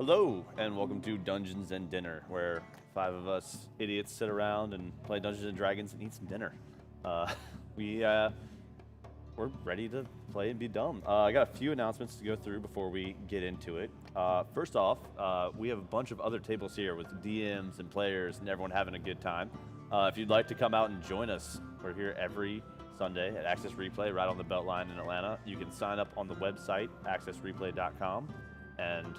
Hello, and welcome to Dungeons and Dinner, where 5 of us idiots sit around and play Dungeons and Dragons and eat some dinner. We're ready to play and be dumb. I got a few announcements to go through before we get into it. First off, we have a bunch of other tables here with DMs and players and everyone having a good time. If you'd like to come out and join us, we're here every Sunday at Access Replay right on the Beltline in Atlanta. You can sign up on the website, accessreplay.com, and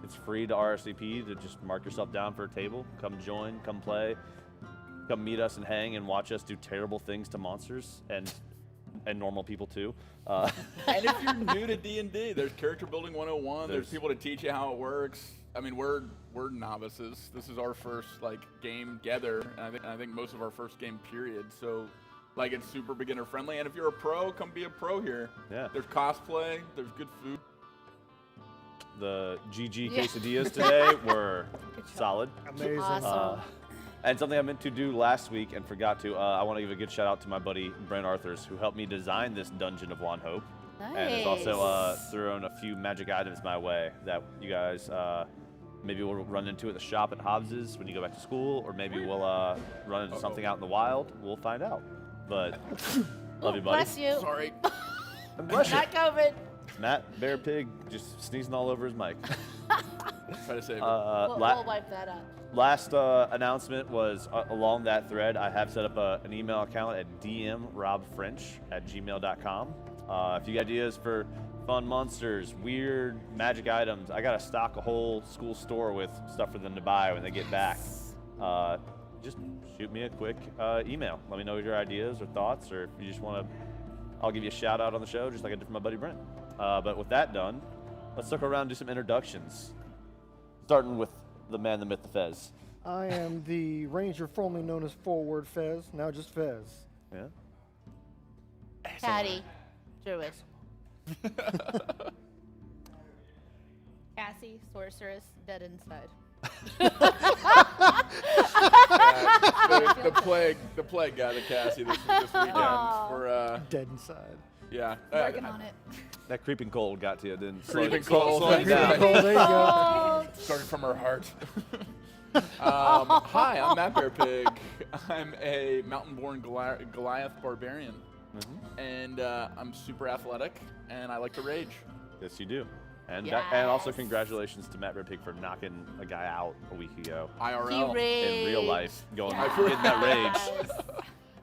it's free to RSVP to just mark yourself down for a table. Come join, come play, come meet us and hang and watch us do terrible things to monsters and normal people too. And if you're new to D&D, there's character building 101. There's people to teach you how it works. I mean, we're novices. This is our first game together, and I think most of our first game period. So it's super beginner friendly. And if you're a pro, come be a pro here. Yeah. There's cosplay. There's good food. The GG quesadillas today were solid. Amazing. Awesome. And something I meant to do last week and forgot to, I want to give a good shout out to my buddy Brent Arthurs, who helped me design this Dungeon of Wanhope. Nice. And has also thrown a few magic items my way that you guys maybe we'll run into at the shop at Hobbs's when you go back to school, or maybe we'll run into something out in the wild. We'll find out. But love you, buddy. Bless you. Sorry. And bless you. Not COVID. Matt Bear Pig just sneezing all over his mic. Try to save it. We'll wipe that up. Last announcement was along that thread. I have set up an email account at dmrobfrench@gmail.com. If you got ideas for fun monsters, weird magic items, I got to stock a whole school store with stuff for them to buy when they get back. Just shoot me a quick email. Let me know your ideas or thoughts, or if you just want to, I'll give you a shout out on the show, just like I did for my buddy Brent. But with that done, let's circle around and do some introductions. Starting with the man, the myth, the Fez. I am the ranger formerly known as Forward Fez, now just Fez. Yeah. Patty. Druid. Cassie, sorceress, dead inside. The plague got to Cassie this weekend. We're Dead inside. yeah. Working on it. That creeping cold got to you, didn't it? Creeping cold. Slow you down. Cool, there you go. Started from her heart. Hi, I'm Matt Bear Pig. I'm a mountain-born Goliath barbarian, and I'm super athletic, and I like to rage. Yes, you do. And Yes. and also congratulations to Matt Bear Pig for knocking a guy out a week ago IRL. He raged. in real life, going Yes. getting that rage.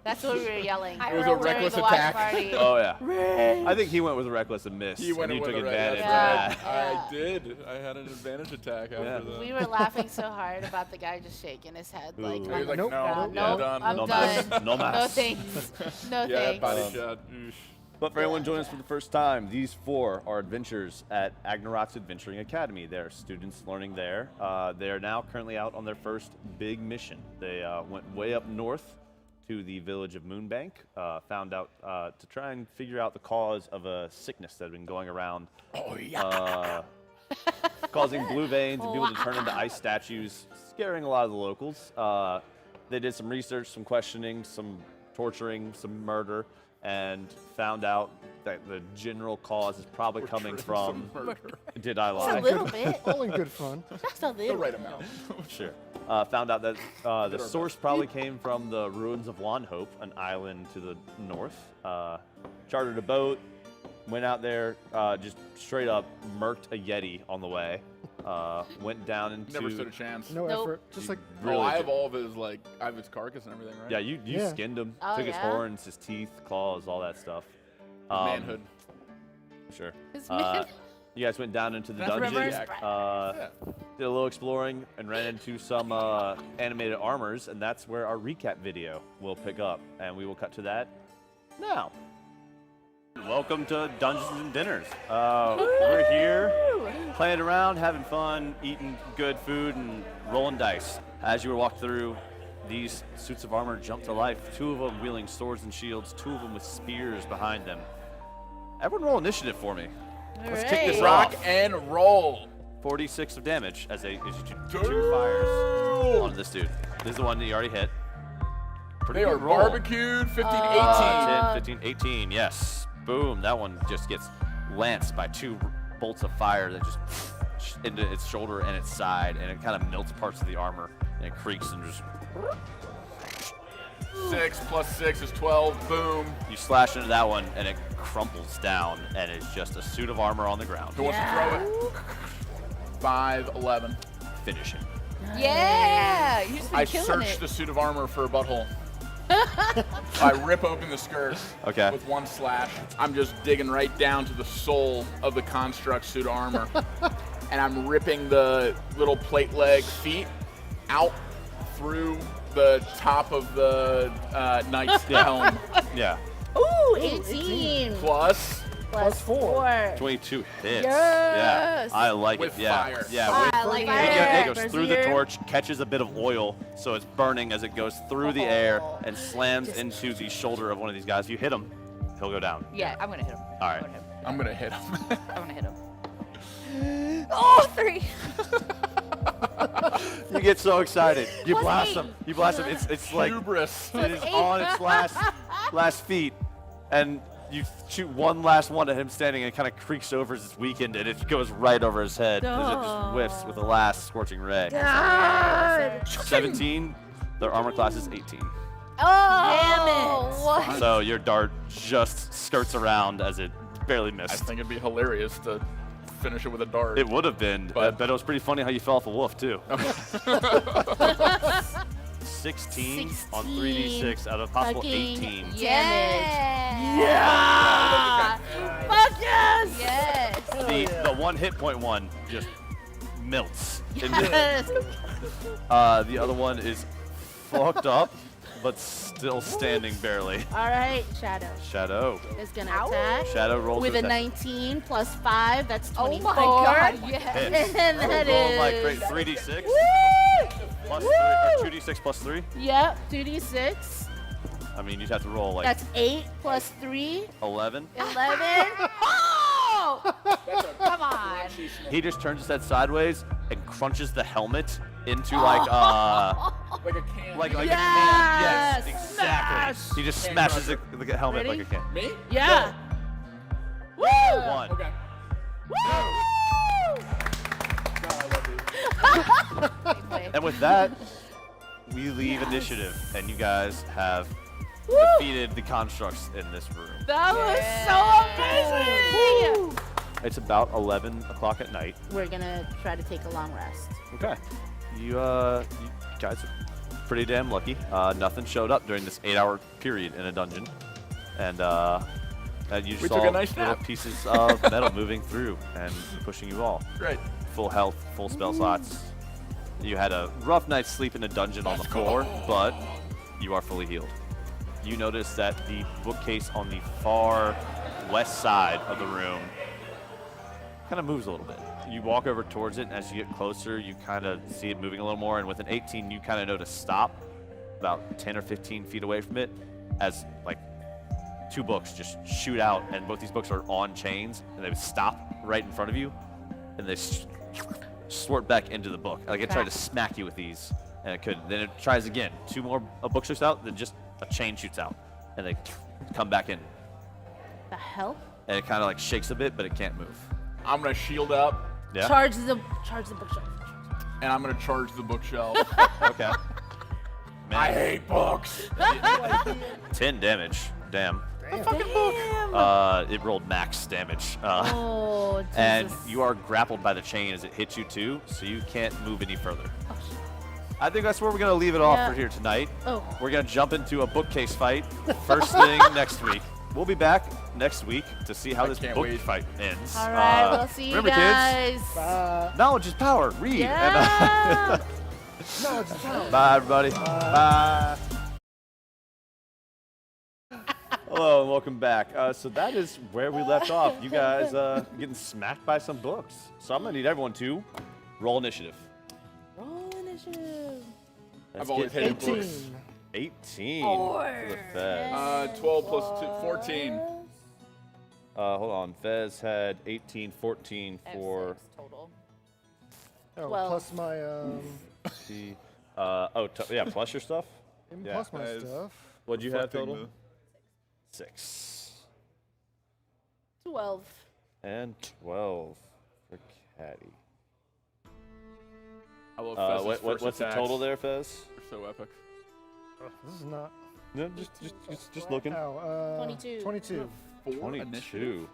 That's what we were yelling. It was a during reckless the watch attack. Party. Oh yeah. Rage. I think he went with a reckless and missed. He went and you with took a red- advantage Yeah. of that. Yeah. I did. I had an advantage attack after Yeah. that. We were laughing so hard about the guy just shaking his head like, Ooh. He was like, Nope. no, I'm Yeah. done. I'm No done. mas. No mas. No thanks. No Yeah, thanks. body shot. Oosh. But for anyone joining us for the first time, these 4 are adventurers at Agnarock's Adventuring Academy. They're students learning there. They are now currently out on their first big mission. They went way up north to the village of Moonbank, found out to try and figure out the cause of a sickness that had been going around, causing blue veins and people to turn into ice statues, scaring a lot of the locals. They did some research, some questioning, some torturing, some murder, and found out that the general cause is probably coming from. Did I Just lie? a little bit. All in good fun. Just a The little. right amount. Sure. Found out that the source probably came from the ruins of Wanhope, an island to the north. Chartered a boat, went out there, just straight up murked a Yeti on the way. Went down into. Never stood a chance. No Nope. effort. Just like Really I did. have all of his I have his carcass and everything, right? Yeah, you Yeah. skinned him, Oh, took his yeah? horns, his teeth, claws, all that stuff. Manhood. Sure. His man- You guys went down into the That's dungeon. reverse Did a little exploring and ran into some animated armors, and that's where our recap video will pick up, and we will cut to that now. Welcome to Dungeons and Dinners. We're here playing around, having fun, eating good food, and rolling dice. As you were walked through, these suits of armor jumped to life. 2 of them wielding swords and shields, 2 of them with spears behind them. Everyone roll initiative for me. Let's kick this Rock off. and roll. 46 of damage as you do 2 fires on this dude. This is the one that you already hit. Pretty They are good roll. barbecued. 15, 18. 10, 15, 18, yes. Boom, that one just gets lanced by 2 bolts of fire that just into its shoulder and its side, and it kind of melts parts of the armor, and it creaks and just. 6 plus 6 is 12. Boom. You slash into that one, and it crumples down, and it's just a suit of armor on the ground. Who wants to throw it? 5, 11. Finish it. Yeah, you've just been I killing search it. the suit of armor for a butthole. I rip open the skirt Okay. with one slash. I'm just digging right down to the sole of the construct suit of armor. And I'm ripping the little plate leg feet out through the top of the knight's helm. Yeah. Ooh, 18. Plus Plus 4. 22 hits. Yes. Yeah. I like with it. Yeah. fire. Yeah. I like It fire. goes through the torch, catches a bit of oil, so it's burning as it goes through the air and slams into the shoulder of one of these guys. You hit him, he'll go down. Yeah, I'm gonna hit him. All right. I'm gonna hit him. I'm gonna hit him. Oh, 3. You get so excited. You Plus blast 8. him. You blast him. It's like Hubris. it is 8. on its last feet, and you shoot one last one at him standing, and it kind of creaks over as it's weakened, and it goes right over his head as it just whiffs with the last scorching ray. God. 17. Their armor class is 18. Oh, what? So your dart just skirts around as it barely I missed. think it'd be hilarious to finish it with a dart. It would have been, But- but it was pretty funny how you fell off a wolf too. 16 on 3d6 out of a possible Fucking 18. damage. Yeah. Fuck yes! Yes. The one hit point one just melts. Yes. The other one is fucked up, but still standing barely. All right, Shadow Shadow. is gonna attack Shadow rolls with to a attack. 19 plus 5. That's Oh 24. my God. Yes. Hits. And that Roll like is. great 3d6 Woo! plus 3, or 2d6 plus 3. Yep, 2d6. I mean, you'd have to roll like That's 8 plus 3. 11. 11. Oh! Come on. He just turns his head sideways and crunches the helmet into like Like a can. like a can. Yes! Yes, exactly. Smash! He just Can smashes crusher. the helmet Ready? like a can. Me? Yeah. Woo! 1. Okay. And with that, we leave initiative, and you guys have Woo! defeated the constructs in this room. That was so amazing! It's about 11 o'clock at night. We're gonna try to take a long rest. Okay. You guys are pretty damn lucky. Nothing showed up during this 8-hour period in a dungeon, and you just We saw took a nice little nap. pieces of metal moving through and pushing you all. Great. Full health, full spell slots. You had a rough night's sleep in a dungeon on the floor, but you are fully healed. You notice that the bookcase on the far west side of the room kind of moves a little bit. You walk over towards it, and as you get closer, you kind of see it moving a little more, and with an 18, you kind of know to stop about 10 or 15 feet away from it as, like, 2 books just shoot out, and both these books are on chains, and they would stop right in front of you, and they swort back into the book. Like, it tried to smack you with these, and it couldn't. Then it tries again. 2 more book shoots out, then just a chain shoots out, and they come back in. The hell? And it kind of, like, shakes a bit, but it can't move. I'm gonna shield up, Yeah? Charge the bookshelf. and I'm gonna charge the bookshelf. Okay. I hate books. 10 damage. Damn. Damn. It rolled max damage. Oh, Jesus. And you are grappled by the chain as it hits you too, so you can't move any further. Oh, shit. I think that's where we're going to leave it off Yeah. for here tonight. Oh. We're going to jump into a bookcase fight first thing next week. We'll be back next week to see how I this can't book wait. fight ends. All right, we'll see you remember, guys. kids, knowledge is power. Read. Yeah. And, No, it's fine. bye, everybody. Bye. Hello and welcome back. So that is where we left off. You guys getting smacked by some books. So I'm gonna need everyone to roll initiative. Roll initiative. Let's I've always get hated books. 18. 18 for the Fez. 12 plus 2, 14. Hold on. Fez had 18, 14 for total. Oh, Well- plus my the. Yeah, plus your stuff. Yeah. plus my Guys. stuff. What'd you have Reflecting total? 6 12. and 12 for Caddy. I love Fez's first what's the attacks. total there, Fez? They're so epic. This is not. No, just looking. Ow, 22. 22. 4 initiative. 22.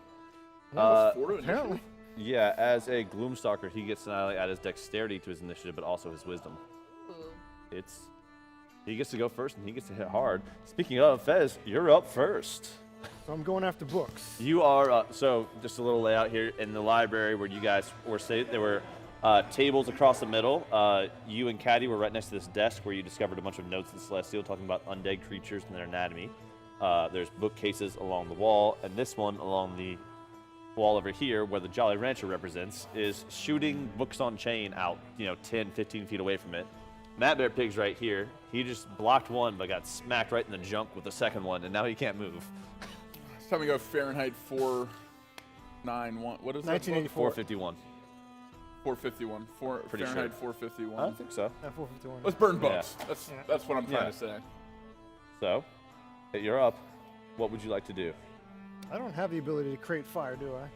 Four to initiative? Apparently. Yeah, as a Gloomstalker, he gets to not only add his dexterity to his initiative, but also his wisdom. Ooh. He gets to go first, and he gets to hit hard. Speaking of, Fez, you're up first. So I'm going after books. You are, so just a little layout here in the library where you guys were sitting. There were tables across the middle. You and Caddy were right next to this desk where you discovered a bunch of notes in Celestial talking about undead creatures and their anatomy. There's bookcases along the wall, and this one along the wall over here where the Jolly Rancher represents is shooting books on chain out, 10, 15 feet away from it. Matt Bear Pig's right here. He just blocked one, but got smacked right in the junk with the second one, and now he can't move. It's time we go Fahrenheit 491. What is that? 1984. 451. 451. Pretty Fahrenheit sure. 451. I think so. 451. Let's burn books. Yeah. That's what I'm trying Yeah. to say. So, you're up. What would you like to do? I don't have the ability to create fire, do I?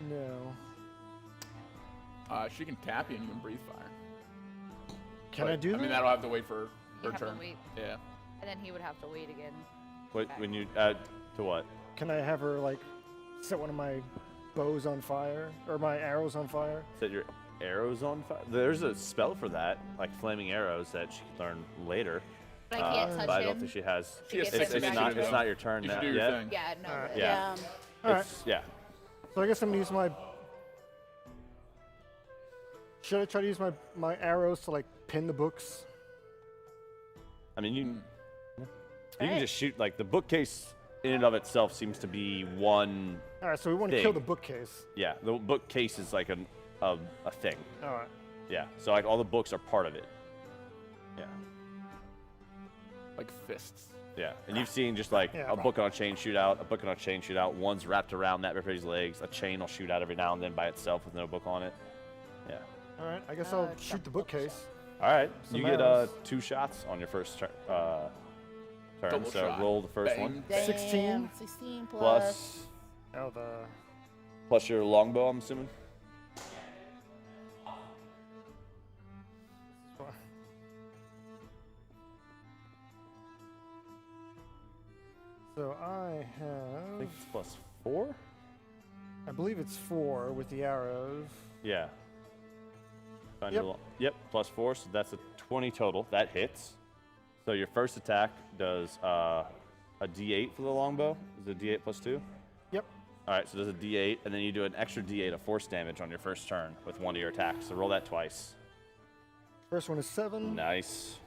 No. She can tap you and you can breathe fire. Can But, I do that? I mean, that'll have to wait for You her have to turn. wait. Yeah. And then he would have to wait again. When you add to what? Can I have her, like, set one of my bows on fire? Or my arrows on fire? Set your arrows on fire? There's a spell for that, like flaming arrows, that she can learn later. But I can't touch but I him. don't think she has. She has It's- six it's initiative. It's not your turn You now should do your yet. thing. Yeah, no. Alright. Yeah. All right. It's- Yeah. So I guess I'm going to use my... Should I try to use my arrows to, like, pin the books? I mean, you can Right. just shoot, like, the bookcase in and of itself seems to be one. All right, so we want to Thing. kill the bookcase. Yeah, the bookcase is like a thing. All right. Yeah, so like all the books are part of it. Yeah. Like fists. Yeah, and you've seen just like Yeah, a book on a chain shoot out, a book on a chain shoot out. One's wrapped around Matt Bear's legs. A chain will shoot out every now and then by itself with no book on it. Yeah. All right, I guess I'll shoot the bookcase. All right, Some you get arrows. 2 shots on your first turn. Double So shot. roll the first Bang. one. Damn, 16 16 Plus Oh, the... plus your longbow, I'm assuming. So I I have... think it's plus 4. I believe it's 4 with the arrows. Yeah. Find Yep. your yep, plus 4, so that's a 20 total. That hits. So your first attack does a D8 for the longbow. Is it D8 plus 2? Yep. All right, so there's a D8, and then you do an extra D8 of force damage on your first turn with one of your attacks. So roll that twice. First one is 7. Nice.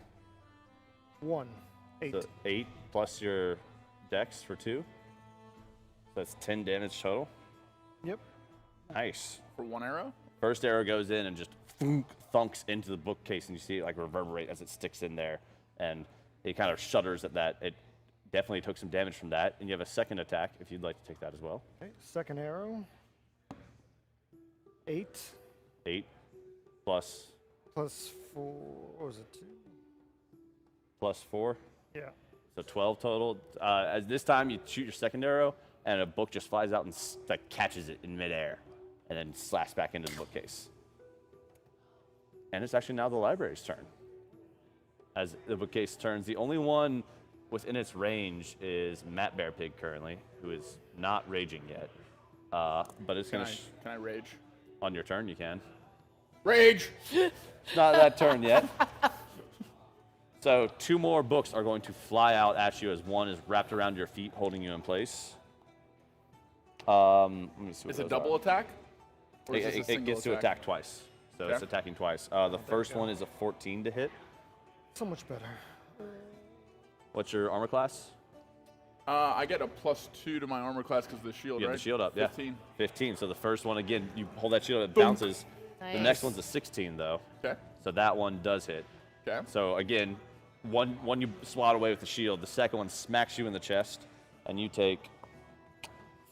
1. 8. So 8 plus your dex for 2. So that's 10 damage total. Yep. Nice. For one arrow? First arrow goes in and just thunks into the bookcase, and you see it like reverberate as it sticks in there, and it kind of shudders at that. It definitely took some damage from that, and you have a second attack if you'd like to take that as well. Okay, second arrow. 8 8 plus plus 4. What was it? 2? plus 4, Yeah. so 12 total. As this time you shoot your second arrow, and a book just flies out and like catches it in midair, and then slaps back into the bookcase. And it's actually now the library's turn. As the bookcase turns, the only one within its range is Matt Bear Pig currently, who is not raging yet. But it's Can gonna I rage? on your turn. You can. Rage! It's not that turn yet. So 2 more books are going to fly out at you as one is wrapped around your feet, holding you in place. Let me see what Is it those double are. attack? Or is this a It single gets to attack twice, so it's Okay. attacking twice. The first one is a 14 to hit. So much better. What's your armor class? I get a +2 to my armor class because of the shield, You right? have the shield up, 15. yeah. 15. So the first one, again, you hold that shield, it Boom. bounces. The Nice. next one's a 16, though. Okay. So that one does hit. Okay. So again, one you swat away with the shield. The second one smacks you in the chest, and you take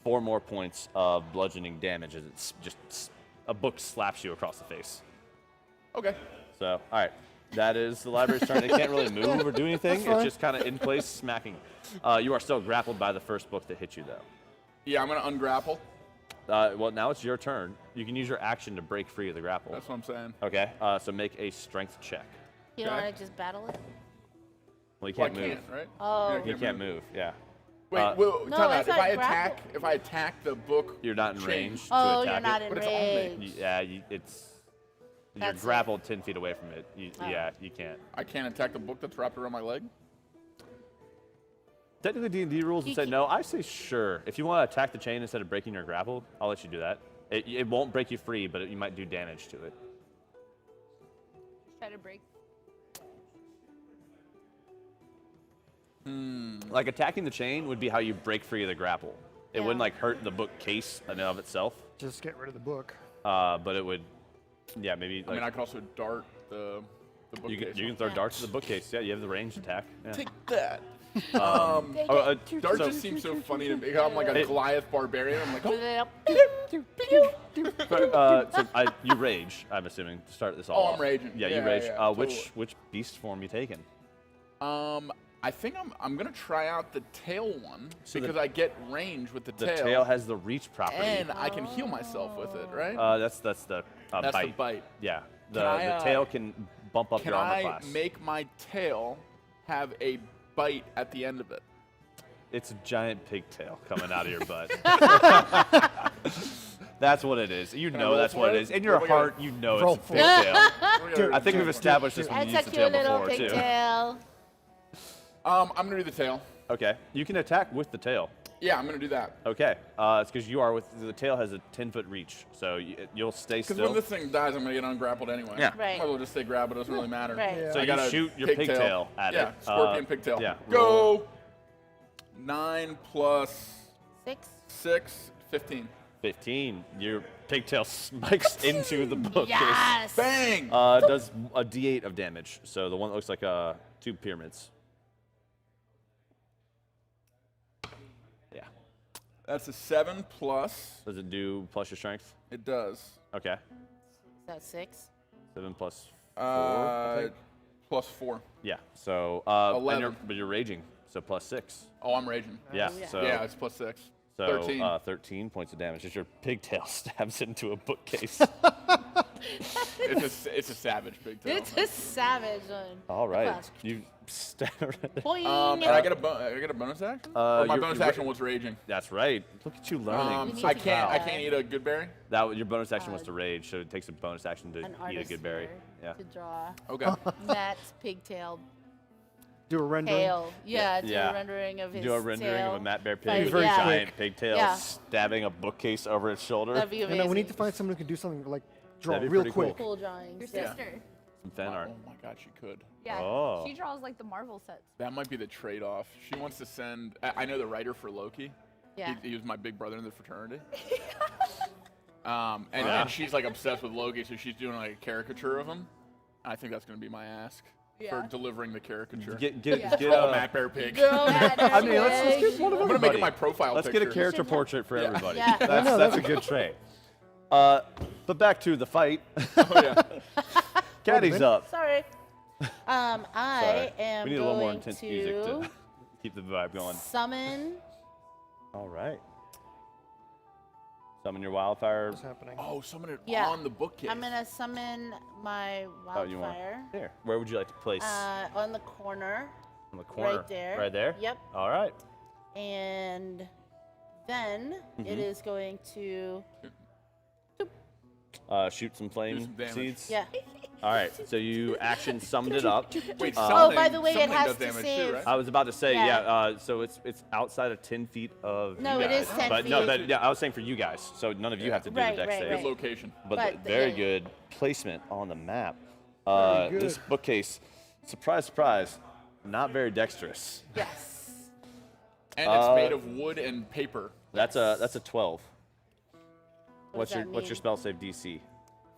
4 more points of bludgeoning damage as it's just a book slaps you across the face. Okay. So, all right. That is the library's turn. It can't really move or do anything. That's It's fine. just kind of in place, smacking. You are still grappled by the first book that hit you, though. Yeah, I'm gonna ungrapple. Well, now it's your turn. You can use your action to break free of the grapple. That's what I'm saying. Okay. So make a strength check. You don't Okay. want to just battle it? Well, you Well, I can't move. can't, right? Oh. Yeah, You can't move. Yeah. Wait, No, time I out. If thought I grapple- attack the book, You're not in chain. range to Oh, attack you're not it. in But it's on me. range. Yeah, you're That's it. grappled 10 feet away from it. Oh. Yeah, you can't. I can't attack the book that's wrapped around my leg. Technically, D&D rules would You say can- no. I say sure. If you want to attack the chain instead of breaking your grapple, I'll let you do that. It won't break you free, but you might do damage to it. Try to break. Like attacking the chain would be how you break free of the grapple. It Yeah. wouldn't like hurt the bookcase in and of itself, Just get rid of the book. but it would. Yeah, maybe. I mean, Like, I could also dart the bookcase. you can throw Yeah. darts at the bookcase. Yeah, you have the ranged attack. Yeah. Take that. Take Oh, it. Dart so- just seems so funny to me. I'm like a It- Goliath barbarian. I'm like, oh, you rage. I'm assuming to start this all. Oh, I'm off. raging. Yeah, you Yeah, rage. yeah, Which beast form you taking? I think I'm gonna try out the tail one So because I get range with the The tail, tail has the reach property. and I can heal myself with it, right? That's the That's bite. the bite. Yeah, Can I, the tail can bump up Can your armor I class. make my tail have a bite at the end of it? It's a giant pigtail coming out of your butt. That's what it is. You I know roll that's for what it it? is. In your What do we heart, you know Roll it's a for it. pigtail. I think we've established this when you That's used a the tail cute little before too. pigtail. I'm gonna do the tail. Okay, you can attack with the tail. Yeah, I'm gonna do that. Okay, it's because you are with the tail has a 10-foot reach, so you'll stay Because still. when this thing dies, I'm gonna get ungrappled anyway. Yeah. Right. Might as well just stay grab. It doesn't really matter. Right. Yeah. So I you got a shoot your pigtail at yeah, it. scorpion pigtail. Yeah. Go. 9 plus 6. 6, 15. 15. Your pigtail spikes into the bookcase. Yes. Bang! It does a D8 of damage. So the one that looks like 2 pyramids. Yeah. That's a 7 plus. Does it do plus your strength? It does. Okay. That's 6. 7 plus 4. I think. Plus 4. Yeah. So 11. but you're raging. So plus 6. Oh, I'm raging. Yeah. yeah. So Yeah, it's plus 6. so 13. 13 points of damage as your pigtail stabs into a bookcase. It's a savage pigtail. It's a savage one. All right. Flash. You stab. Boing. And I get a bonus action. Or my you're- bonus you're- action was raging. That's right. Look at you learning. need I to can't. I try. can't eat a good berry. Your bonus action was to rage, so it takes a bonus action to An eat a artist good berry. here Yeah. to draw Okay. Matt's pigtail Do a rendering. tail. Yeah, do Yeah. a rendering of his Do a rendering tail. of a Matt Bear Fight- pig very with a yeah. giant pigtail Yeah. stabbing a bookcase over its shoulder. That'd be And amazing. then we need to find someone who can do something like draw That'd be real pretty cool. quick. cool drawings. Your Yeah. sister. Some fan art. Oh my god, she could. Yeah. Oh. She draws like the Marvel sets. That might be the trade-off. She wants to send. I know the writer for Loki. Yeah. He was my big brother in the fraternity. And she's like obsessed with Loki, so she's doing like a caricature of him. I think that's gonna be my ask for Yeah. delivering the caricature. Get Draw a Matt Bear pig. I mean, let's get one of I'm gonna make it my profile Let's picture. get a character portrait for Yeah. everybody. Yeah. That's a good trait. But back to the fight. Oh, yeah. Caddy's up. Sorry. I Sorry. am We need a little more going intense to music to keep the vibe going. summon. All right. Summon your wildfire. What's happening? Oh, summon it Yeah. on the bookcase. I'm gonna summon my Oh, you want wildfire here? Where would you like to place? on the corner. On the corner. right there. Right there. Yep. All right. And then Mm-hmm. it is going to. Shoot some Do flame some damage. seeds. Yeah. All right. So you action summed it up. Wait, Oh, by the way, it summoning has does to damage save. too, right? I was about to say, Yeah. yeah. So it's outside of 10 feet of No, you it guys. is 10 but No, feet. that, yeah, I was saying for you guys. So none of you have to do Right, the dex right, save. Good right. location. But But very yeah. good placement on the map. Very This good. bookcase, surprise, surprise, not very dexterous. Yes. And it's made of wood and paper. That's a 12. What does that What's your mean? spell save DC?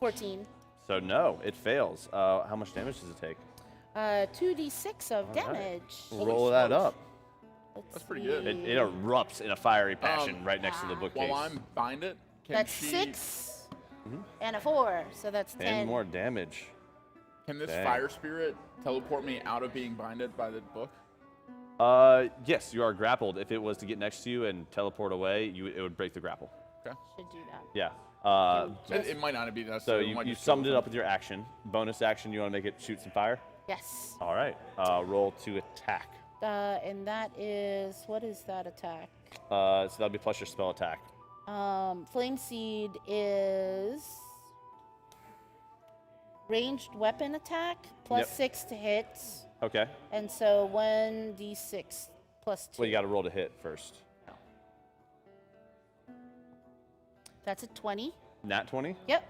14. So no, it fails. How much damage does it take? 2d6 of right. damage. Roll that up. Let's That's pretty good. It erupts in a fiery passion right next to the bookcase. While I'm bind it, can That's she, 6 and a 4, so that's 10. 10 more damage. Can this Dang. fire spirit teleport me out of being binded by the book? Yes, you are grappled. If it was to get next to you and teleport away, it would break the grapple. Okay. Should do that. Yeah. It might not be So necessary. We you might just summed go it with up with your action. Bonus action, you want to make it shoot some fire? Yes. All right. Roll to attack. And that is, what is that attack? So that'll be plus your spell attack. Flame Seed is ranged weapon attack plus Yep. 6 to hit. Okay. And so 1d6 plus 2. Well, you got to roll to hit first. That's a 20. Nat 20? Yep.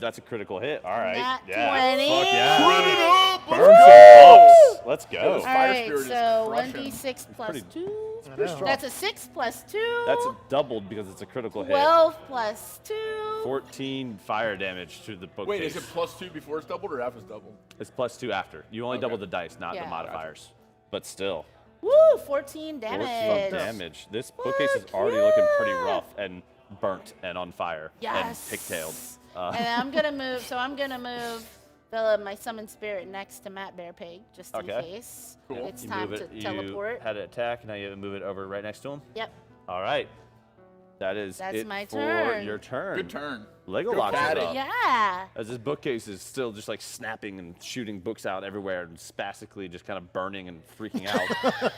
That's a critical hit. All right. Nat yeah. 20. Fuck yeah. Run it up! Burn some books. Let's go. This All fire right, spirit is so crushing. 1d6 plus pretty- 2. I know. That's a 6 plus 2. That's doubled because it's a critical hit. 12 plus 2. 14 fire damage to the bookcase. Wait, is it +2 before it's doubled or after it's doubled? It's +2 after. You only Okay. double the dice, not Yeah. the modifiers. But still, Woo, 14 damage. 14 damage. This bookcase is already looking pretty rough and burnt and on fire Yes. and pigtailed. And I'm gonna move. So I'm gonna move my summon spirit next to Matt Bear Pig, just in Okay. case Cool. it's You time move to it. teleport. You had it attack, now you move it over right next to him. Yep. All right. That is That's it my for turn. your turn. Good turn. Lego Go locks Patty. is up. Yeah. As this bookcase is still just like snapping and shooting books out everywhere and spastically just kind of burning and freaking out.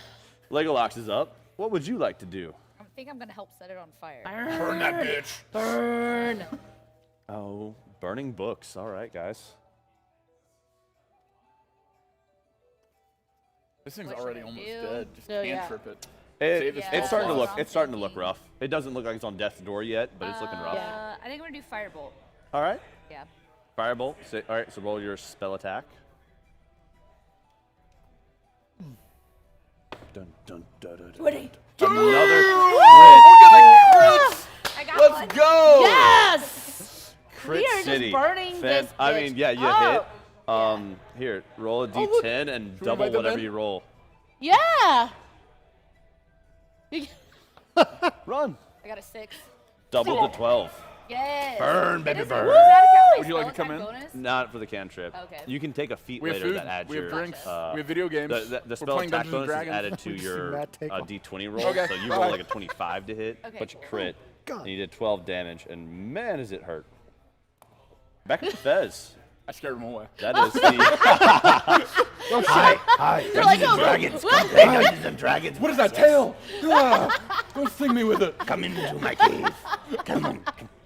Lego locks is up. What would you like to do? I think I'm gonna help set it on fire. Burn that bitch. Burn. Oh, burning books. All right, guys. This thing's What should already I almost do? dead. Just Oh, yeah. cantrip it. It, the it's spell starting to slot. look. It's starting to look Thinking. rough. It doesn't look like it's on death's door yet, but it's looking rough. Yeah. I think I'm gonna do firebolt. All right, Yeah. firebolt. So, all right, so roll your spell attack. Dun, dun, dun, dun, dun, 20. Another I got Let's one. go! Yes. crit We are just city. burning this I bitch. mean, yeah, you Oh. hit. Here, roll a Oh, look. d10 and Should we double write that whatever down? you roll. Yeah. Run. I got a 6. Double to 12. Yes. Burn, baby, Does burn. that count my Would you like spell to come attack in? bonus? Not for the cantrip. Okay. You can take a feat We have later food. that adds We have your. drinks. We have video games. The We're spell playing attack Dungeons and bonus is Dragons. added to your Matt, take off. d20 roll. Okay, So you bye. roll like a 25 to hit, Okay, but you cool. crit. God. And you did 12 damage, and man, does it hurt. Back to Fez. I scared him away. That is the. Hi, They're like, oh, Dragons. Come play Dungeons and Dragons. What is that tail? Don't sting me with it. Come into my cave. Come on.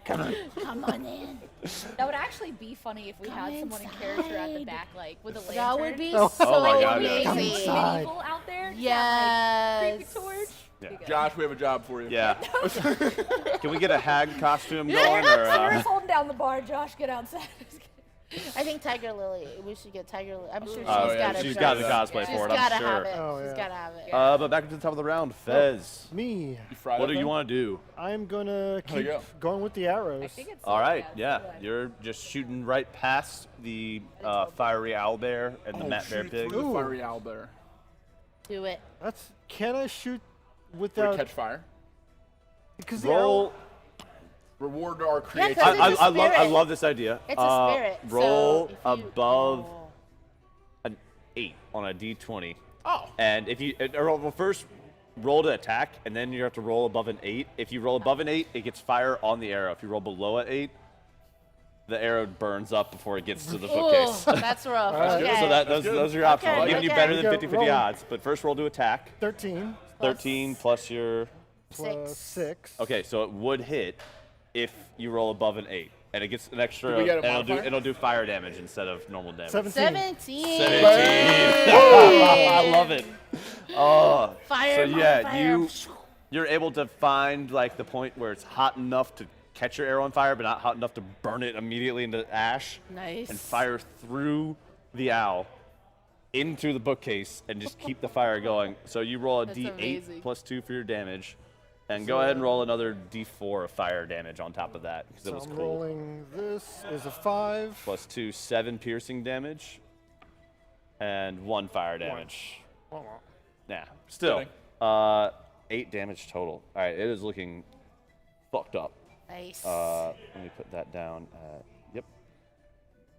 Come on. Come on in. That would actually be funny if we had someone in character at the inside. back, like with a lantern. That would be Oh. so Oh my God, amazing. Come inside. medieval out there. Yes. Creepy torch. Yeah. Be good. Josh, we have a job for you. Yeah. Can we get a hag costume Yeah, going? Or, Sarah's holding down the bar. Josh, get outside. I think Tiger Lily. We should get Tiger Lily. I'm sure she's Oh, yeah, got a she's dress. got the cosplay She's for it, I'm gotta sure. have it. Oh, She's yeah. gotta have it. But back to the top of the round, Fez. Me. You fry What that do you thing? want to do? I'm gonna How'd it keep go? going with the arrows. I think it's All right, yeah. so bad. You're just shooting right past the fiery owlbear and the Oh, Matt Bear shoot Pig. through the Ooh. fiery owlbear. Do it. That's. Can I shoot Would without? it catch fire? Because the Roll. Reward our Yeah, creativity. 'cause it's a I spirit. love this idea. It's a spirit. Roll so if you- above Oh. an 8 on a d20. Oh. And if you well, first roll to attack, and then you have to roll above an 8. If you roll above an 8, it gets fire on the arrow. If you roll below an 8, the arrow burns up before it gets to the bookcase. Oh, that's rough. Alright. Okay. So those are your options. Okay, I'm giving you okay. better You than go 50-50 roll. odds. But first roll to attack. 13 13 plus your. plus 6. Okay, so it would hit if you roll above an 8. And it gets an extra, we get a and modifier? it'll do fire damage instead of normal damage. 17. 17. I love it. Oh, Fire, so yeah, modifier. you're able to find like the point where it's hot enough to catch your arrow on fire, but not hot enough to burn it immediately into ash. Nice. And fire through the owl into the bookcase and just keep the fire going. So you roll a That's d8 amazing. plus 2 for your damage, and go ahead and roll another d4 of fire damage on top of that because it So was I'm cool. rolling. This is a 5. Plus 2, 7 piercing damage, and 1 fire damage. Nah, still, Kidding. 8 damage total. All right, it is looking fucked up. Nice. Let me put that down. Yep.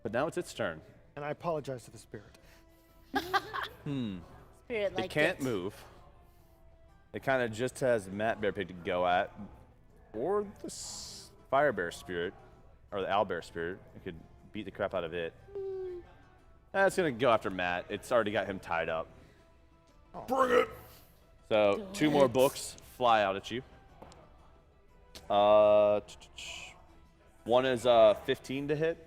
But now it's its turn. And I apologize to the spirit. Spirit like It can't move. It kind of just has Matt Bear Pig to go at. or the fire bear spirit, or the owlbear spirit. It could beat the crap out of it. It's gonna go after Matt. It's already got him tied up. Bring it. So 2 more books fly out at you. One is 15 to hit,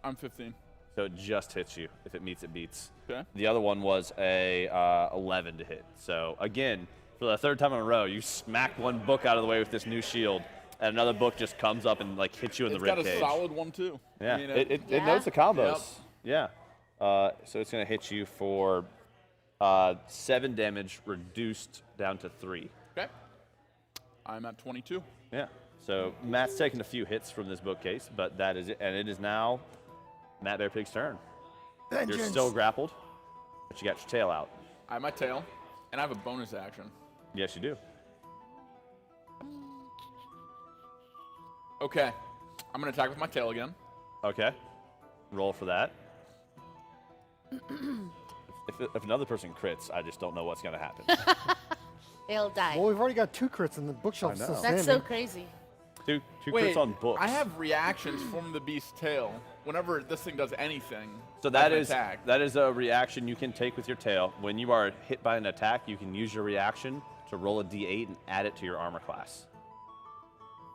I'm 15. so it just hits you. If it meets, it beats. Okay. The other one was a 11 to hit. So again, for the 3rd time in a row, you smack one book out of the way with this new shield, and another book just comes up and like hits you in the It's got rib a cage. solid one too. Yeah, I mean, it Yeah? knows the combos. Yep. Yeah. So it's gonna hit you for 7 damage, reduced down to 3. okay. I'm at 22. Yeah. So Matt's taken a few hits from this bookcase, but that is it, and it is now Matt Bear Pig's turn. Vengeance. You're still grappled, but you got your tail out. I have my tail, and I have a bonus action. Yes, you do. Okay. I'm gonna attack with my tail again. Okay. Roll for that. If another person crits, I just don't know what's gonna happen. They'll die. Well, we've already got 2 crits and the bookshelf is I still know. That's standing. so crazy. two Wait, crits on books. I have reactions from the beast's tail. Whenever this thing does anything, So I that can is attack. that is a reaction you can take with your tail. When you are hit by an attack, you can use your reaction to roll a d8 and add it to your armor class.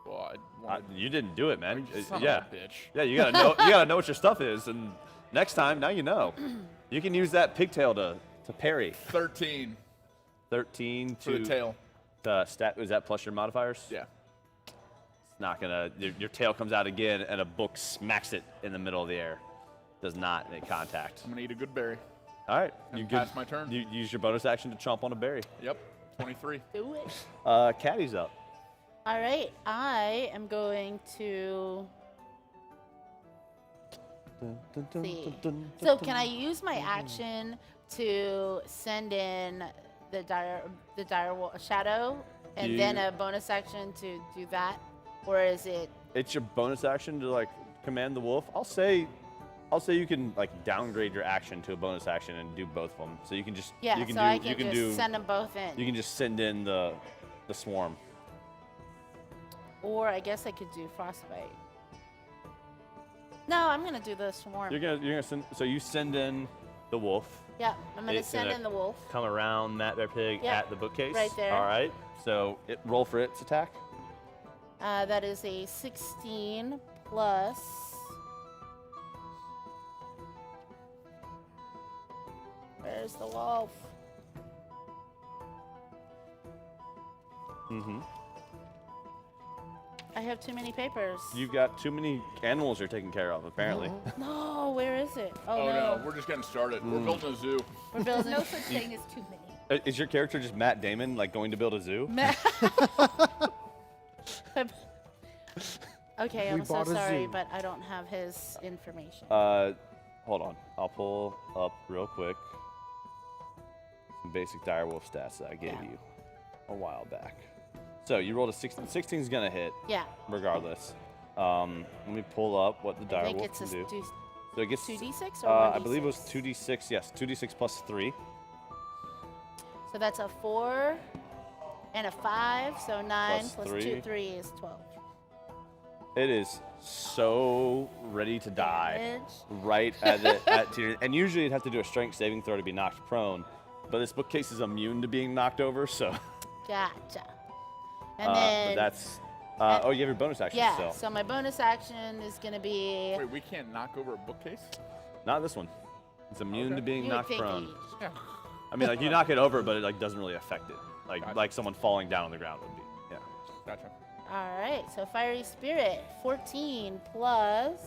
Well, I wanted, You didn't do it, man. son Yeah. of a bitch. Yeah, you gotta know. You gotta know what your stuff is, and next time, now you know. You can use that pigtail to parry. 13 13 for the to tail. stat. Is that plus your modifiers? Yeah. It's not gonna. Your tail comes out again, and a book smacks it in the middle of the air. Does not make contact. I'm gonna eat a good berry. All right, And you pass my turn. You use your bonus action to chomp on a berry. Yep. 23. Do it. Caddy's up. All right, I am going to see. So can I use my action to send in the dire shadow, and then You- a bonus action to do that, or is it? It's your bonus action to like command the wolf. I'll say you can like downgrade your action to a bonus action and do both of them. So you can just Yeah, you can so do I you can can just do send them both in. you can just send in the swarm. Or I guess I could do frostbite. No, I'm gonna do the swarm. You're gonna send. So you send in the wolf. Yeah, I'm gonna It's send gonna in the wolf. Come around Matt Bear Pig Yeah, at the bookcase. right there. All right. So roll for its attack. That is a 16 plus. Where's the wolf? Mm-hmm. I have too many papers. You've got too many animals you're taking care of, apparently. No, where is it? Oh Oh, no, we're just getting started. We're building a zoo. We're building. No such thing as too many. Is your character just Matt Damon, like going to build a zoo? Okay, We I'm so bought a sorry, zoo. but I don't have his information. Hold on. I'll pull up real quick some basic direwolf stats that I gave Yeah. you a while back. So you rolled a 16. 16 is gonna hit Yeah, regardless. Let me pull up what the I think direwolf it's a can do. do- So it gets 2d6 or I believe it was 1d6? 2d6. Yes, 2d6 plus 3. So that's a 4 and a 5, so 9 Plus plus 3. 2, 3 is 12. It is so ready to die. Damage. Right at tier. And usually you'd have to do a strength saving throw to be knocked prone, but this bookcase is immune to being knocked over, so. Gotcha. And But then, that's. and- Oh, you have your bonus action yeah, still. so my bonus action is going to be. Wait, we can't knock over a bookcase? Not this one. It's immune Okay. to being You would knocked think prone. each. Yeah. I mean, like you knock it over, but it like doesn't really affect it. Gotcha. Like someone falling down on the ground would be. Yeah. Gotcha. All right, so Fiery Spirit, 14 plus.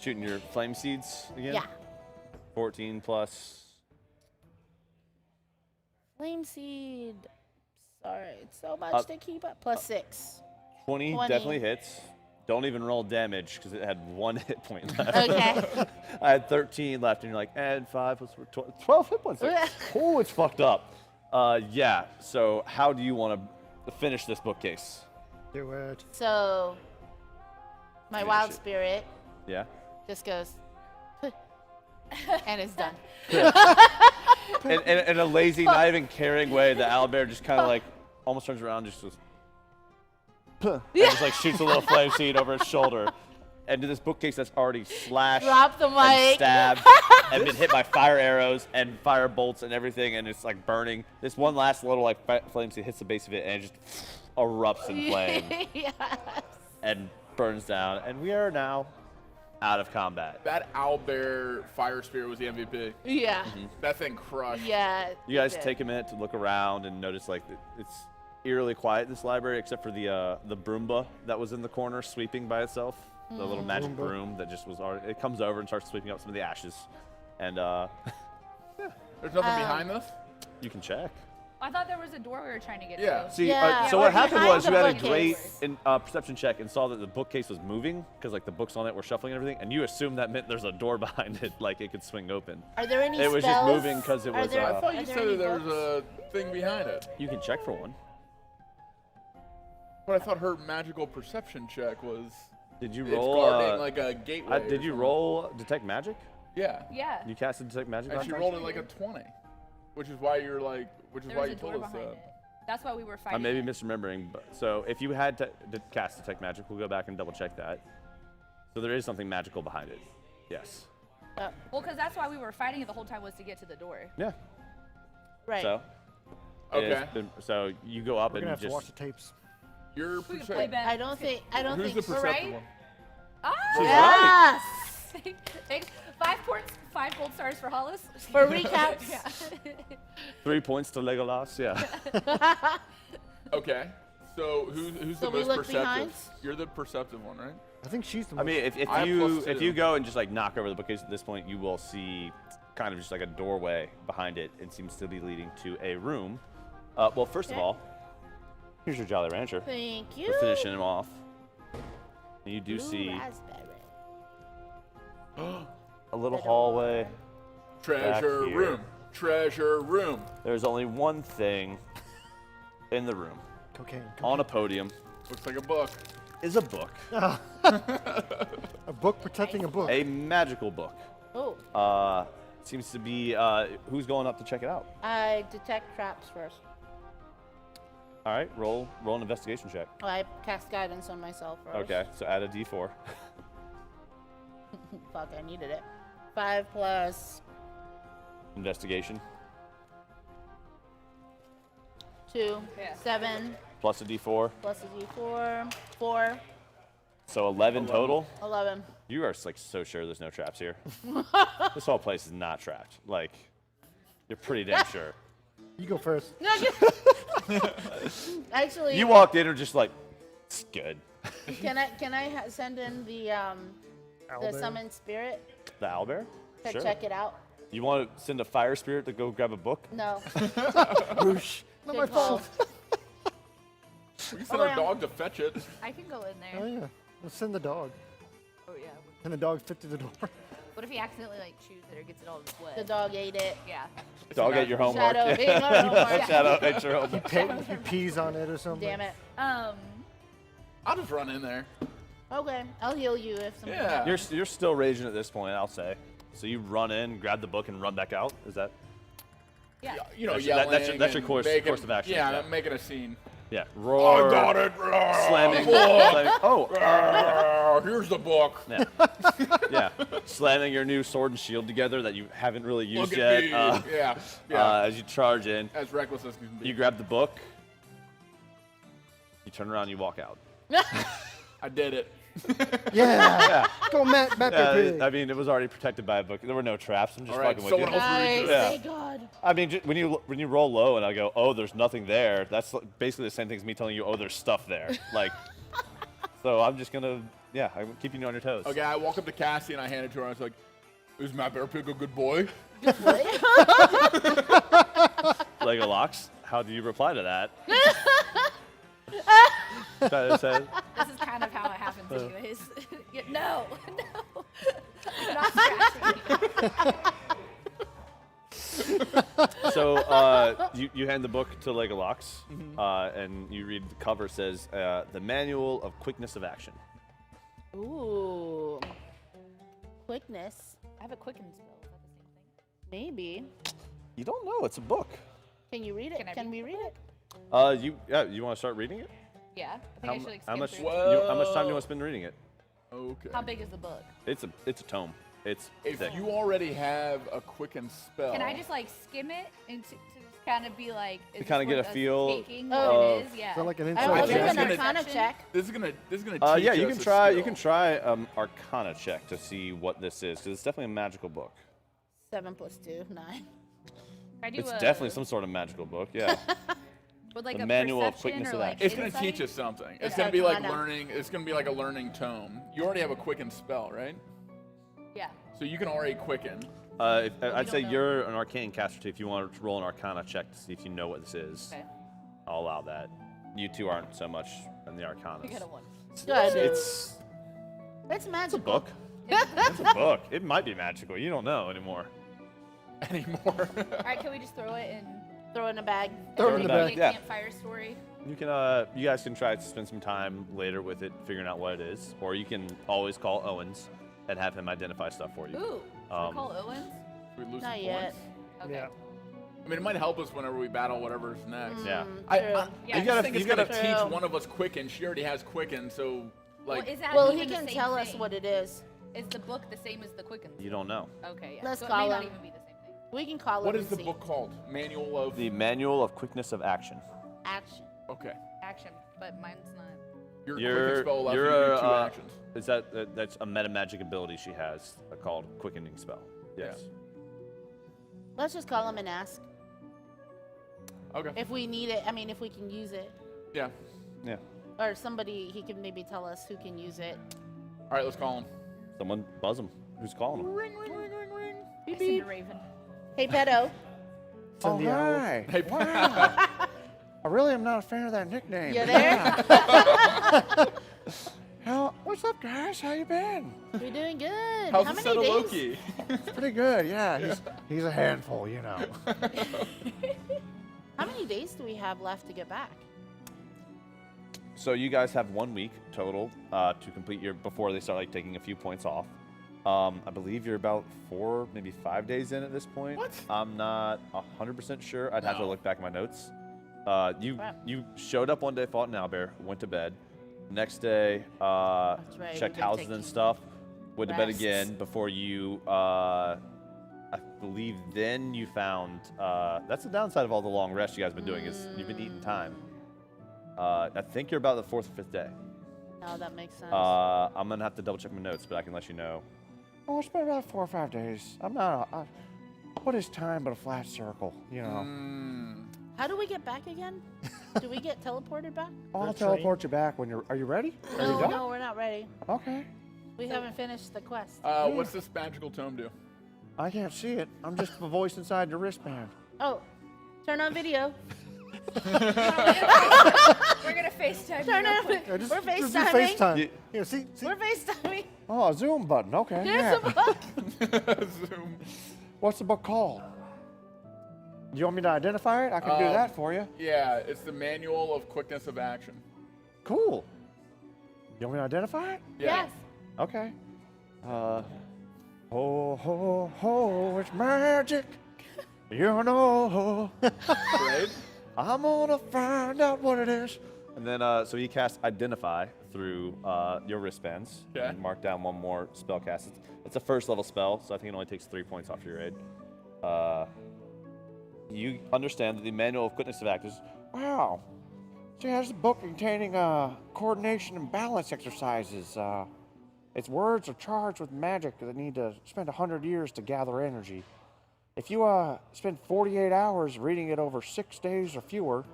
Shooting your flame seeds again. Yeah. 14 plus. Flame Seed. Sorry, it's so much to keep up. Plus 6. 20 20. definitely hits. Don't even roll damage because it had 1 hit point left. Okay. I had 13 left, and you're like, add 5 plus 12 hit points. Like, oh, it's fucked up. Yeah. So how do you want to finish this bookcase? Do it. So my Finish Wild it. Spirit Yeah. just goes. And it's done. In a lazy, not even caring way, the owlbear just kind of like almost turns around, and just goes, and just like shoots a little flame seed over his shoulder. And to this bookcase that's already slashed, Drop the and mic. stabbed, and been hit by fire arrows and fire bolts and everything, and it's like burning. This one last little like flame seed hits the base of it, and it just erupts in flame Yes. and burns down. And we are now out of combat. That owlbear fire spear was the MVP. Yeah. That thing crushed. Yeah. You guys it did. take a minute to look around and notice like it's eerily quiet in this library, except for the Broomba that was in the corner sweeping by itself. The little magic Roomba. broom that just was already, it comes over and starts sweeping up some of the ashes. And There's nothing behind this? you can check. I thought there was a door we were trying to get Yeah. to. See, Yeah, so or what happened behind was the you had a bookcase. great perception check and saw that the bookcase was moving because like the books on it were shuffling and everything, and you assumed that meant there's a door behind it, like it could swing open. Are there any It was just spells? moving 'cause it Are was, there- I I thought are you there said any that there books? was a thing behind it. You can check for one. But I thought her magical perception check was Did you it's roll? guarding like a gateway. Did or you something. roll detect magic? Yeah. Yeah. You casted detect magic. And on she her? rolled it like a 20, which is why you're like, There was a door behind it. That's why we were I fighting. may be it. misremembering, but so if you had to cast detect magic, we'll go back and double check that. So there is something magical behind it. Yes. Oh, Well, because that's why we were fighting it the whole time was to get to the door. Yeah. right. So. Okay. So you go up We're and gonna have to just. watch the tapes. Your We can play perception. Ben. I don't think. Who's the so. perceptive right? one? Ah! She's Yes. Thanks. 5 points, 5 gold stars for Hollis. For recaps. Yeah. 3 points to Legolas. Yeah. Okay. So who's So the we most look perceptive? behind? You're the perceptive one, right? I think she's the I mean, if I have you +2. if you go and just like knock over the bookcase at this point, you will see kind of just like a doorway behind it. It seems to be leading to a room. Well, first of Okay. all, here's your Jolly Rancher. Thank you. We're finishing him off. And you do Blue see raspberry. a little The hallway. door. Treasure here. room. Treasure room. There's only one thing in the room. cocaine. On a podium Looks like a book. is a book, A book protecting a book. a magical book. Oh, Seems to be who's going up to check it out. I detect traps first. All right, roll an investigation check. Oh, I cast guidance on myself first. Okay, so add a d4. Fuck, I needed it. 5 plus Investigation 2, Yeah. 7 plus a d4, plus a d4, 4, so 11 total. 11. You are like so sure there's no traps here. This whole place is not trapped. Like, you're pretty damn sure. You go first. Actually, You walked in and just like, it's good. can I send in the Owlbear. summoned spirit The owlbear? to Sure. check it out? You want to send a fire spirit to go grab a book? No. Whoosh. Not my Good call. fault. We can send Oh, our yeah. dog to fetch it. I can go in Oh there. yeah. Let's send the dog. Oh, yeah. And the dog fit through the door. What if he accidentally like chews it or gets it all wet? The dog ate it. Yeah. Dog ate your homework. Shadow ate my homework. Shadow ate your homework. He pees on it or something. Damn it. I'll just run in there. Okay, I'll heal you if something Yeah. happens. You're still raging at this point, I'll say. So you run in, grab the book, and run back out. Is that? Yeah. You know, That's your- yelling. that's your and course making- of action, Yeah, yeah. making a scene. Yeah. I Roar. got it. Slamming. Book. slamming oh. Here's the book. Yeah. Yeah. Slamming your new sword and shield together that you haven't really used Look at yet. me. Yeah. As you charge in, As reckless as can be. you grab the book. You turn around, you walk out. I did it. Yeah. Go Matt Pig. I mean, it was already protected by a book. There were no traps. I'm just All right, fucking with someone you. else Nice, read Yeah. thank God. I mean, when you roll low and I go, oh, there's nothing there. That's basically the same thing as me telling you, oh, there's stuff there. Like, so I'm just gonna, I'm keeping you on your toes. Okay, I walk up to Cassie and I hand it to her. I was like, "Is Matt Bear Pig a good boy?" Legolox, how do you reply to that? That said, This is kind of how it happens, anyways. Yeah, no, no. Not scratching. so you hand the book to Legolox, and you read the cover says the Manual of Quickness of Action. Ooh. Quickness. I have a quicken spell. Is that the same thing? Maybe. You don't know. It's a book. Can you read it? Can I Can read we the read it? You want to start reading it? Yeah. I How, think I should like how skim much? through. How much time do you want to spend reading it? Okay. How big is the book? It's a tome. It's If thick. you already have a quicken spell, Can I just like skim it and to just kind of be like, is this kinda get worth a us feel taking of- what it is? Yeah. Is that like an I inside will think do joke? it's an gonna- Arcana check. this is gonna teach Yeah, us you a can try. You skill. can try Arcana check to see what this is, because it's definitely a magical book. 7 + 2, 9. I do It's a, definitely some sort of magical book. Yeah. with like the a manual of perception quickness or of like action. It's gonna insight? teach us something. It's Yeah. gonna be like Arcana. learning. It's gonna be like a learning tome. You already have a quicken spell, right? Yeah. So you can already quicken. I'd don't say know. you're an arcane caster too. If you want to roll an Arcana check to see if you know what this is, Okay. I'll allow that. You two aren't so much in the We Arcanas. got a 1. Good. It's It's a magical. book. It's a book. It might be magical. You don't know anymore. Anymore. All right, can we just throw it and Throw it in a bag. Throw it in in the the bag. bag. Yeah. campfire story? You can, you guys can try to spend some time later with it, figuring out what it is, or you can always call Owens and have him identify stuff for you. Ooh. Should we call Owens? We lose Not some yet. points. Okay. Yeah. I mean, it might help us whenever we battle whatever's next. Yeah. I Yeah, I You gotta- think it's you gonna gotta- teach True. one of us quicken. She already has quicken, so like. Well, is that Well, even he the can same tell us thing? what it is. Is the book the same as the Quicken? You don't know. Okay, yeah. Let's so it call may not him. even be the same thing. We can call What it is and the see. book called? Manual of. The Manual of Quickness of Action. Action. Okay. Action, but mine's not. Your You're- quicken spell allows you you're to do two a, actions. Is that's a meta magic ability she has called Quickening Spell. Yes. Let's just call him and ask Okay. if we need it. I mean, if we can use it, Yeah. Yeah. or somebody he can maybe tell us who can use it. All right, let's call him. Someone buzz him. Who's calling him? Ring, ring, ring, ring, ring. Beep, Cinder beep. Raven. Hey, pedo. Send the owl. Hey, Wow. I really am not a fan of that nickname. You there? What's up, guys? How you been? We're doing good. how's How the many set of days? Loki? Pretty good, yeah. He's a handful, you know. How many days do we have left to get back? So you guys have 1 week total to complete your before they start like taking a few points off. I believe you're about 4, maybe 5 days in at this point. What? I'm not 100% sure. I'd have to No. look back at my notes. You Crap. you showed up one day, fought an owlbear, went to bed. Next day, right, checked we've been houses and taking stuff. Went to bed rests. again before you. I believe then you found. That's the downside of all the long rests you guys have been doing is you've been eating time. I think you're about the 4th or 5th day. No, that makes sense. I'm gonna have to double check my notes, but I can let you know. Oh, it's been about 4 or 5 days. I'm not. What is time but a flat circle, you know? How do we get back again? Do we get teleported back? I'll Good teleport you back when you're. Are you ready? Are you No, done? no, we're not ready. Okay. We haven't finished the quest. What's this magical tome do? I can't see it. I'm just the voice inside your wristband. Oh, turn on video. We're gonna FaceTime. Turn you real on. quick. Yeah, just We're do FaceTiming. FaceTime. You- Here, see, We're FaceTiming. Oh, a Zoom button. Okay. There's yeah. a book. Zoom. What's the book called? You want me to identify it? I can do that for you. Yeah, it's the Manual of Quickness of Action. Cool. You want me to identify it? Yeah. Yes. Okay. Ho, ho, ho, it's magic. You know. Right? I'm gonna find out what it is. And then, so you cast Identify through your wristbands Okay. and mark down one more spell cast. It's a first level spell, so I think it only takes 3 points off your aid. You understand that the Manual of Quickness of Action is Wow. She has a book containing coordination and balance exercises. Its words are charged with magic that need to spend 100 years to gather energy. If you spend 48 hours reading it over 6 days or fewer,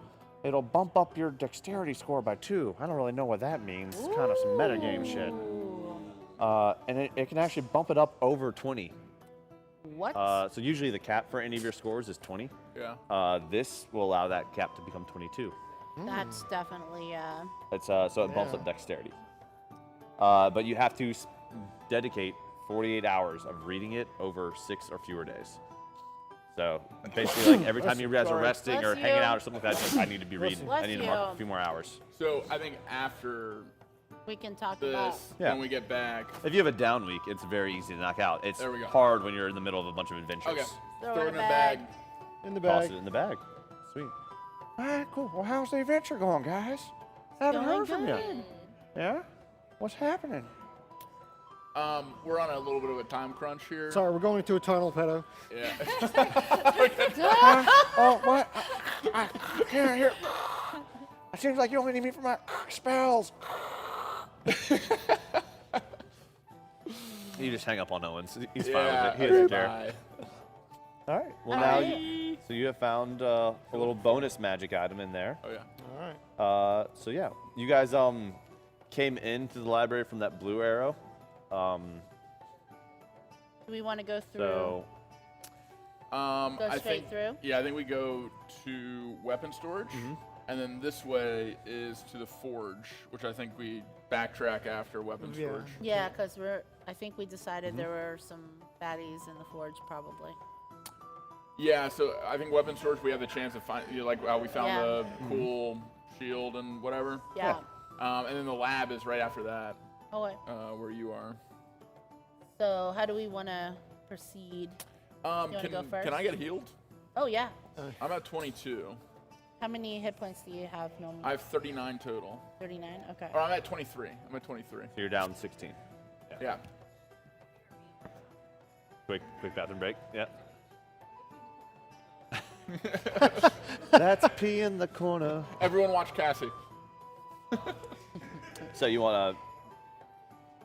it'll bump up your dexterity score by 2. I don't really know what that means. It's kind of some metagame shit. and it can actually bump it up over 20. What? So usually the cap for any of your scores is 20. Yeah. This will allow that cap to become 22. That's definitely. It's so it bumps up dexterity. But you have to dedicate 48 hours of reading it over 6 or fewer days. So basically, like every time you guys are resting or Bless hanging you. out or something like that, just, I need to be reading. Bless I need to you. mark a few more hours. So I think after We can talk about. this, Yeah. when we get back, If you have a down week, it's very easy to knock out. It's There we go. hard when you're in the middle of a bunch of adventures. okay, Throw throw it it in in a a bag. in the Toss bag. it in the bag. Sweet. All right, cool. Well, how's the adventure going, guys? Haven't Going heard from you. good. Yeah? What's happening? We're on a little bit of a time crunch here. Sorry, we're going into a tunnel, pedo. Yeah. Oh, what? I can't hear. It seems like you only need me for my spells. You just hang up on Owens. He's fine Yeah, with it. He doesn't care. bye. All right. Well, All now, right. so you have found a little bonus magic item in there. Oh, yeah. All right. So yeah, you guys came into the library from that blue arrow. Do we want to go through? So Go I straight think, through? Yeah, I think we go to weapon storage, and then this way is to the forge, which I think we backtrack after weapon Yeah. storage. Yeah, because I think we decided there were some baddies in the forge, probably. Yeah, so I think weapon storage we have the chance to find, like how we found Yeah. the cool shield and whatever. Yeah. And then the lab is right after that, Oh, wait. where you are. So how do we want to proceed? wanna go first? Can I get healed? Oh, yeah. I'm at 22. How many hit points do you have normally? I have 39 total. 39? Okay. Or I'm at 23. I'm at 23. you're down 16. Yeah. Quick bathroom break. Yeah. That's pee in the corner. Everyone watch Cassie. So you want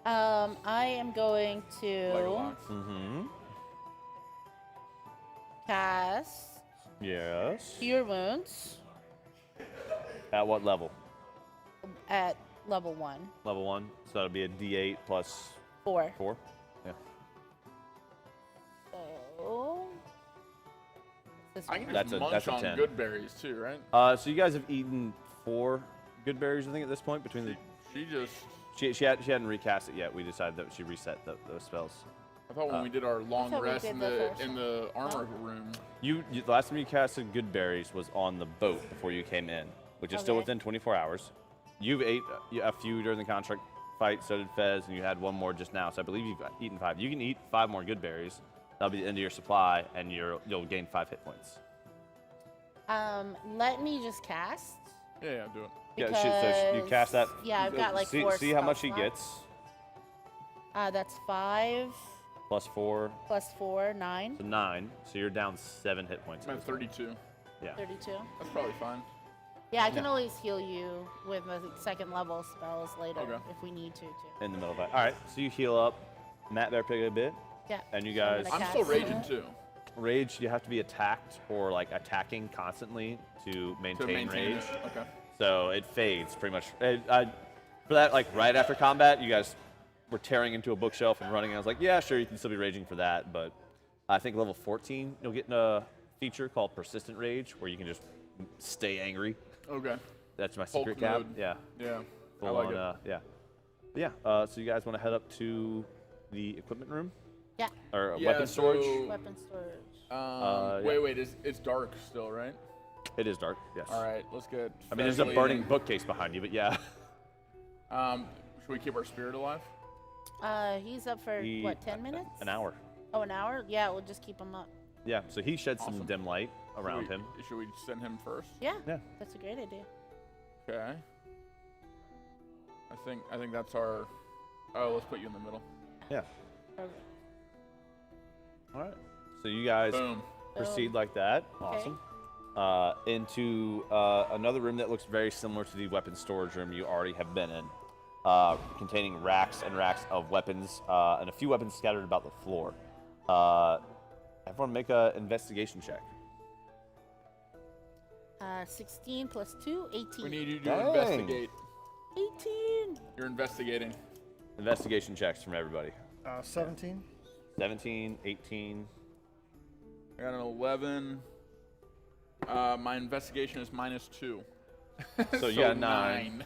I am going Lego to locks. cast to? Yes. Cure Wounds At what level? at level 1. Level 1. So that'll be a D8 plus 4. 4. Yeah. So. This I one. can That's just a- munch that's a on 10. good berries too, right? So you guys have eaten 4 good berries, I think, at this point. Between the She just. she hadn't recast it yet. We decided that she reset those spells. I thought when we did our long thought we rest did in the the first in the armor room. The last time you casted good berries was on the boat before you came in, which is still Okay. within 24 hours. You've ate a few during the contract fight, so did Fez, and you had one more just now. So I believe you've eaten 5. You can eat 5 more good berries. That'll be the end of your supply, and you'll gain 5 hit points. Let me just cast. Yeah, do it. Yeah, so you cast that. Yeah, I've got like see, 4 See how much spell he gets. slots. That's 5 Plus 4, plus 4, 9, so 9. So you're down 7 hit points. I'm at 32. Yeah. 32. That's probably fine. Yeah, I can always heal you with my second level spells later Okay. if we need to, too. In the middle of it. All right, so you heal up. Matt Bear pick a bit. Yeah. And you So I'm guys- gonna I'm still cast raging it. too. Rage, you have to be attacked or like attacking constantly to maintain, To maintain rage. it. Okay. So it fades pretty much. For that, like right after combat, you guys were tearing into a bookshelf and running. I was like, yeah, sure, you can still be raging for that. But I think level 14, you'll get a feature called Persistent Rage where you can just stay angry. Okay. That's my Hulk secret cap. mode. Yeah. Yeah. I Full like on, it. yeah. But yeah. So you guys want to head up to the equipment room Yeah. or Yeah, weapon storage? so- Weapon storage. yeah. Wait. It's dark still, right? It is dark. Yes. All right. Let's get. I mean, there's a burning leading. bookcase behind you, but yeah. Should we keep our spirit alive? He's up for, He- what, 10 minutes? An hour. Oh, an hour? Yeah, we'll just keep him up. Yeah. So he sheds some Awesome. dim light around him. Should we send him first? Yeah. Yeah. That's a great idea. Okay. I think that's our. Oh, let's put you in the middle. Yeah. Perfect. All right. So you guys Boom. proceed like that. Okay. Awesome. Into another room that looks very similar to the weapon storage room you already have been in, containing racks and racks of weapons and a few weapons scattered about the floor. Everyone make an investigation check. 16 plus 2, 18. We need you to Dang. investigate. 18. You're investigating. Investigation checks from everybody. 17. 17, 18. I got an 11. My investigation is -2. So you got 9.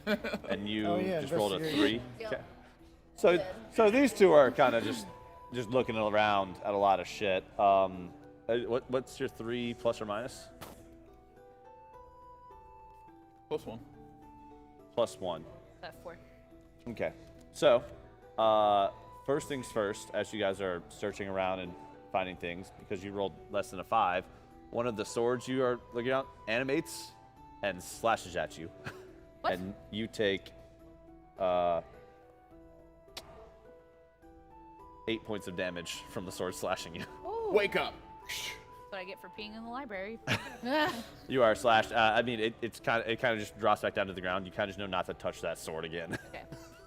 And you Oh, yeah, just rolled a 3. investigation. Okay. So these two are kind of just looking around at a lot of shit. What's your 3 plus or minus? +1. Plus 1. 4. Okay. So, first things first, as you guys are searching around and finding things, because you rolled less than a 5, one of the swords you are looking at animates and slashes at you. What? and you take 8 points of damage from the sword slashing you. Ooh. Wake up. That's what I get for peeing in the library. You are slashed. I mean, it kind of just drops back down to the ground. You kind of just know not to touch that sword again. Okay.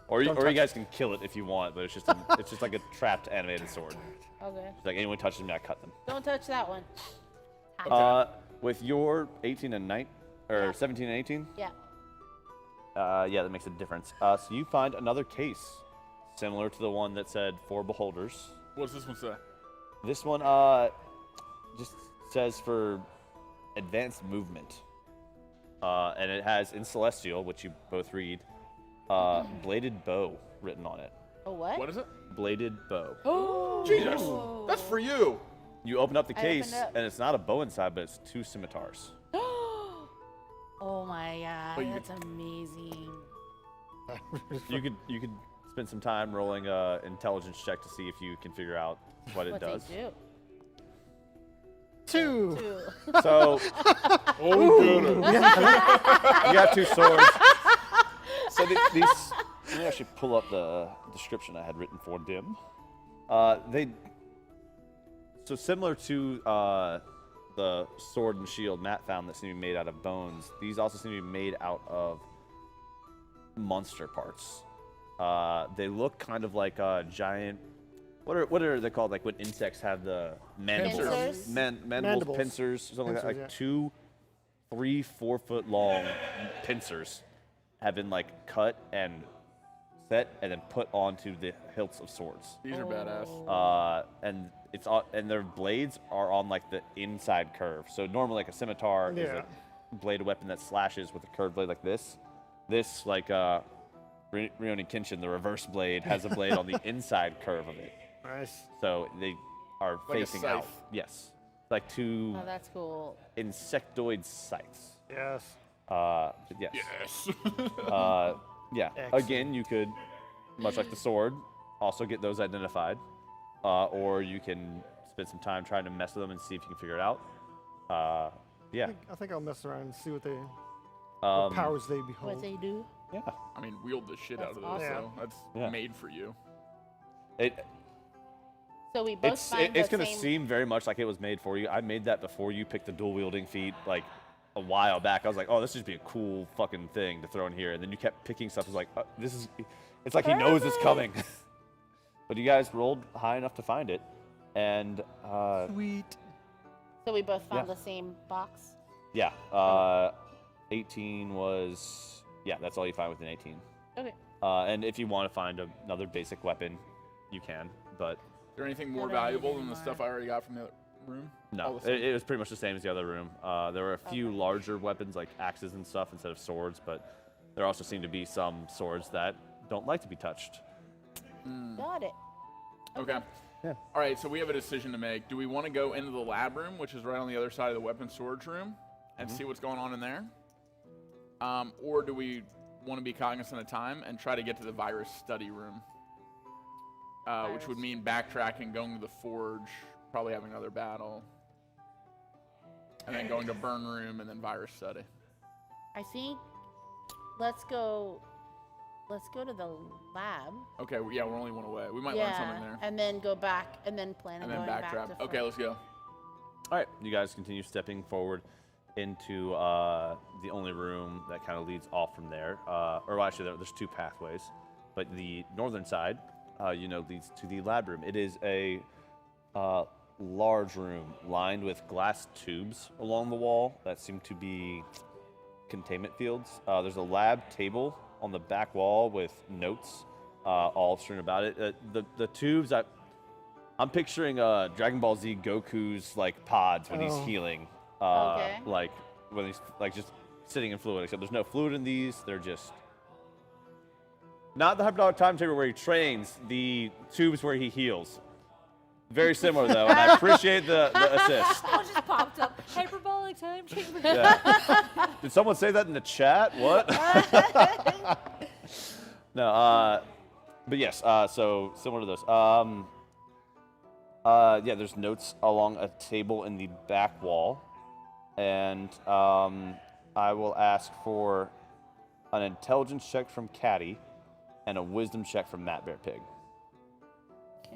or you touch guys can kill it if you want, but it's just like a trapped animated sword. Okay. It's like anyone touches them, I cut them. Don't touch that one. With your 18 and 9 or Yeah. 17 and 18, Yeah. yeah, that makes a difference. So you find another case similar to the one that said 4 beholders. What's this one say? This one just says for advanced movement. And it has in Celestial, which you both read, bladed bow written on it. A what? What is it? Bladed bow. Oh. Jesus. That's for you. You open up the I case, opened up. and it's not a bow inside, but it's 2 scimitars. Oh my god, But you- that's amazing. You could spend some time rolling a intelligence check to see if you can figure out what it What does. they do. 2. Too. So Oh, good. you got 2 swords. So these, let me actually pull up the description I had written for them. So similar to the sword and shield Matt found that seem to be made out of bones, these also seem to be made out of monster parts. They look kind of like giant. What are they called? Like when insects have the mandibles, Pincers? mandibles, Mandibles. pincers, something like that. Like Pincers, 2, 3, 4 foot long pincers have been like cut and set and then put onto the hilts of swords. These are badass. And it's and their blades are on like the inside curve. So normally like a scimitar is Yeah. a bladed weapon that slashes with a curved blade like this. This like Rurouni Kenshin, the reverse blade, has a blade on the inside curve of it. Nice. So they are Like a facing out. scythe. Yes. Like 2 Oh, that's cool. insectoid scythes. Yes. But yes. Yes. Yeah. Excellent. Again, you could, much like the sword, also get those identified, or you can spend some time trying to mess with them and see if you can figure it out. Yeah. I think I'll mess around and see what what powers they behold. What they do? Yeah. I mean, wield the shit out of this, That's awesome. so that's Yeah. made for you. So we both It's find it's the gonna same. seem very much like it was made for you. I made that before you picked the dual wielding feat, like a while back. I was like, oh, this would be a cool fucking thing to throw in here, and then you kept picking stuff. I was like, this is. It's like he knows it's coming. But you guys rolled high enough to find it, and Sweet. So we both found Yeah. the same box. yeah, 18 was that's all you find within 18. Okay. And if you want to find another basic weapon, you can, but Is there anything more I don't need valuable any than the more. stuff I already got from the other room? All no, the same? it was pretty much the same as the other room. There were a few larger weapons like axes and stuff instead of swords, but there also seemed to be some swords that don't like to be touched. Got it. Okay. Yeah. All right, so we have a decision to make. Do we want to go into the lab room, which is right on the other side of the weapon storage room, and see what's going on in there? Or do we want to be cognizant of time and try to get to the virus study room? Which would mean backtracking, going to the forge, probably having another battle, and then going to burn room and then virus study. I think let's go to the lab. Okay, yeah, we're only one away. We might learn something there. And then go back and then plan on And then going back backtrap. to Okay, let's go. All right, you guys continue stepping forward into the only room that kind of leads off from there. Or well, actually, there's 2 pathways, but the northern side, leads to the lab room. It is a large room lined with glass tubes along the wall that seem to be containment fields. There's a lab table on the back wall with notes all strewn about it. The tubes, I'm picturing Dragon Ball Z Goku's like pods when he's healing. Okay. Like when he's like just sitting in fluid, except there's no fluid in these. They're just not the hyperdolic timetable where he trains, the tubes where he heals. Very similar though, and I appreciate the assist. Oh, just popped up. Hyperbolic time chamber. Yeah. Did someone say that in the chat? What? No, but yes, so similar to those. There's notes along a table in the back wall, and I will ask for an intelligence check from Caddy, and a wisdom check from Matt Bear Pig.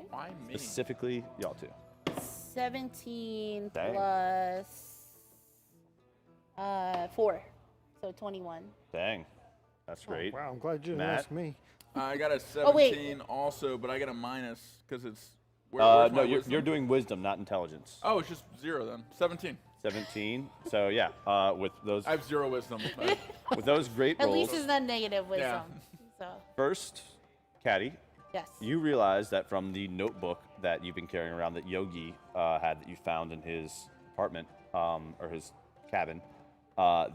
Why me? Specifically, y'all two. 17 Dang. plus 4, so 21. Dang, that's great. Wow, I'm glad you didn't Matt? ask me. I got a Oh, wait. 17 also, but I got a minus because it's. No, Where's my you're wisdom? doing wisdom, not intelligence. Oh, it's just 0 then. 17. 17. So yeah, with those I have 0 wisdom. with those great At rolls. least it's not negative wisdom. So, First, Caddy, yes. you realize that from the notebook that you've been carrying around that Yogi had that you found in his apartment or his cabin,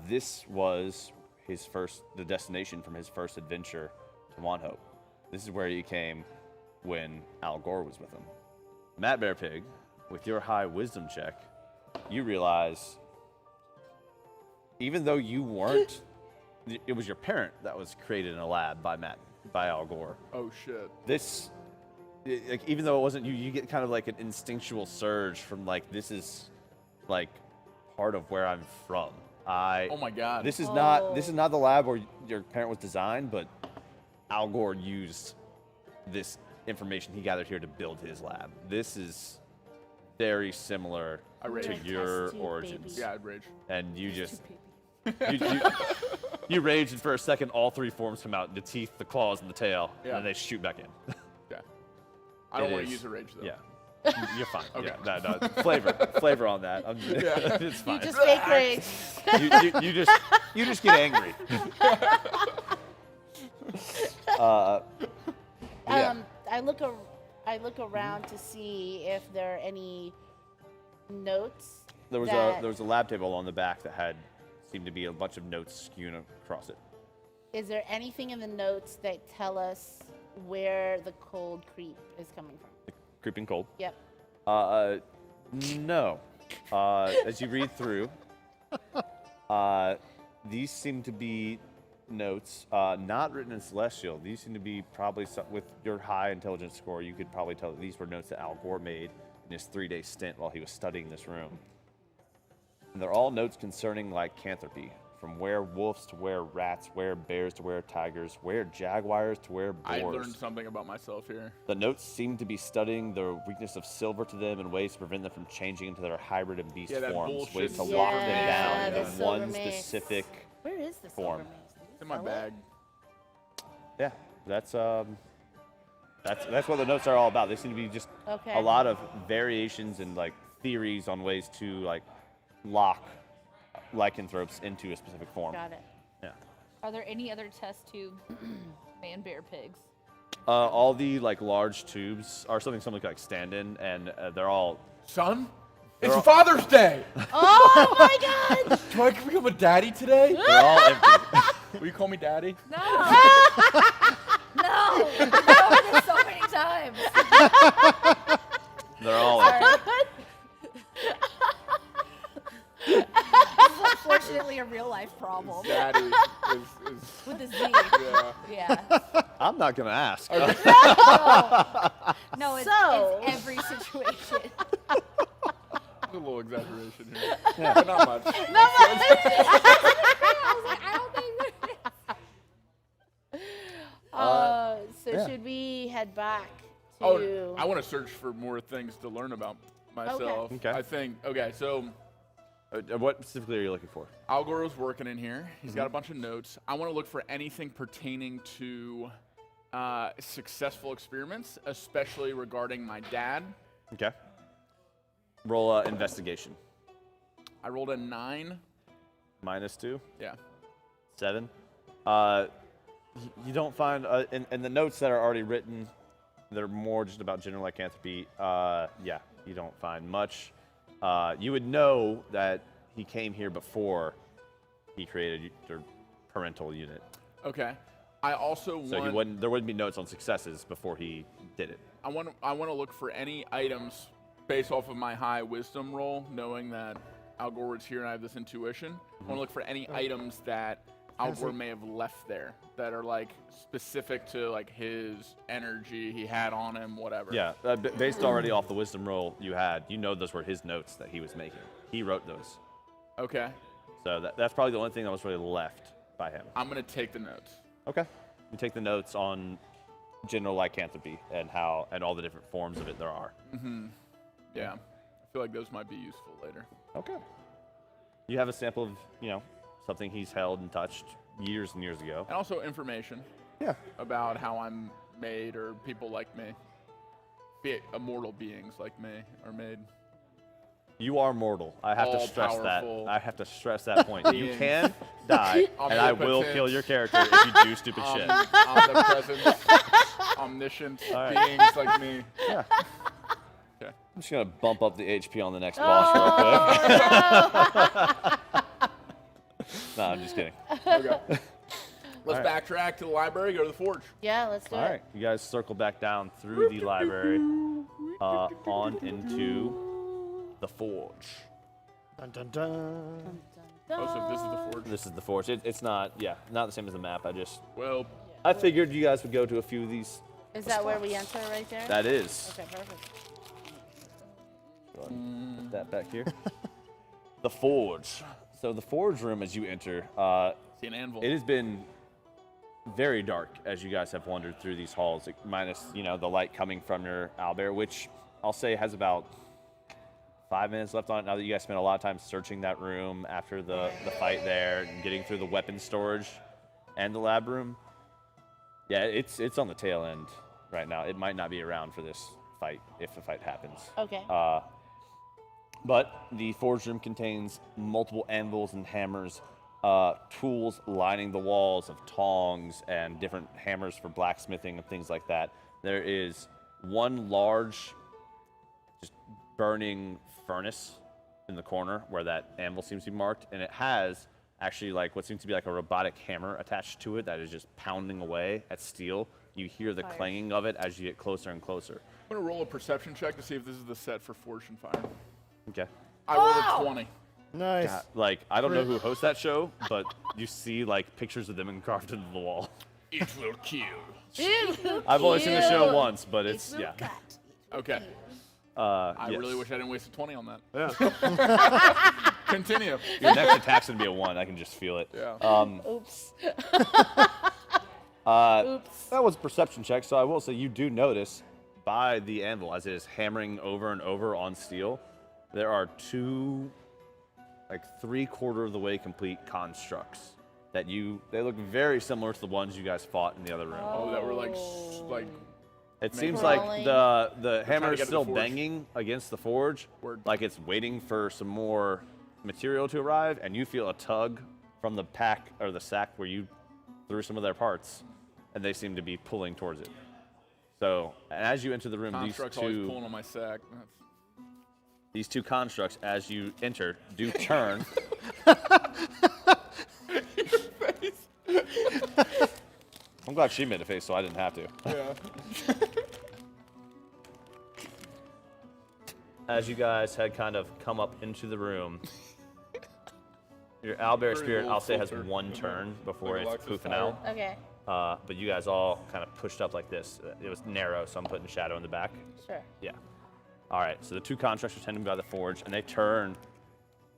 this was the destination from his first adventure to Wanhope. This is where he came when Al Gore was with him. Matt Bear Pig, with your high wisdom check, you realize even though you weren't, it was your parent that was created in a lab by Al Gore. Oh shit. Like, even though it wasn't you, you get kind of like an instinctual surge from like, this is like part of where I'm from. Oh my god. This is not the lab where your parent was designed, but Al Gore used this information he gathered here to build his lab. This is very similar I rage. to your Test tube origins. baby. Yeah, I'd rage. And you just you rage, and for a second, all 3 forms come out: the teeth, the claws, and the tail, Yeah. and then they shoot back in. Yeah. I don't It want is. to use a rage though. Yeah, you're fine. Okay. Yeah, no, flavor on that. It's fine. You just fake rage. you just get angry. Yeah. I look around to see if there are any notes. There was that- a lab table on the back that seemed to be a bunch of notes skewed across it. Is there anything in the notes that tell us where the cold creep is coming from? Creeping cold. Yep. No. As you read through, these seem to be notes, not written in Celestial. These seem to be probably with your high intelligence score. You could probably tell that these were notes that Al Gore made in his 3-day stint while he was studying this room. And they're all notes concerning lycanthropy, from werewolves to rats, bears to tigers, jaguars to I boars. learned something about myself here. The notes seem to be studying the weakness of silver to them and ways to prevent them from changing into their hybrid and beast Yeah, that forms, bullshit ways to silver lock them mace. down Yeah, in the silver one mace. specific Where is the form. silver mace? Did you It's in my sell it? bag. Yeah, that's what the notes are all about. They seem to be just Okay. a lot of variations and like theories on ways to like lock lycanthropes into a specific form. Got it. Yeah. Are there any other test tube man bear pigs? All the like large tubes are something like stand in, and they're all Son, it's Father's Day. Oh my God! Do I become a daddy today? they're all empty. Will you call me daddy? No. No. We've covered this so many times. They're all empty. This is unfortunately a real life problem. Daddy is With a Z. yeah. Yeah. I'm not gonna ask. No, no, it's every situation. A little exaggeration here. But not much. I was like, I don't think So yeah. should we head back to? Oh, I want to search for more things to learn about myself. Okay. I think, okay, so What specifically are you looking for? Al Gore was working in here. He's got a bunch of notes. I want to look for anything pertaining to successful experiments, especially regarding my dad. Okay. Roll investigation. I rolled a 9. -2. Yeah. 7. You don't find in the notes that are already written, they're more just about general lycanthropy. Yeah, you don't find much. You would know that he came here before he created your parental unit, Okay. I also so there wouldn't be notes on successes before he did it. I want to look for any items based off of my high wisdom roll, knowing that Al Gore was here and I have this intuition. I want to look for any items that Al Gore may have left there that are like specific to like his energy he had on him, whatever. Yeah, based already off the wisdom roll you had, you know those were his notes that he was making. He wrote those. Okay. So that's probably the only thing that was really left by him. I'm gonna take the notes. Okay. You take the notes on general lycanthropy and all the different forms of it there are. Yeah, I feel like those might be useful later. Okay. You have a sample of, something he's held and touched years and years ago. And also information. Yeah. About how I'm made, or people like me, be it immortal beings like me, are made. You are mortal. I have to stress that. All-powerful I have to stress that point. You beings. can die, and I will Omnipotent. kill your character if you do stupid shit. Omnipresent, omniscient right. beings like me. Yeah. Okay. I'm just gonna bump up the HP on the next boss real quick. No, I'm just kidding. Okay. Let's All right. backtrack to the library, go to the forge. Yeah, let's do All it. right, you guys circle back down through the library, on into the forge. Dun dun dun. Oh, so this is the forge. This is the forge. It's not the same as the map. Well, I figured you guys would go to a few of these. Is that where we enter right there? That is. Okay, perfect. Go ahead and put that back here. The forge. So the forge room, as you enter, see an anvil. it has been very dark as you guys have wandered through these halls, minus the light coming from your owlbear, which I'll say has about 5 minutes left on it. Now that you guys spent a lot of time searching that room after the fight there and getting through the weapon storage and the lab room. Yeah, it's on the tail end right now. It might not be around for this fight if the fight happens. Okay. But the forge room contains multiple anvils and hammers, tools lining the walls of tongs and different hammers for blacksmithing and things like that. There is one large, just burning furnace in the corner where that anvil seems to be marked, and it has actually like what seems to be like a robotic hammer attached to it that is just pounding away at steel. You hear the clanging of it as you get closer and closer. I'm gonna roll a perception check to see if this is the set for Forge and Fire. Okay. I rolled a 20. Nice. God, like, I don't know who hosts that show, but you see like pictures of them carved into the wall. It will kill. I've only seen the show once, but it's yeah. Okay. I Yes. really wish I didn't waste a 20 on that. Yeah. Continue. Your next attack's gonna be a 1. I can just feel it. Yeah. Oops. That was a perception check, so I will say you do notice by the anvil as it is hammering over and over on steel, there are two, like 3/4 of the way complete constructs that they look very similar to the ones you guys fought in the other room. Oh, that were like It seems Crawling. like the hammer to is get to still the forge. banging against the forge, Word. like it's waiting for some more material to arrive, and you feel a tug from the pack or the sack where you threw some of their parts, and they seem to be pulling towards it. So as you enter the room, constructs always pulling on my sack. these two constructs, as you enter, do turn. I'm glad she made a face, so I didn't have to. Yeah. As you guys had kind of come up into the room, your owlbear Very spirit, low I'll say, has filter. one turn before Like it's Alexa's poofing out. Okay. But you guys all kind of pushed up like this. It was narrow, so I'm putting shadow in the back. Sure. Yeah. All right, so the two constructs are tending by the forge, and they turn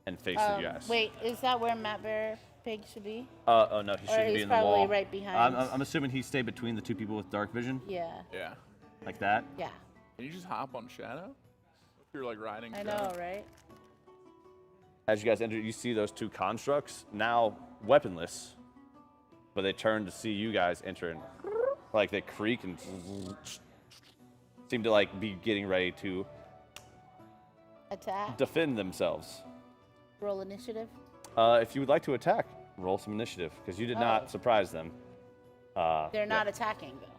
and face you guys. Wait, is that where Matt Bear Pig should be? Oh, no, he shouldn't he's be in the probably wall. right behind. I'm assuming he stayed between the two people with dark vision, Yeah. Yeah. like that. Yeah. Can you just hop on Shadow? If you're like riding I Shadow. know, right? As you guys enter, you see those two constructs, now weaponless, but they turn to see you guys enter, and like they creak and seem to like be getting ready to Attack. defend themselves. Roll initiative. If you would like to attack, roll some initiative, because you did Oh. not surprise them. They're not yeah. attacking though.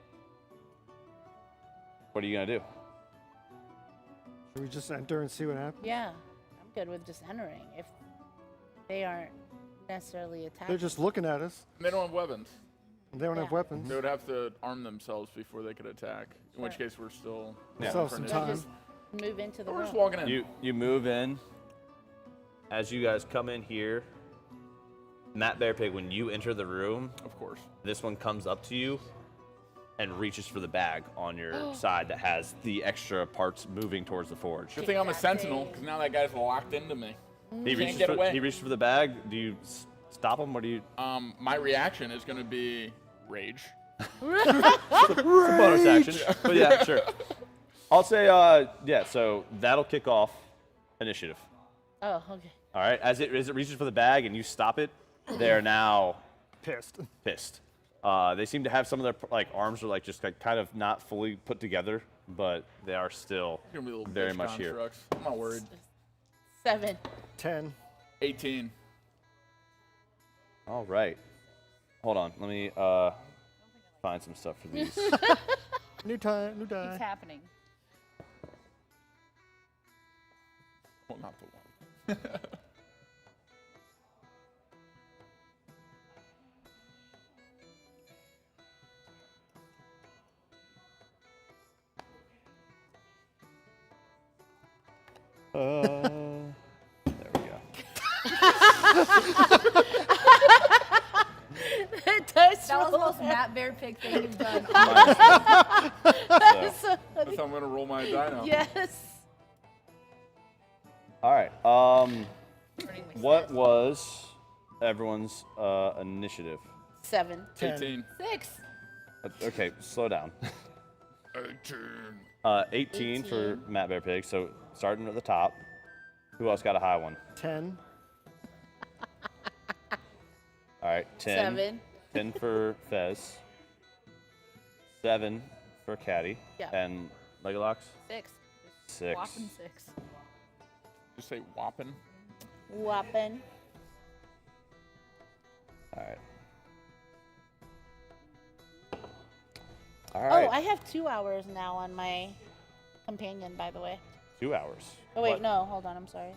What are you gonna do? Should we just enter and see what happens? Yeah. I'm good with just entering if they aren't necessarily attacking. They're just looking at us. They don't have weapons. They don't have Yeah. weapons. They would have to arm themselves before they could attack. In which Sure. case, we're still. Yeah. Still have for some initiative. time. just move into the We're room. just walking in. You move in. As you guys come in here, Matt Bearpig, when you enter the room, Of course. this one comes up to you and reaches for the bag on your side that has the extra parts moving towards the forge. Good thing I'm a Exactly. sentinel, because now that guy's locked into me. He Can't get away. He reaches for the bag. Do you stop them? What do you? My reaction is going to be rage. It's a bonus action. But yeah, sure. I'll say, yeah. So that'll kick off initiative. Oh, okay. All right. As it reaches for the bag and you stop it, they are now Pissed. pissed. They seem to have some of their arms are just kind of not fully put together, but they are still It's gonna be little very bitch much here. constructs. I'm not worried. 7. 10. 18. All right. Hold on. Let me find some stuff for these. New time, new It's die. happening. Well, not the one. There we go. Dice That was the roll. most Matt Bear Pig thing you've done. So, That's how I'm going to roll my die now. Yes. all right. Burning my What was everyone's initiative? 7. 18. 6. Okay, slow down. 18. 18 for Matt Bear Pig. So starting at the top. Who else got a high one? 10. All right, 10. 7. 10 for Fez. 7 for Caddy. Yeah. And Legolox? 6. 6. Whopping 6. Just say whopping. Whopping. All right. All right. Oh, I have 2 hours now on my companion, by the way. 2 hours. Oh, wait, What? no. Hold on. I'm sorry.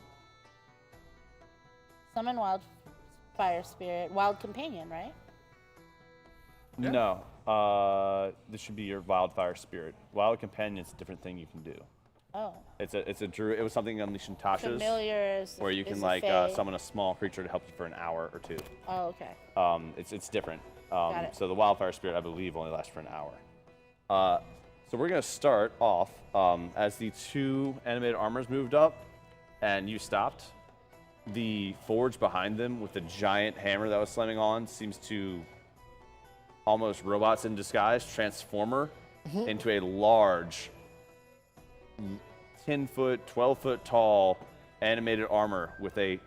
Summon Wildfire Spirit. Wild Companion, right? Yeah. No. This should be your Wildfire Spirit. Wild Companion is a different thing you can do. Oh. It's a druid. It was something on Unleashing Tasha's Familiar is where you is can a fae. summon a small creature to help you for an hour or 2. Oh, okay. It's different. Got it. So the Wildfire Spirit, I believe, only lasts for an hour. So we're gonna start off as the 2 animated armors moved up, and you stopped. The forge behind them with the giant hammer that was slamming on seems to almost robots in disguise transformer into a large 10-foot, 12-foot tall animated armor with a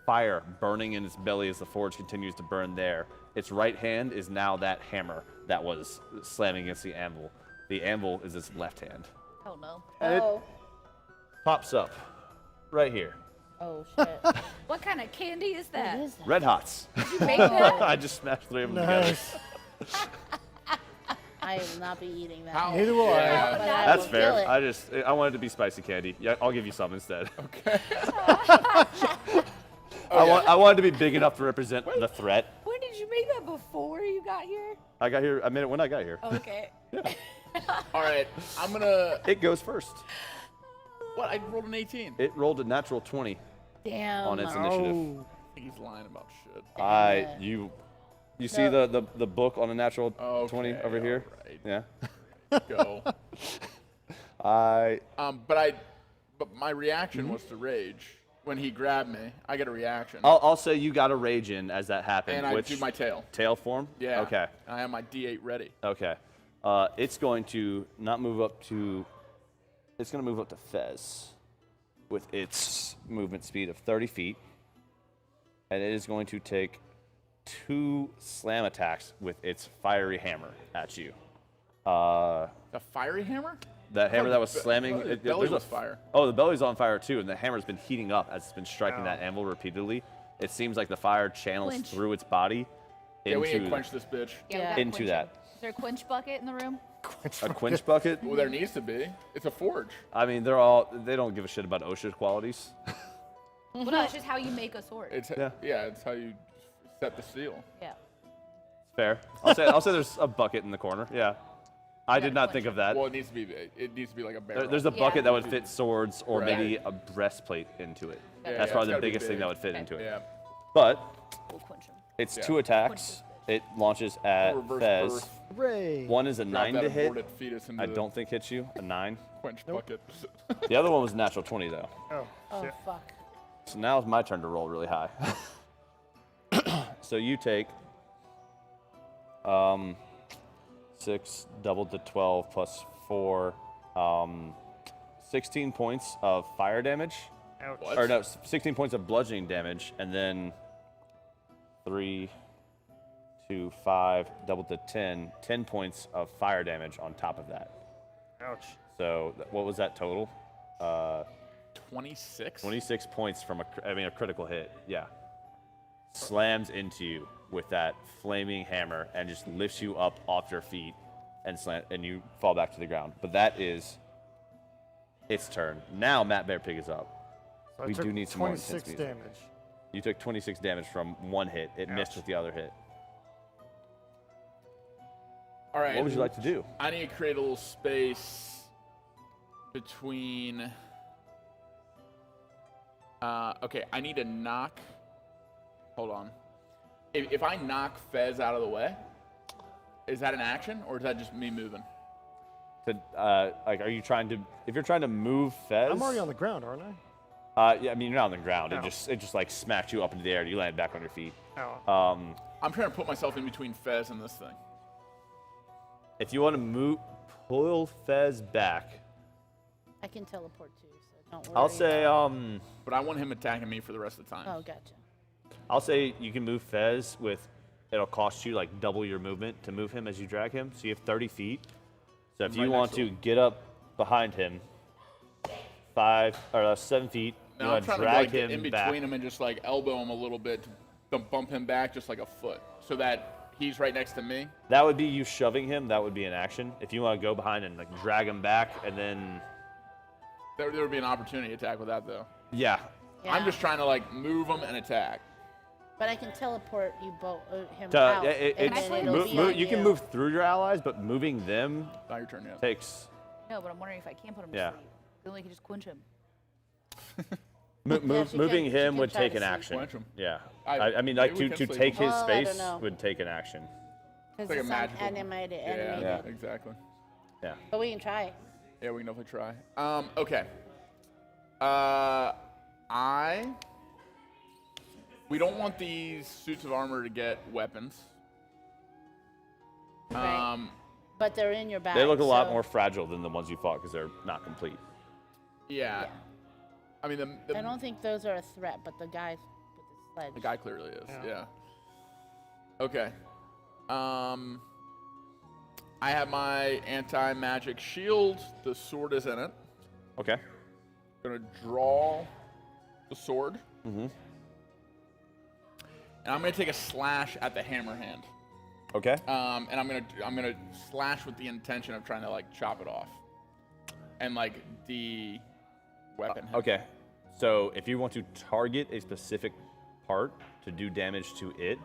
fire burning in its belly as the forge continues to burn there. Its right hand is now that hammer that was slamming against the anvil. The anvil is its left hand. Oh no. And it Oh. pops up right here. Oh, shit. What kind of candy is that? What is that? Red Hots. You make that? I just smashed 3 of them together. Nice. I will not be eating that. How? Neither will I. Yeah. But I That's will fair. kill it. I wanted it to be spicy candy. Yeah, I'll give you some instead. Okay. I wanted to be big enough to represent the threat. When did you make that before you got here? I got here. I made it when I got here. Oh, okay. All right. I'm going to. It goes first. What? I rolled an 18. It rolled a natural 20 Damn. on its initiative. Oh. I think he's lying about shit. You see the book on a natural Okay, 20 over here? alright. Yeah. Go. I But my reaction was to rage. When he grabbed me, I get a reaction. I'll say you got a rage in as that happened. and I which do my tail. tail form? Yeah. Okay. And I have my D8 ready. Okay. It's going to not move up to. It's going to move up to Fez with its movement speed of 30 feet. And it is going to take 2 slam attacks with its fiery hammer at you. The fiery hammer? That hammer that was Be- slamming. the belly there's was fire. Oh, the belly's on fire too, and the hammer's been heating up as it's been striking that anvil repeatedly. It seems like the fire channels Quench. through its body Yeah, we need to into quench this bitch. Yeah, we Yeah. gotta into quench that. it. Is there a quench bucket in the room? A quench bucket. Well, there needs to be. It's a forge. I mean, they don't give a shit about OSHA qualities. Well, no, it's just how you make a sword. It's Yeah. it's how you set the seal. Yeah. Fair. I'll say there's a bucket in the corner. Yeah. I did not think of that. Well, it needs to be like a barrel. There's a Yeah. bucket that would fit swords or Right. maybe a breastplate into it. Yeah, That's yeah, probably it's the gotta be biggest thing big. that would fit Okay. into it. Yeah. But We'll quench them. it's Yeah. 2 attacks. It launches at Reverse Fez. birth. Hooray. One is a Drop 9 that to hit. aborted fetus into I the don't think hits you. A 9. quench bucket. The other one was a natural 20 though. Oh, Oh, shit. fuck. So now it's my turn to roll really high. So you take 6 doubled to 12 plus 4, 16 points of fire damage. Ouch. What? Or no, 16 points of bludgeoning damage, and then 3, 2, 5, doubled to 10 points of fire damage on top of that. Ouch. So what was that total? 26. 26 points from a critical hit. Yeah. Slams into you with that flaming hammer and just lifts you up off your feet and you fall back to the ground. But that is its turn. Now Matt Bear Pig is up. So I We took do need some more intense 26 music. damage. You took 26 damage from one hit. It missed Ouch. with the other hit. All right. What would you like to do? I need to create a little space between. Okay, I need to knock. Hold on. If I knock Fez out of the way, is that an action or is that just me moving? Like, are you trying to? If you're trying to move Fez, I'm already on the ground, aren't I? Yeah, I mean, you're not on the ground. Ow. It just like smacked you up into the air. You land back on your feet. Ow. I'm trying to put myself in between Fez and this thing. If you want to pull Fez back, I can teleport too, so don't worry. I'll say But I want him attacking me for the rest of the time. Oh, gotcha. I'll say you can move Fez with. It'll cost you like double your movement to move him as you drag him. So you have 30 feet. So if Right you want next to to him. get up behind him, 7 feet. You Now I'm want to trying to drag like, get him in back. between him and just like elbow him a little bit to bump him back just like a foot so that he's right next to me. That would be you shoving him. That would be an action. If you want to go behind and like drag him back, and then There would be an opportunity attack with that though. yeah, Yeah. I'm just trying to like move him and attack. But I can teleport you both him to, out. it- and it's then it'll mo- be mo- on you can move through your allies, but moving them Not your turn yet. takes No, but I'm wondering if I can put him Yeah. to sleep. Then we can just quench him. she moving can- she him can would try take to an sleep. action. Quench him. Yeah, I- I mean like maybe we to can sleep take him. his Well, I don't space know. would take an action. Because like a it's magical- animated. Yeah, exactly. Yeah. But we can try. Yeah, we can definitely try. Okay. We don't want these suits of armor to get weapons. Right. But they're in your bag. They look a lot so- more fragile than the ones you fought because they're not complete. Yeah. I mean, I don't think those are a threat, but the guys with the sledge. the guy clearly is. Yeah. Yeah. Okay. I have my anti-magic shield. The sword is in it. Okay. Gonna draw the sword. Mm-hmm. And I'm gonna take a slash at the hammer hand. Okay. And I'm gonna slash with the intention of trying to like chop it off, and like the weapon. Okay. So if you want to target a specific part to do damage to it,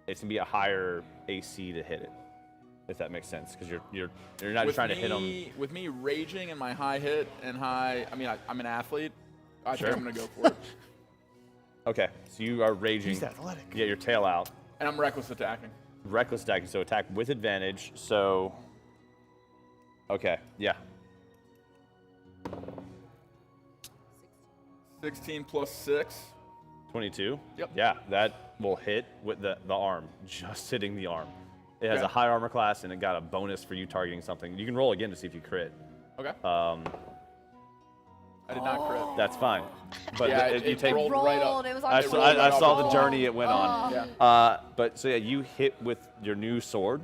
it's gonna be a higher AC to hit it. If that makes sense, because you're not just trying to hit them. With me raging and my high hit and high, I mean I'm an athlete. I Sure. think I'm gonna go for it. Okay. So you are raging. He's athletic. You get your tail out. And I'm reckless attacking. Reckless attacking. So attack with advantage. So. Okay. Yeah. 16 plus 6. 22. Yep. Yeah, that will hit with the arm, just hitting the arm. It has Okay. a high armor class, and it got a bonus for you targeting something. You can roll again to see if you crit. Okay. I did not crit. That's fine. But Yeah, you it take. rolled right up. It was on I the saw, rolled I right saw off the the journey it went on. Yeah. But so yeah, you hit with your new sword,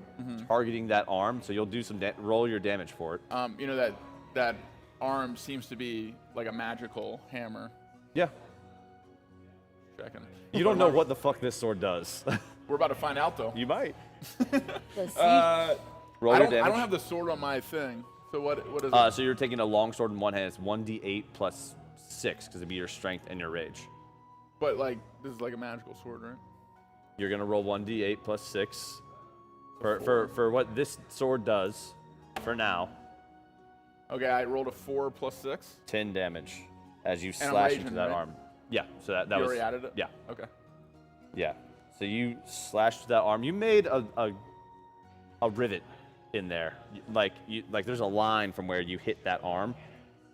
targeting that arm. So you'll do some roll your damage for it. You know that arm seems to be like a magical hammer. Yeah. Checking. You don't know what the fuck this sword does. We're about to find out though. You might. The sea- Roll I your don't damage. have the sword on my thing. So what is it? So you're taking a long sword in one hand. It's 1d8 plus 6 because it'd be your strength and your rage. But like this is like a magical sword, right? You're gonna roll 1d8 plus 6 for what this sword does. For now, Okay, I rolled a 4 plus 6. 10 damage as you I'm slash raging, into that right? arm. Yeah. So that You was. already added it? Yeah. Okay. Yeah. So you slashed that arm. You made a rivet in there. Like there's a line from where you hit that arm.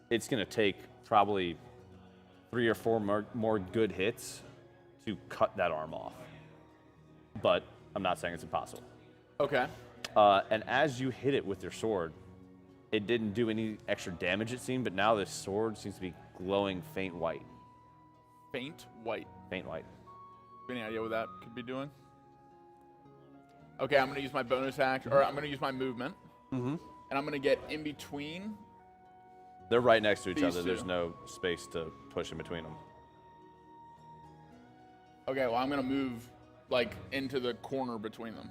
It's gonna take probably 3 or 4 more good hits to cut that arm off. but I'm not saying it's impossible. Okay. And as you hit it with your sword, it didn't do any extra damage, it seemed, but now this sword seems to be glowing faint white. Faint white. Faint white. Any idea what that could be doing? Okay, I'm gonna use my bonus action, or I'm gonna use my movement, and I'm gonna get in between. They're right next to each These other. There's two. no space to push in between them. Okay, well I'm gonna move like into the corner between them.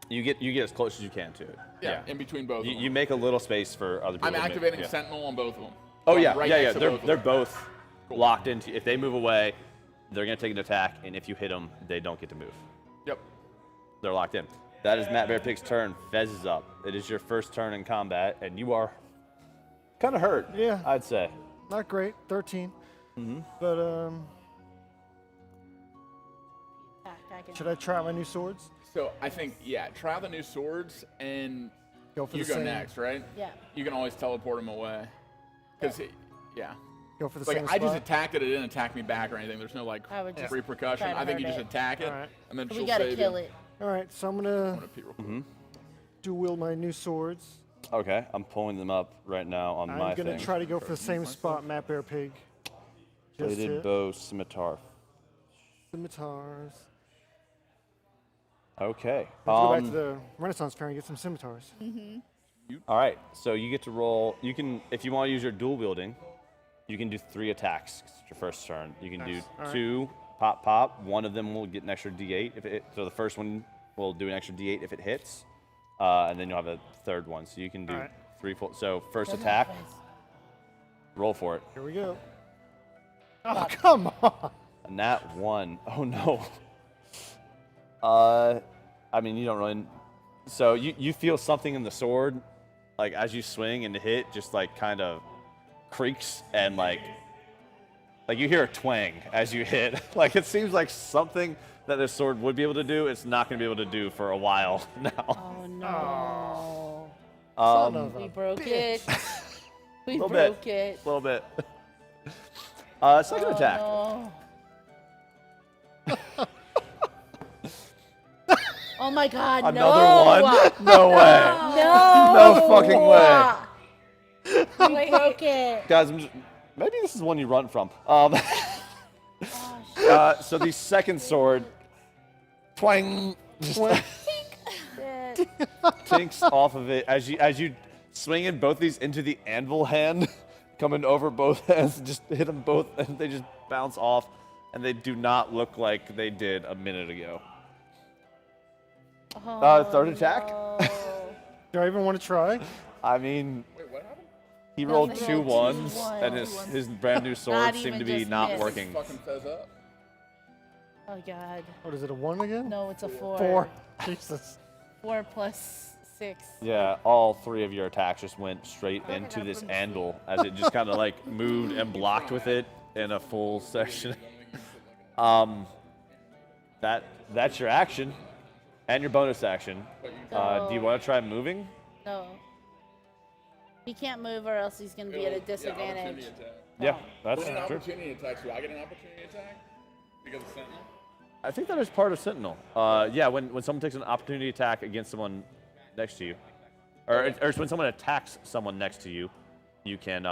You get as close as you can to it. Yeah, in between both. You, of them. you make a little space for other people. I'm to move. activating Yeah. Sentinel on both of them. Oh So I'm yeah, right yeah. next to They're both of them. both locked into. If they move away, they're gonna take an attack, and if you hit them, they don't get to move. Yep. They're locked in. That is Matt Bear Pig's turn. Fez is up. It is your first turn in combat, and you are kind of hurt. Yeah. I'd say. Not great, 13. But should I try out my new swords? So I think try out the new swords and Go for you the go same. next, right? Yeah. You can always teleport him away. Cause Go for the like same I just spot? attacked it. It didn't attack me back or anything. There's no like I would just repercussion. try to I think you hurt just it. attack it, Alright. and then We she'll gotta save kill you. it. All right, so I'm I'm gonna gonna pee real quick. dual wield my new swords. Okay, I'm pulling them up right now on my I'm gonna thing. try to go for the same spot, Matt Bear Pig. Just Bladed hit. bow scimitar. Scimitars. Okay. Let's go back to the Renaissance Fair and get some scimitars. All right. So you get to roll. You can, if you want to use your dual wielding, you can do 3 attacks. 'Cause it's your first turn. You can do Nice. All right. 2 pop pop. One of them will get an extra D8 if it. So the first one will do an extra D8 if it hits, and then you'll have a third one. So you can do All right. 3 full. So first attack. Roll for it. Here we go. Oh, come on. A nat 1. Oh no. I mean, you don't really. So you feel something in the sword, like as you swing and hit, just like kind of creaks and like you hear a twang as you hit. Like it seems like something that this sword would be able to do, it's not going to be able to do for a while now. Oh no. Son of a We broke bitch. it. We Little broke bit. it. A little bit. Second attack. No. Oh my god, Another no. one? No way. No. No fucking way. We broke it. Guys, maybe this is one you run from. So the second sword, twang, just Shit. tinks off of it as you swing in both these into the anvil hand, coming over both hands, and just hit them both, and they just bounce off, and they do not look like they did a minute ago. Third attack. No. Do I even want to try? I mean, Wait, what happened? he rolled Nothing. 2 Two ones, ones. and his brand new sword Not seemed even to be just not missed. working. Fucking Fez up. Oh god. What is it, a 1 again? No, it's a 4. 4. Jesus. 4 plus 6. Yeah, all 3 of your attacks just went straight into this anvil as it just kind of like moved and blocked with it in a full section. That's your action and your bonus action. Do you want to try moving? No. He can't move or else he's going to be at a disadvantage. Yeah, that's What's an true. opportunity attack? Do I get an opportunity attack? Because of Sentinel? I think that is part of Sentinel. Yeah, when someone takes an opportunity attack against someone next to you, or when someone attacks someone next to you, you can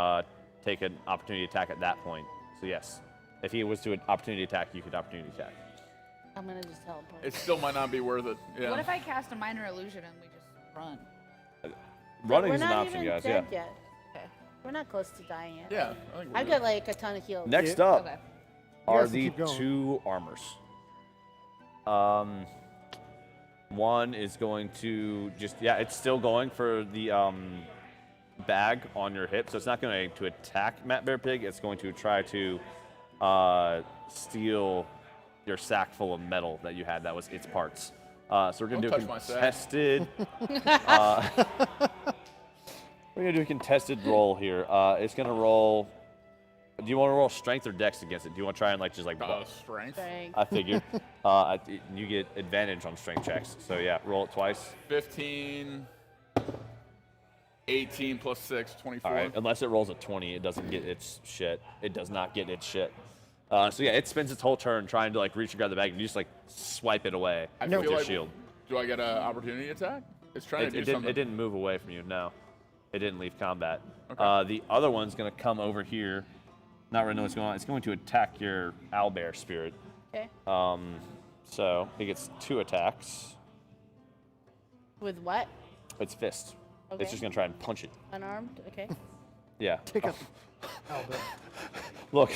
take an opportunity attack at that point. So yes, if he was to an opportunity attack, you could opportunity attack. I'm going to just teleport. It still might not be worth it. Yeah. What if I cast a minor illusion and we just run? Running We're is an not option, even guys. dead Yeah. yet. Okay. We're not close to dying yet. Yeah. I think we're I've good. got like a ton of heals. Next Yeah. up Okay. are guys can the keep going. 2 armors. One is going to it's still going for the bag on your hip, so it's not going to attack Matt Bear Pig. It's going to try to steal your sack full of metal that you had. That was its parts. So we're going to do a Don't touch my sack. contested. We're going to do a contested roll here. It's going to roll. Do you want to roll strength or dex against it? Do you want to try and Strength. Strength. I figured. You get advantage on strength checks. So yeah, roll it twice. 15, 18 plus 6, 24. All right. Unless it rolls a 20, it doesn't get its shit. It does not get its shit. So yeah, it spends its whole turn trying to like reach and grab the bag, and you just like swipe it away I with feel your like- shield. Do I get an opportunity attack? It's trying to do It didn't. something. It didn't move away from you. No, it didn't leave combat. Okay. The other one's gonna come over here. Not really know what's going on. It's going to attack your owlbear spirit. Okay. So it gets 2 attacks. With what? It's fist. Okay. It's just gonna try and punch it. Unarmed. Okay. Yeah. Take out the Look.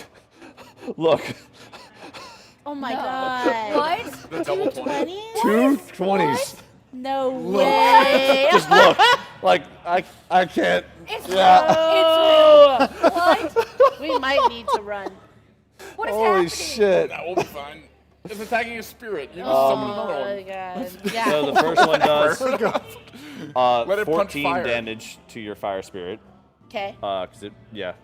Look. Oh my god. What? The double 20. 2 20s. No way. Just look. Like I can't. It's Yeah. real. It's real. What? We might need to run. What is Holy happening? shit. That will be fine. It's attacking a spirit. You just summon another Oh one. my god. Yeah. So the first one does Let it punch 14 fire. damage to your fire spirit. Okay. Because it, just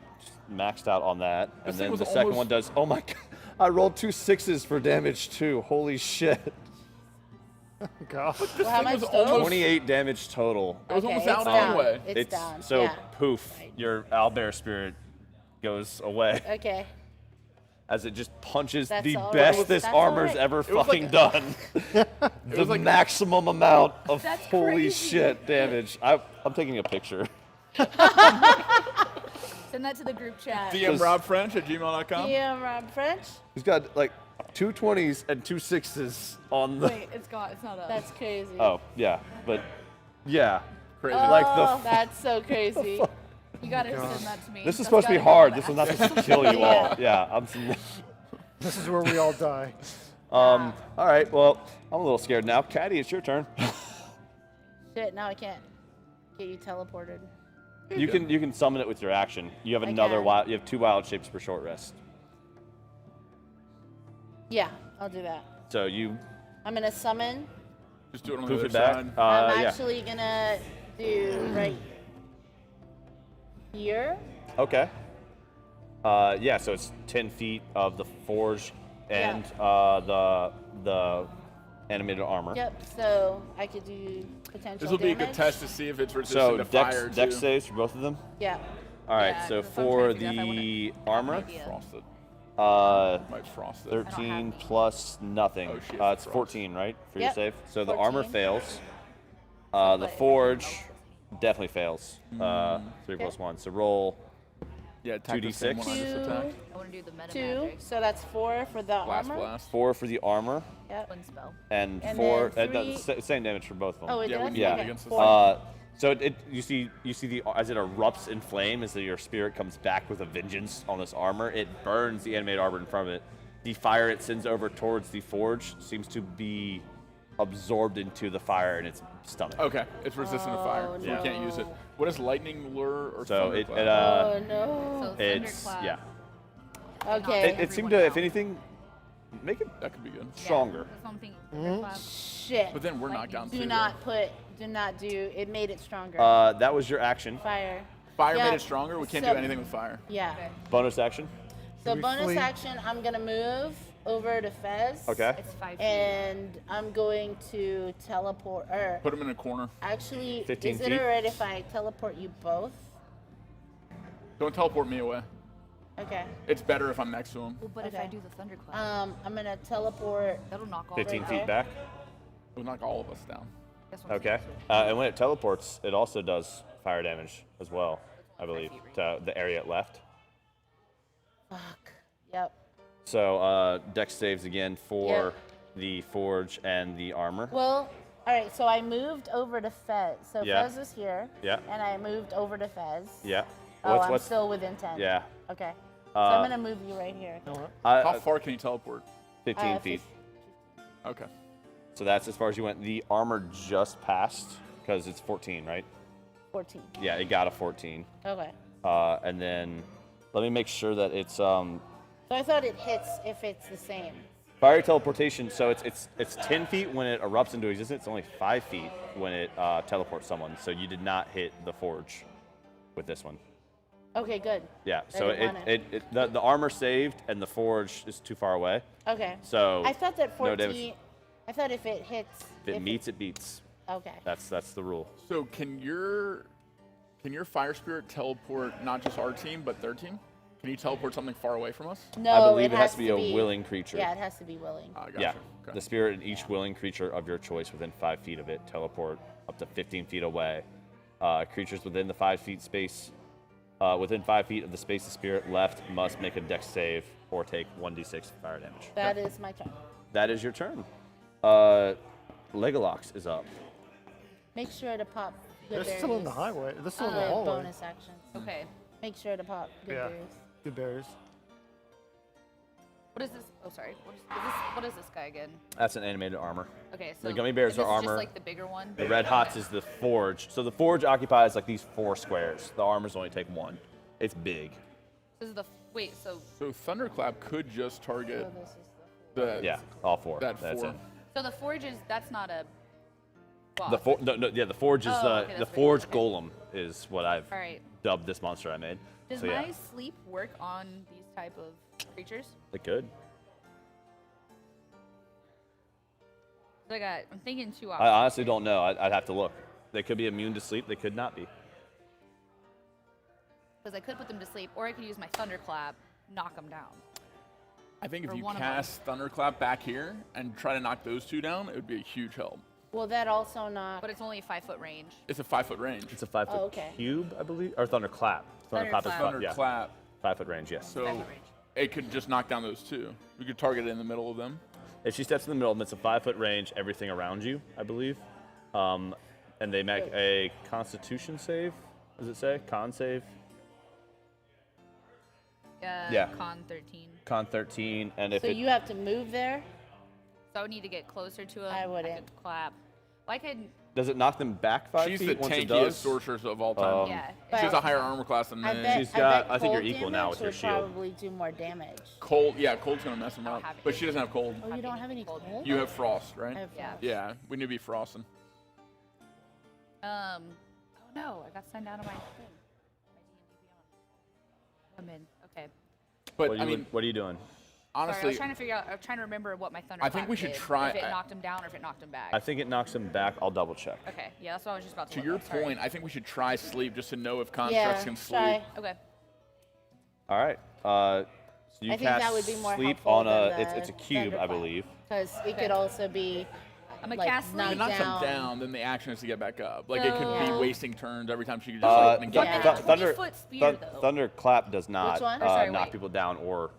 maxed out on that. And This thing then was the second almost- one does, oh my god, I rolled 2 6s for damage too. Holy shit. God. Well, how thing much was total? almost- 28 damage total. It was Okay, almost it's out down. anyway. It's down. So Yeah. poof, your owlbear spirit goes away Okay. as it just punches That's the all best right. this That's all armor's right. ever was like- fucking done. The was like- maximum amount of That's holy crazy. shit damage. I'm taking a picture. Send that to the group chat. DMRobFrench@gmail.com. Yeah, Rob French. He's got like 2 20s and 2 6s on the. Wait, it's not up. That's crazy. Oh yeah, but yeah, Crazy. like the. Oh, that's so crazy. You gotta send that to me. This is That's supposed to be gotta hard. on This the is not app. supposed to kill you all. Yeah, I'm. This is where we all die. All right. Well, I'm a little scared now. Caddy, it's your turn. Shit, now I can't get you teleported. You can summon it with your action. You have I another can. wild. You have 2 wild shapes per short rest. Yeah, I'll do that. So you I'm gonna summon. Just do it on the poof other it back. side. I'm Yeah. actually gonna do right here. Okay. Yeah. So it's 10 feet of the forge and the animated armor. Yep. So I could do potential. This will be a good damage. test to see if it's resistant So to fire dex too. saves for both of them. Yeah. All right. Yeah, so that's what I'm for trying to figure out if I the wanna- armor, idea. Frosted. Might frost it. 13 plus nothing. Oh, shit, It's frost. 14, right, for your Yep, save? So the armor 14. fails. The But if I forge can definitely fails. 3 plus 1. So roll. Yeah, attack the 2d6. same one I just attacked. I want to do the meta 2. magic. So that's 4 for the Blast, armor. blast. 4 for the armor, Yep. One spell. and, And 4. then Same damage for both of them. Oh, it Yeah, does. when you Yeah. hit against the 4. So you see the as it erupts in flame as your spirit comes back with a vengeance on this armor. It burns the animated armor in front of it. The fire it sends over towards the forge seems to be absorbed into the fire in its stomach. Okay, it's resistant to fire, so no. you can't use it. What is lightning lure or So it thunderclap? Oh no. So it's thunderclap. yeah. Okay. It seemed everyone to, if out. anything, make it That could be good. stronger. That's what I'm thinking. Thunderclap. Shit. But then we're knocked down too. Do not do. It made it stronger. That was your action. Fire. Fire Yeah, made it stronger. We can't so- do anything with fire. Yeah. Okay. Bonus action. So we bonus flee? action, I'm gonna move over to Fez. Okay. It's 5 feet. And I'm going to teleport. Or Put him in a corner. actually, 15 is it feet? alright if I teleport you both? Don't teleport me away. Okay. It's better if I'm next to him. Well, but if I Okay. do the thunderclap, I'm gonna teleport. that'll knock all 15 of feet Okay. back. It'll knock all of us down. That's what I'm Okay. saying. And when it teleports, it also does fire damage as well, I believe, to the area it left. Fuck. Yep. So dex saves again for Yep. the forge and the armor. Well, alright, so I moved over to Fez. So Yeah. Fez is here. Yeah. And I moved over to Fez. Yeah. Oh, I'm still within 10. Yeah. Okay. So I'm gonna move you right here. How far can you teleport? 15 feet. Okay. So that's as far as you went. The armor just passed because it's 14, right? 14. Yeah, it got a 14. Okay. And then let me make sure that it's So I thought it hits if it's the same. fire teleportation. So it's 10 feet when it erupts into existence. It's only 5 feet when it teleports someone. So you did not hit the forge with this one. Okay, good. Yeah. So didn't want the armor saved and the forge is too far away. Okay. So I thought that no 14. damage. I thought if it hits. If it meets, it beats. Okay. That's the rule. So can your fire spirit teleport not just our team but their team? Can you teleport something far away from us? No, I believe it has to be a be willing creature. Yeah, it has to be willing. Gotcha. Yeah. Okay. The spirit in each willing creature of your choice within 5 feet of it teleport up to 15 feet away. Creatures within the 5 feet space, within 5 feet of the space the spirit left must make a dex save or take 1d6 fire damage. That is my turn. That is your turn. Legalox is up. Make sure to pop good They're berries. still in the highway. They're still in the Good hallway. bonus actions. Okay. Make sure to pop good Yeah. berries. Good berries. What is this? Oh, sorry. What is this guy again? That's an animated armor. Okay, so The gummy bears this are is armor. just like the bigger one. The red hots is the forge. So the forge occupies like these 4 squares. The armors only take 1. It's big. This is the wait. So Thunderclap could just target So this is the the Yeah, all 4. that That's 4. it. so the forge is that's not a. Boss. The forge is Oh, okay, the that's forge big. Okay. golem is what I've All right. dubbed this monster I made. Does so yeah, my sleep work on these type of creatures? it could. So I'm thinking 2 I options. honestly don't know. I'd have to look. They could be immune to sleep. They could not be. Because I could put them to sleep, or I could use my thunderclap, knock them down. I think if Or you one of cast Thunderclap back here and try to knock those 2 down, it would be a huge help. Will that also not? But it's only a 5-foot range. It's a 5-foot range. It's a 5 foot Oh, okay. cube, I believe, or thunderclap. Thunderclap is Thunderclap. yeah, Thunderclap. 5 foot range. Yes. So 5-foot range. it could just knock down those 2. We could target it in the middle of them. If she steps in the middle, then it's a 5 foot range. Everything around you, I believe, and they make a Constitution save. Does it say con save? Yeah. Con 13. Con 13, and if So it you have to move there. So I would need to get closer to him. I wouldn't. could clap. Well, I could. does it knock them back 5 She's feet the once it tankiest does? sorceress of all time. Yeah. She has But- a higher armor class than I me. bet. She's got- bet I think you're cold equal now with damage your would shield. Probably do more damage. Cold, yeah, cold's gonna mess him I don't up. have it. But she doesn't have cold. Oh, you don't have any cold? You have frost, right? I have Yeah. frost. Yeah, we need to be frosting. Oh no, I got signed out of my thing. My D&D Beyond. I'm in. Okay. But What, I mean, what are you doing? Sorry, I honestly, was trying to figure out. I'm trying to remember what my thunder. I think we should did, try- If it knocked him down or if it knocked him back. I think it knocks him back. I'll double check. Okay. Yeah, that's what I was just about to. to look your up. Sorry. point, I think we should try sleep just to know if Yeah. constructs can sleep. Try. Okay. All right. So you I think cast that would be more sleep helpful on a. than It's a cube, I believe. Because it Okay. could also be. I'm gonna like, cast knocked If it sleep. knocks down. him down, then the action is to get back up. Like it could be So- wasting turns every time she could just like negate Yeah. the turn. Thunder, 20-foot spear, though. Thunderclap does not one? Oh, sorry, knock wait. people down or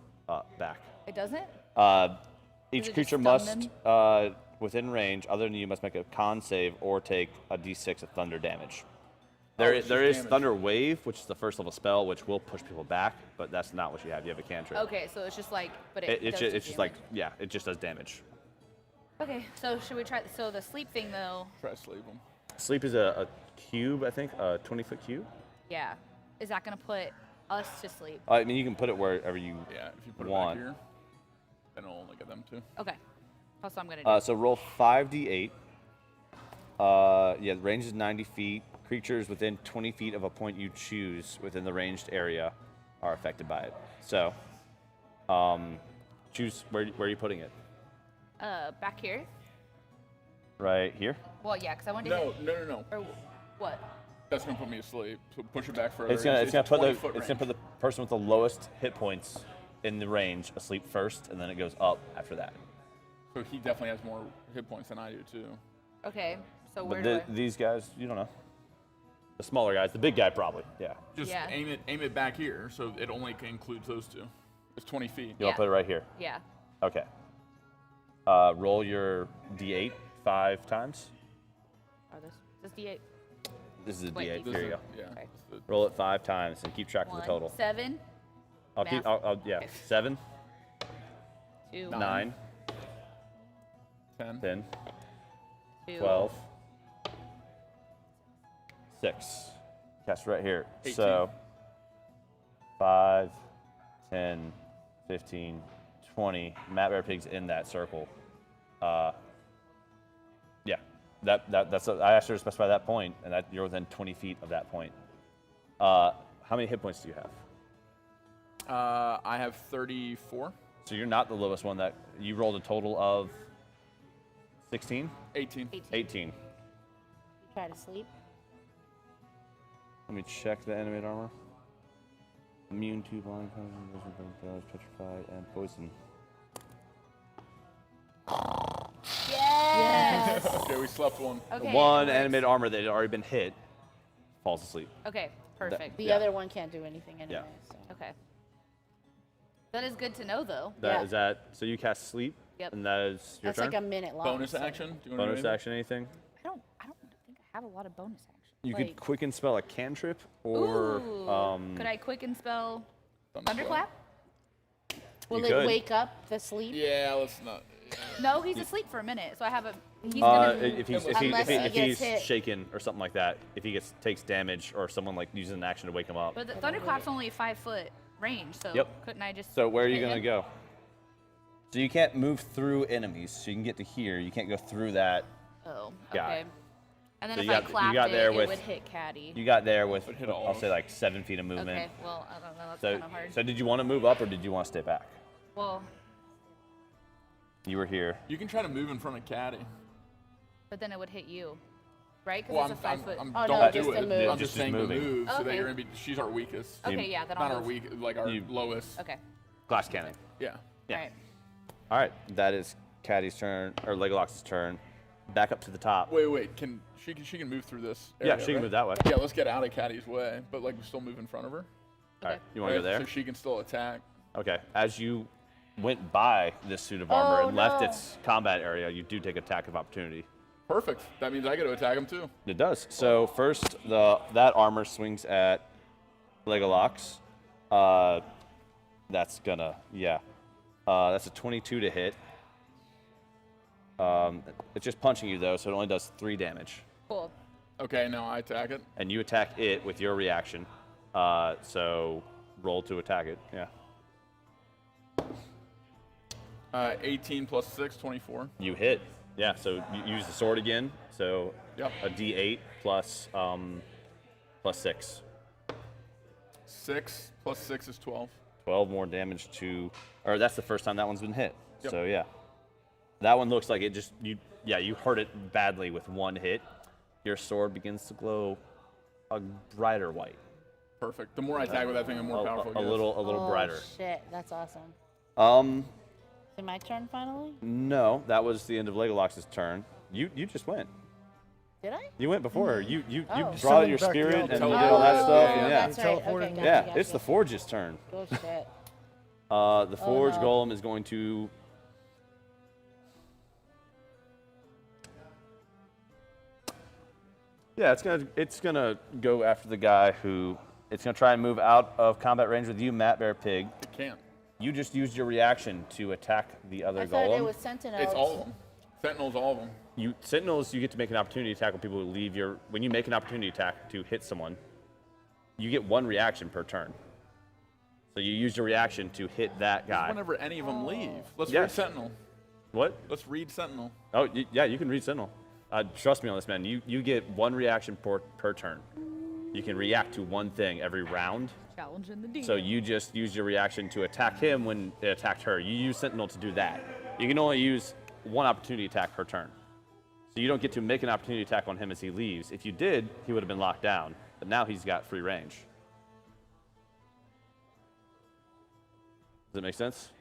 back. It doesn't. Each it just creature stun must, them? within range, other than you, must make a con save or take a d6 of thunder damage. Oh, There, it's there just is damage. Thunder Wave, which is the first level spell, which will push people back, but that's not what you have. You have a cantrip. Okay, so it's just like, but it. It's, does it's do just like, damage. yeah, it just does damage. Okay, so should we try? So the sleep thing though. Try to sleep him. Sleep is a cube, I think, a 20-foot cube. Yeah. Is that gonna put us to sleep? I mean, you can put it wherever you Yeah, if you put it want. back here, then it'll only get them to. Okay. That's what I'm gonna do. So roll 5d8. Yeah, the range is 90 feet. Creatures within 20 feet of a point you choose within the ranged area are affected by it. So, choose where are you putting it? Back here. Right here. Well, yeah, because I wanted No, to. no, no, no. Or what? That's gonna put me asleep. So push it back further. It's gonna a put 20-foot the range. person with the lowest hit points in the range asleep first, and then it goes up after that. So he definitely has more hit points than I do too. Okay. So where But do I? these guys, you don't know. The smaller guys, the big guy probably. Yeah. Just Yeah. aim it back here, so it only includes those 2. It's 20 feet. You want Yeah. to put it right here. Yeah. Okay. Roll your d8 5 times. Oh, this D8. This is a Wait, d8. this Here you go. Yeah. Okay. that's Roll it 5 times and keep track of 1, the total. 7, I'll keep. math. Yeah. Okay. 7, 2, 9, 10. 10, 2, 12, 6. Cast right here. 18. So 5, 10, 15, 20. Matt Bear Pig's in that circle. Yeah. That's. I asked her to specify that point, and that you're within 20 feet of that point. How many hit points do you have? I have 34. So you're not the lowest one. That you rolled a total of 16, 18. 18. You try to sleep. Let me check the animate armor. Immune to blind, petrified, and poison. Yes. Okay, we slept one. Okay. One it works. animated armor that had already been hit falls asleep. Okay, perfect. The Yeah. other one can't do anything anyway. So. Okay. That is good to know, though. That Yeah. is that. So you cast sleep, Yep. and that is your That's turn. like a minute long. Bonus so- action? Do you want Bonus action, anything? I don't think I have a lot of bonus action. You Like- could quicken spell a cantrip, or Ooh. Could I quicken spell Thunderclap? Will You it could. wake up the sleep? Yeah, let's not. No, he's asleep for a minute, so I have a. He's if Unless he he's gets hit. shaken or something like that, if he takes damage or someone like uses an action to wake him up. But the Thunderclap's only 5-foot range, so Yep. couldn't I just? So where are you hit gonna him? go? So you can't move through enemies. So you can get to here. You can't go through that. Oh, Guy. okay. And then So if you I got- you clapped got there it with- would hit Caddy. You got there with hit all I'll of say like 7 feet of movement. Okay, well, I don't know. That's So kind of hard. so did you want to move up or did you want to stay back? Well, You were here. You can try to move in front of Caddy. but then it would hit you, right? Because Well, it's a 5-foot. Oh, don't no, do just it. the move. I'm Just just saying the moving. move, so that Okay. you're gonna be. She's our weakest. Okay, yeah, then Not I'll our move. weak, like our You- lowest. Okay, Glass cannon. Yeah. Yeah. all right. All right. That is Caddy's turn or Legolox's turn. Back up to the top. Wait. Can she can move through this? Yeah, area, she can right? move that way. Yeah, let's get out of Caddy's way, but like we still move in front of her. All right. You want to go Right? there? So she can still attack. Okay. As you went by this suit of armor Oh, and left no. its combat area, you do take attack of opportunity. Perfect. That means I get to attack him too. It does. So first, that armor swings at Legolox. That's gonna that's a 22 to hit. It's just punching you though, so it only does 3 damage. Cool. Okay, now I attack it. And you attack it with your reaction. So roll to attack it. Yeah. 18 plus 6, 24. You hit. Yeah. So you use the sword again. So Yep. a D8 plus 6. 6 plus 6 is 12. 12 more damage to, or that's the first time that one's been hit. Yep. So yeah, that one looks like it just you hurt it badly with one hit. Your sword begins to glow a brighter white, Perfect. The more I attack with that thing, the more powerful it a gets. little Oh, brighter. shit, that's awesome. Um, Is it my turn finally? no, that was the end of Legolox's turn. You just went. Did I? You went before her. You Oh. brought out Summoned your back the spirit and you did Teleported. all that Oh, stuff. yeah, And yeah. That's right. Okay, Teleported. gotcha, yeah, gotcha. it's the Forge's turn. Oh shit. The Forge no. Golem is going to. Yeah, it's gonna go after the guy who it's gonna try and move out of combat range with you, Matt Bear Pig. It can't. You just used your reaction to attack the other I thought it golem. was Sentinels. It's all of them. Sentinels, all of them. You Sentinels, you get to make an opportunity attack when people leave your. When you make an opportunity attack to hit someone, you get 1 reaction per turn. So you use your reaction to hit that guy. Whenever any of them leave. Let's Yeah. read Sentinel. What? Let's read Sentinel. Oh, yeah, you can read Sentinel. Trust me on this, man. You get 1 reaction per turn. You can react to one thing every round. Challenging the DM. So you just use your reaction to attack him when it attacked her. You use Sentinel to do that. You can only use 1 opportunity attack per turn. So you don't get to make an opportunity attack on him as he leaves. If you did, he would have been locked down. But now he's got free range. Does that make sense?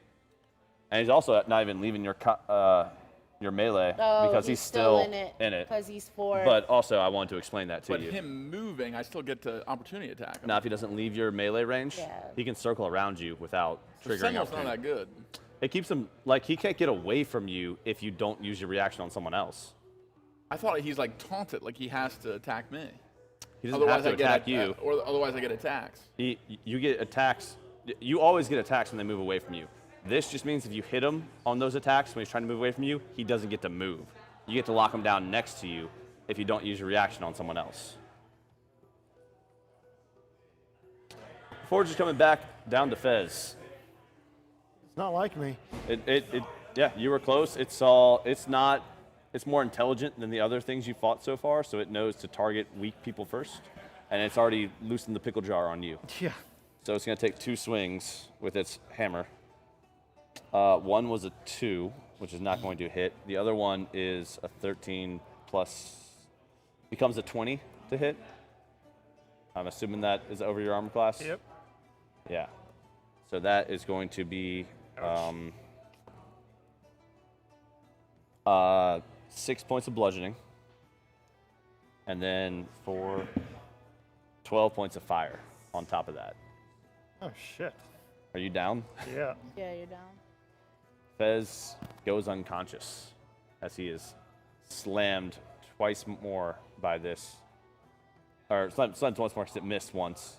And he's also not even leaving your melee Oh, because he's still in it. Because he's 4. But also, I wanted to explain that to But you. him moving, I still get to opportunity attack him. Now, if he doesn't leave your melee range, Yeah. he can circle around you without So triggering Sentinel's not opportunity. that good. It keeps him like he can't get away from you if you don't use your reaction on someone else. I thought he's like taunted, like he has to attack me. He doesn't Otherwise, have to attack you. or otherwise I get attacks. You get attacks. You always get attacks when they move away from you. This just means if you hit him on those attacks when he's trying to move away from you, he doesn't get to move. You get to lock him down next to you if you don't use your reaction on someone else. Forge is coming back down to Fez. It's not like me. Yeah, you were close. It's more intelligent than the other things you fought so far, so it knows to target weak people first, and it's already loosened the pickle jar on you. Yeah. So it's going to take 2 swings with its hammer. One was a 2, which is not going to hit. The other one is a 13 plus, becomes a 20 to hit. I'm assuming that is over your armor class. Yep. Yeah. So that is going to be 6 points of bludgeoning. And then 12 points of fire on top of that. Oh shit. Are you down? Yeah. Yeah, you're down. Fez goes unconscious as he is slammed twice more by this. Or slammed twice more because it missed once.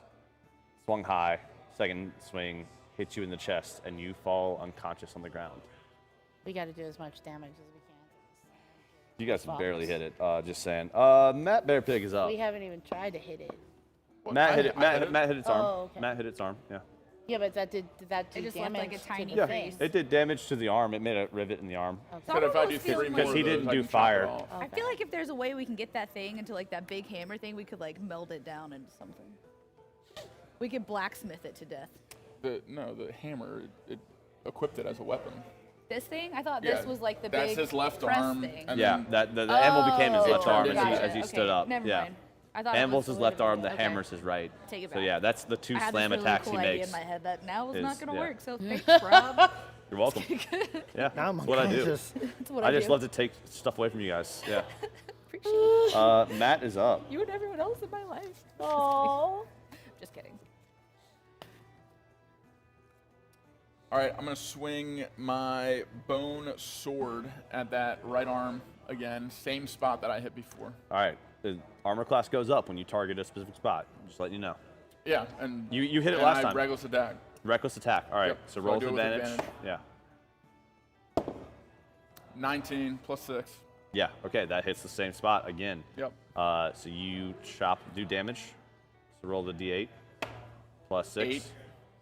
Swung high. Second swing hits you in the chest, and you fall unconscious on the ground. We got to do as much damage as we can. You guys barely hit it. Just saying. Matt Bear Pig is up. We haven't even tried to hit it. Matt hit it. Matt hit its arm. Oh, okay. Matt hit its arm. Yeah. Yeah, but did that do It just left, damage like, a to tiny the face. face? It did damage to the arm. It made a rivet in the arm. But if I do almost 3 feeling more Because of he those, didn't I do can chop fire. it off. I feel like if there's a way we can get that thing into like that big hammer thing, we could like meld it down into something. We could blacksmith it to death. The hammer, it equipped it as a weapon. This thing? I thought Yeah, this was like the that's big his left press arm, thing. and Yeah, then the anvil became his left arm gotcha. as he stood Okay, up. Never yeah. mind. I thought it Anvil's was his left arm, the okay. hammer's his right. Take it So back. yeah, that's the two I had slam this really attacks cool he idea makes. in my head that now was not is- going to yeah. work. So thanks, Rob. You're welcome. Yeah, Now I'm that's what I do. unconscious. That's what I just do. love to take stuff away from you guys. Yeah. Appreciate it. Matt is up. You and everyone else in my life. Oh. Just kidding. all right, I'm gonna swing my bone sword at that right arm again, same spot that I hit before. All right. The armor class goes up when you target a specific spot. Just letting you know. Yeah, and You hit it and last I time. Reckless attack. Reckless attack. All right. Yep, So so I roll do with it with advantage. advantage. Yeah. 19 plus 6. Yeah. Okay. That hits the same spot again. Yep. So you do damage. So roll the d8 plus 6. 8.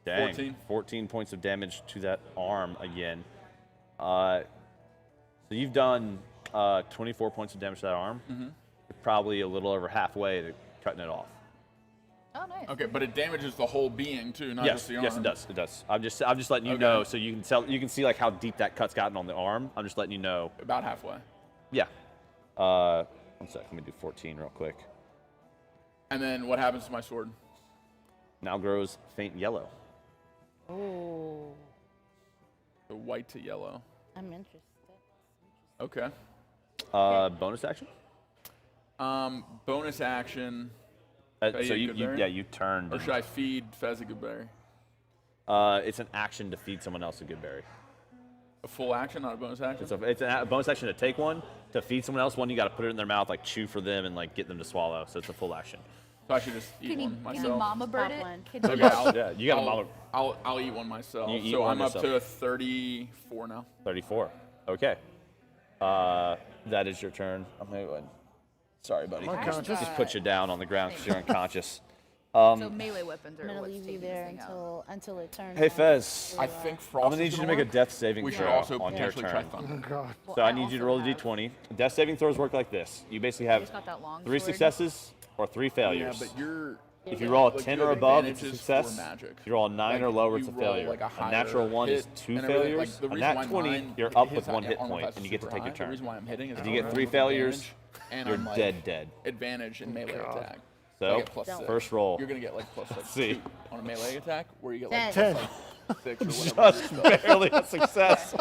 Dang. 14. 14 points of damage to that arm again. So you've done 24 points of damage to that arm. Mm-hmm. You're probably a little over halfway to cutting it off. Oh, nice. Okay, but it damages the whole being too, not Yes, just the arm. yes, it does. It does. I'm just letting you Okay. know so you can tell. You can see like how deep that cut's gotten on the arm. I'm just letting you know. About halfway. Yeah. 1 sec. Let me do 14 real quick. And then what happens to my sword? Now grows faint yellow. Oh. The white to yellow. I'm interested. Okay. Bonus action. Bonus action. So Should I eat you Goodberry? you turned. Or should I feed Fez a good berry? It's an action to feed someone else a good berry. A full action, not a bonus action? It's a bonus action to take one. To feed someone else one, you got to put it in their mouth, like chew for them and like get them to swallow. So it's a full action. So I should just eat Can you, one can you myself. mama bird Pop it? one. Can you- Okay, I'll, Yeah, you got a I'll, mama. I'll eat one myself. You eat So one I'm up yourself. to 34 now. 34. Okay. That is your turn. I'm gonna go ahead. Sorry, buddy. Unconscious. Just put you down on the ground because you're unconscious. so melee weapons are I'm gonna what's leave you taking this there thing out. until it turns. Hey, on. Fez. I think Frost I'm gonna need you to make a death saving We should throw also on your potentially try turn. Oh thunder. god. So I I need you to also roll a have- d20. Death saving throws work like this. You basically have just got that long 3 sword. successes or 3 Yeah, failures. but you're. If you roll a like, 10 you or have above, it's a advantages success. for magic. If you roll a 9 or Like, lower, it's you a roll, failure. like, a a higher natural 1 is hit, 2 and everything. failures. Like, the a reason nat why 20, mine- you're his up with 1 armor hit class point, is and you get to super take your high. turn. The reason why I'm hitting is If I you get roll 3 with failures, advantage, and you're I'm, like, dead. Advantage in melee God. attack. I So, get plus 6. first roll. You're gonna get like plus like see. 2 on a melee attack, where you get like 10. plus like 6 or whatever. Just barely a success.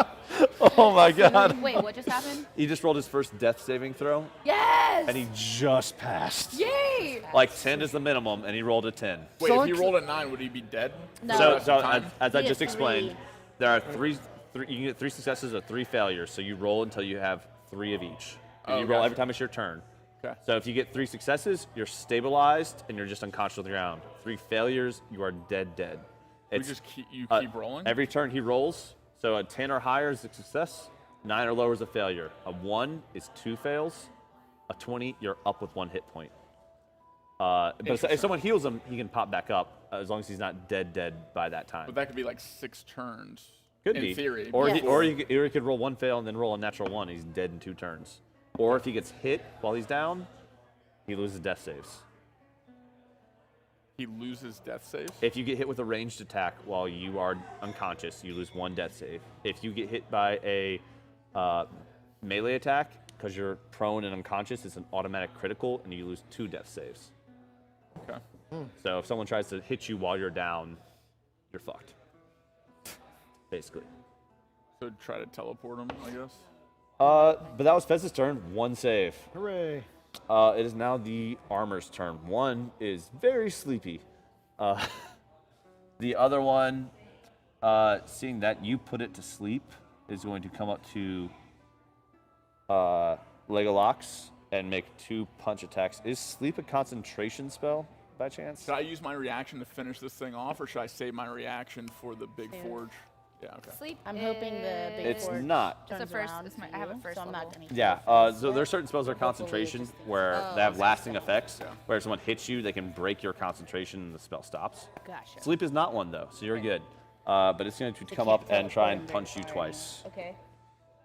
Oh my god. Wait, what just happened? He just rolled his first death saving throw, Yes! and he just passed. Yay! Like 10 is the minimum, and he rolled a 10. Wait, So if he it's- rolled a 9, would he be dead? No. For the So, rest so of time? as I You just get explained, 3. there are three. You can get 3 successes or 3 failures. So you roll until you have 3 of each. And Oh, you roll every gotcha. time it's your turn. Okay. So if you get 3 successes, you're stabilized and you're just unconscious on the ground. 3 failures, you are dead. We It's just keep, you uh, keep rolling? every turn he rolls. So a 10 or higher is a success. 9 or lower is a failure. A 1 is 2 fails. A 20, you're up with 1 hit point. But if someone heals him, he can pop back up as long as he's not dead by that time. But that could be like 6 turns. Could in be. theory. Or, he, before- or he could roll 1 fail and then roll a natural 1. He's dead in 2 turns. Or if he gets hit while he's down, he loses death saves. he loses death saves. If you get hit with a ranged attack while you are unconscious, you lose 1 death save. If you get hit by a melee attack, because you're prone and unconscious, it's an automatic critical, and you lose 2 death saves. Okay. So if someone tries to hit you while you're down, you're fucked. Basically. So try to teleport him, I guess. But that was Fez's turn. 1 save. Hooray. It is now the armor's turn. One is very sleepy. The other one, seeing that you put it to sleep, is going to come up to Legolox and make 2 punch attacks. Is sleep a concentration spell by chance? Should I use my reaction to finish this thing off, or should I save my reaction for the big Save it. forge? Yeah, okay. Sleep. I'm hoping the big It's forge not. turns It's a first- around it's my- to I have a you, first so I'm not level. gonna Yeah, cast so it. there's certain spells that are Hopefully it concentration just thinks- where Oh, they have okay. lasting effects. Yeah. Where if someone hits you, they can break your concentration and the spell stops. Gotcha. Sleep is not one though, so you're good. But it's going to come can't up and try teleport and him punch very you far, twice. Okay.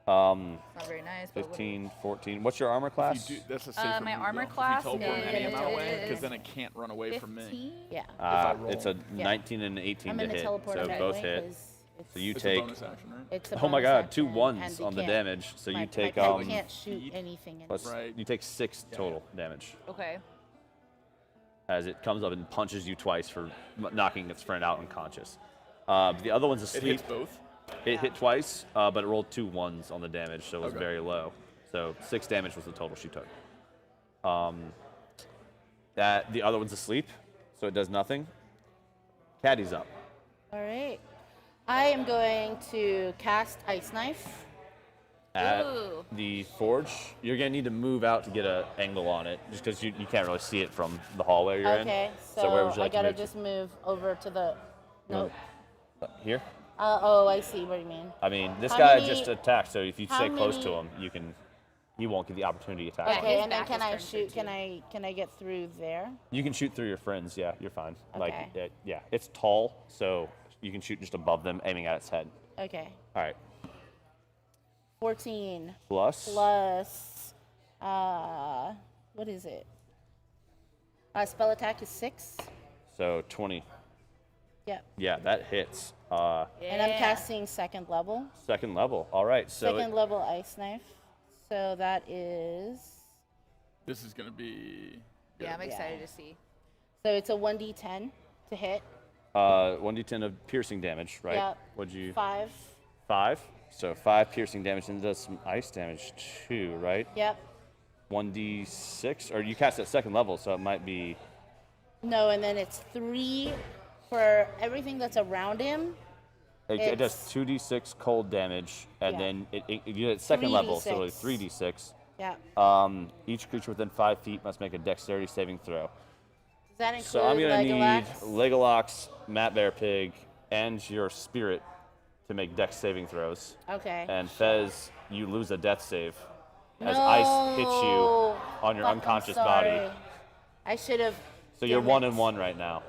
Um, Not very nice. But 15, 14. What's your armor If class? you do, that's a save for my me, armor though. class If you teleport any amount away, is because then it can't run away from me. 15? Yeah. It's a 19 and an 18 I'm to gonna hit, teleport so him both anyway, hit. 'cause So you It's a take. bonus action, right? it's a Oh my bonus God, 2 action, ones and we on the can't- damage. So my- you take my pet um. can't shoot speed. anything in plus- Right. You take 6 total damage Okay. as it comes up and punches you twice for knocking its friend out unconscious. But the other one's It asleep. hits both. It hit twice, but it rolled 2 ones on the damage, so it was Okay. very low. So 6 damage was the total she took. That the other one's asleep, so it does nothing. Caddy's up. All right. I am going to cast Ice Knife. At Ooh. the forge, you're gonna need to move out to get an angle on it, just because you can't really see it from the hallway you're in. Okay, So where would you I like to gotta move to? just move over to the. Nope. Here? Oh, I see what you mean. I mean, this How guy many- just attacked, so if you how stay close to many- him, he won't get the opportunity to attack. Okay, his and then back can is I turned shoot? to Can I get through there? You can shoot through your friends. Yeah, you're fine. Okay. Yeah, it's tall, so you can shoot just above them, aiming at its head. Okay. All right. 14 Plus. plus. What is it? Spell attack is 6. So 20. Yep. Yeah, that hits. And I'm casting second level. Second level. All right. So Second level Ice Knife. So that is. This is gonna be. Yeah, I'm good. excited to see. So it's a 1d10 to hit. 1d10 of piercing damage, right? Yep. What'd you? 5. 5. So 5 piercing damage, and it does some ice damage too, right? Yep. 1d6, or you cast at second level, so it might be. No, and then it's 3 for everything that's around him. It does It's- 2d6 cold damage, and Yeah. then you get second level, so 3d6. 3d6. Yeah. Each creature within 5 feet must make a dexterity saving throw. Does that include So I'm gonna Legolax? need Legolox, Matt Bear Pig, and your spirit to make dex saving throws. Okay. And Fez, you lose a death save as ice hits you No. on your Fuck, I'm unconscious sorry. body. I should have. So you're damn 1 it. and 1 right now.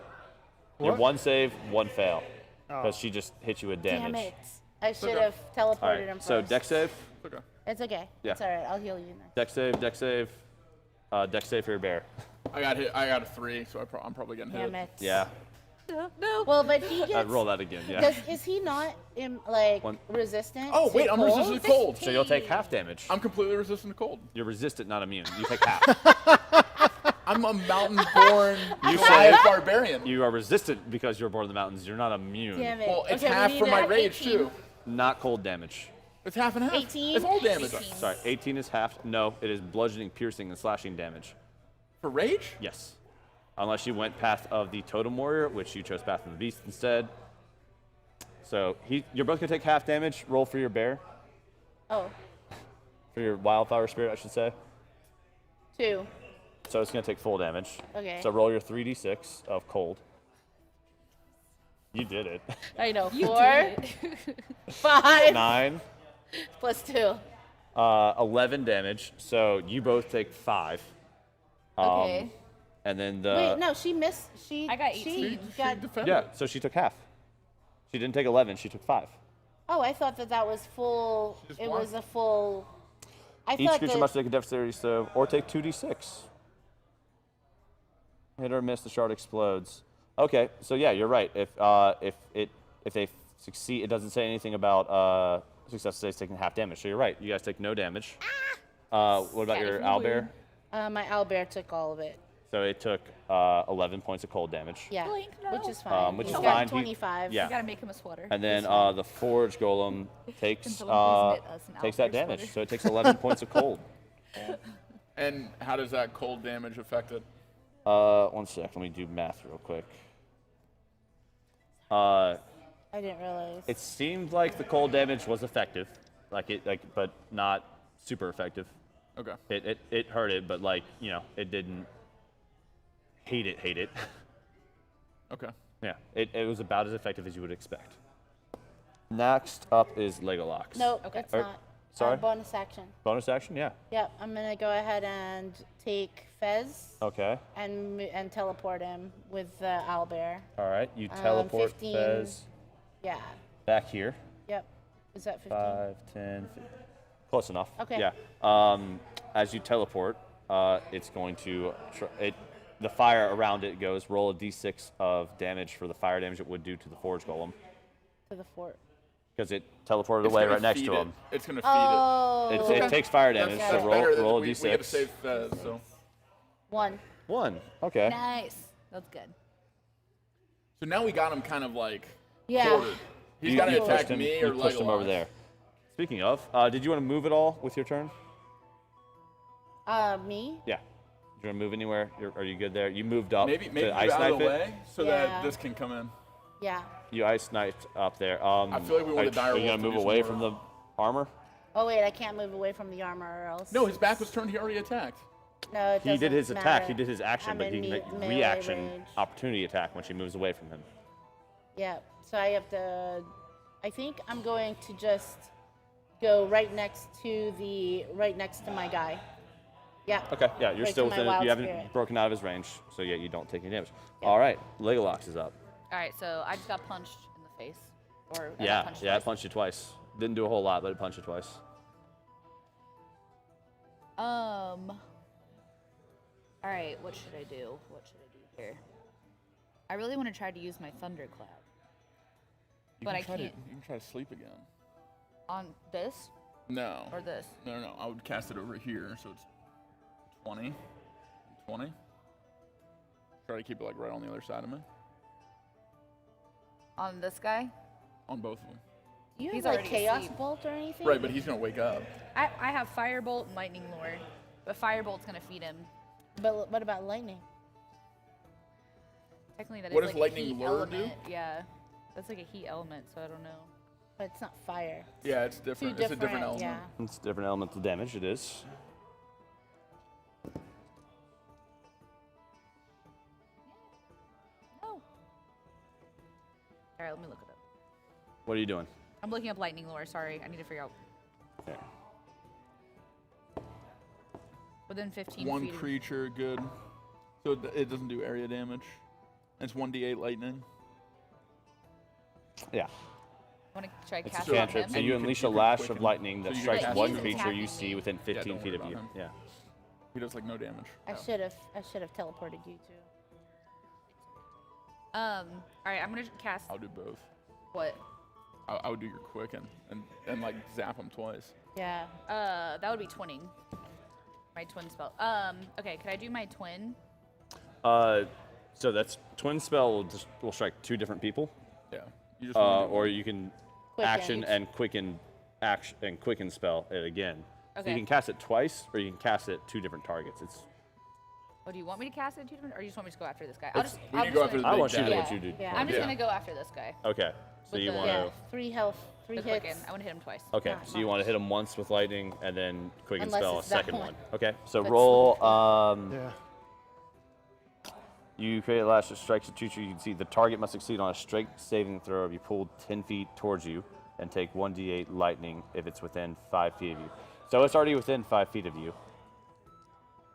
You're What? 1 save, 1 fail, Oh. because she just hit you with damage. Damn it. I should okay. have teleported All him right. first. So dex save, Okay. It's okay. Yeah. It's all right. I'll heal you next. dex save, dex save, dex save for your bear. I got hit. I got a 3, so I'm probably getting Damn hit. it. Yeah. No. Well, but he gets. Roll that again. Yeah. Is he not like One- resistant? Oh to wait, I'm cold? resistant to cold. So you'll take half damage. I'm completely resistant to cold. You're resistant, not immune. You take half. I'm a mountain-born You Goliath said- barbarian. You are resistant because you're born in the mountains. You're not immune. Damn it. Well, it's Okay, we half need for to my have rage 18. too. Not cold damage. It's half and half. 18? It's all damage. 18. Sorry, 18 is half. No, it is bludgeoning, piercing, and slashing damage. For rage? Yes. Unless you went path of the Totem Warrior, which you chose path of the Beast instead. So you're both gonna take half damage. Roll for your bear, Oh, for your wildflower spirit, I should say. 2. So it's gonna take full damage. Okay. So roll your 3d6 of cold. You did it. I know. You 4, did it. 5 9, plus 2. 11 damage. So you both take 5. Okay. And then the Wait, no, she missed. She. I got She 18. got. defended. yeah. So she took half. She didn't take 11. She took 5. Oh, I thought that was full. just It won. was a full. I Each thought creature that. must take a dexterity save or take 2d6. Hit or miss, the shard explodes. Okay, so yeah, you're right. If they succeed, it doesn't say anything about success saves taking half damage. So you're right. You guys take no damage. What about Cat your is owlbear? My owlbear took all of it. So it took 11 points of cold damage. Yeah, Blink, which no. is fine. Which He's is got fine. 25. Yeah. You gotta make him a sweater. And then the Forge Golem takes someone please knit us an takes that outdoor damage. sweater? So it takes 11 points of cold. And how does that cold damage affect it? 1 sec. Let me do math real quick. I didn't realize. It seemed like the cold damage was effective, but not super effective. Okay. It hurt it, but it didn't hate it. Okay. Yeah, it was about as effective as you would expect. Next up is Legolocks. Nope, Okay. it's Or- not. sorry? Bonus action. Bonus action, yeah. Yep, I'm gonna go ahead and take Fez Okay. and teleport him with the owlbear. All right, you teleport 15. Fez Yeah. back here. Yep. Is that 15? 5, 10, 15. Close enough. Okay. Yeah. As you teleport, it's going to the fire around it goes. Roll a d6 of damage for the fire damage it would do to the Forge Golem To the fort. because it teleported It's away gonna right next feed to it. him. It's gonna feed Oh. It takes fire damage, That's so better than roll a we d6. have to save Fez, so. 1. 1. Okay. Nice. That's good. So now we got him kind of like Yeah. quartered. He's You- got to you attack pushed him- me you or pushed him over Legolas. there. Speaking of, did you want to move at all with your turn? Me? Yeah. Do you want to move anywhere? Are you good there? You moved up Maybe to move ice out knife of the it. way so Yeah. that this can come in. Yeah. You ice knifed up there. I feel like we want the Are you direwolf gonna to move do some away work. from the armor? Oh wait, I can't move away from the armor or else. No, his back was turned. He already attacked. No, it He did doesn't his attack. matter. He did his action, I'm but in he can me- make melee reaction range. opportunity attack when she moves away from him. Yep. So I have to. I think I'm going to just go right next to my guy. Yeah. Okay. Yeah, you're Right still to my within. wild You haven't spirit. broken out of his range, so yeah, you don't take any damage. Yeah. All right, Legolox is up. All right, so I just got punched in the face. Or I got Yeah, punched yeah, it twice. punched you twice. Didn't do a whole lot, but it punched you twice. All right, what should I do? What should I do here? I really want to try to use my thunderclap. You But can I try can't. You can try to sleep again. On this No. or this? No. I would cast it over here, so it's 20. 20. Try to keep it like right on the other side of me. On this guy? On both of them. You have He's like already chaos asleep. bolt or anything? Right, but he's gonna wake up. I have Firebolt and Lightning Lure, but Firebolt's gonna feed him. But what about lightning? Technically, that What is does like Lightning a heat Lure do? element. Yeah, that's like a heat element, so I don't know. But it's not fire. Yeah, it's different. Two It's a different element. Yeah. It's different elemental damage. It is. No. All right, let me look it up. What are you doing? I'm looking up Lightning Lure. Sorry, I need to figure out. Okay. Within 15 One feet. creature, good. So it doesn't do area damage. And it's 1d8 lightning. Yeah. Want to try It's a cast it on Cantrip. him? So And you you can- unleash you a can lash quicken. of lightning that So you strikes can one cast it. creature you Attacking see me. within Yeah, 15 don't feet worry of you. about him. Yeah. He does like no damage. I should have teleported you too. All right, I'm gonna cast I'll do both. what? I would do your quicken and like zap him twice. Yeah. That would be twinning. My twin spell. Okay, could I do my twin? So that's twin spell will strike 2 different people, Yeah. You just wanna do or one. you can Quicken. action and quicken spell it again. So Okay. you can cast it twice, or you can cast it 2 different targets. It's Oh, do you want me to cast it 2 different, or you just want me to go after this guy? I'll It's- just. we I'm need to just go after gonna- the I big want you to do daddy. what you do. Yeah. I'm just Yeah. gonna go after this guy. Okay. So With you the- want Yeah. to 3 health, 3 The hits. quicken. I want to hit him twice. Okay, Not so you want to much. hit him once with lightning and then quicken Unless spell a it's that second one. one. Okay, so That's roll. Yeah. You create a lash that strikes a creature. You can see the target must succeed on a strength saving throw if you pulled 10 feet towards you, and take 1d8 lightning if it's within 5 feet of you. So it's already within 5 feet of you.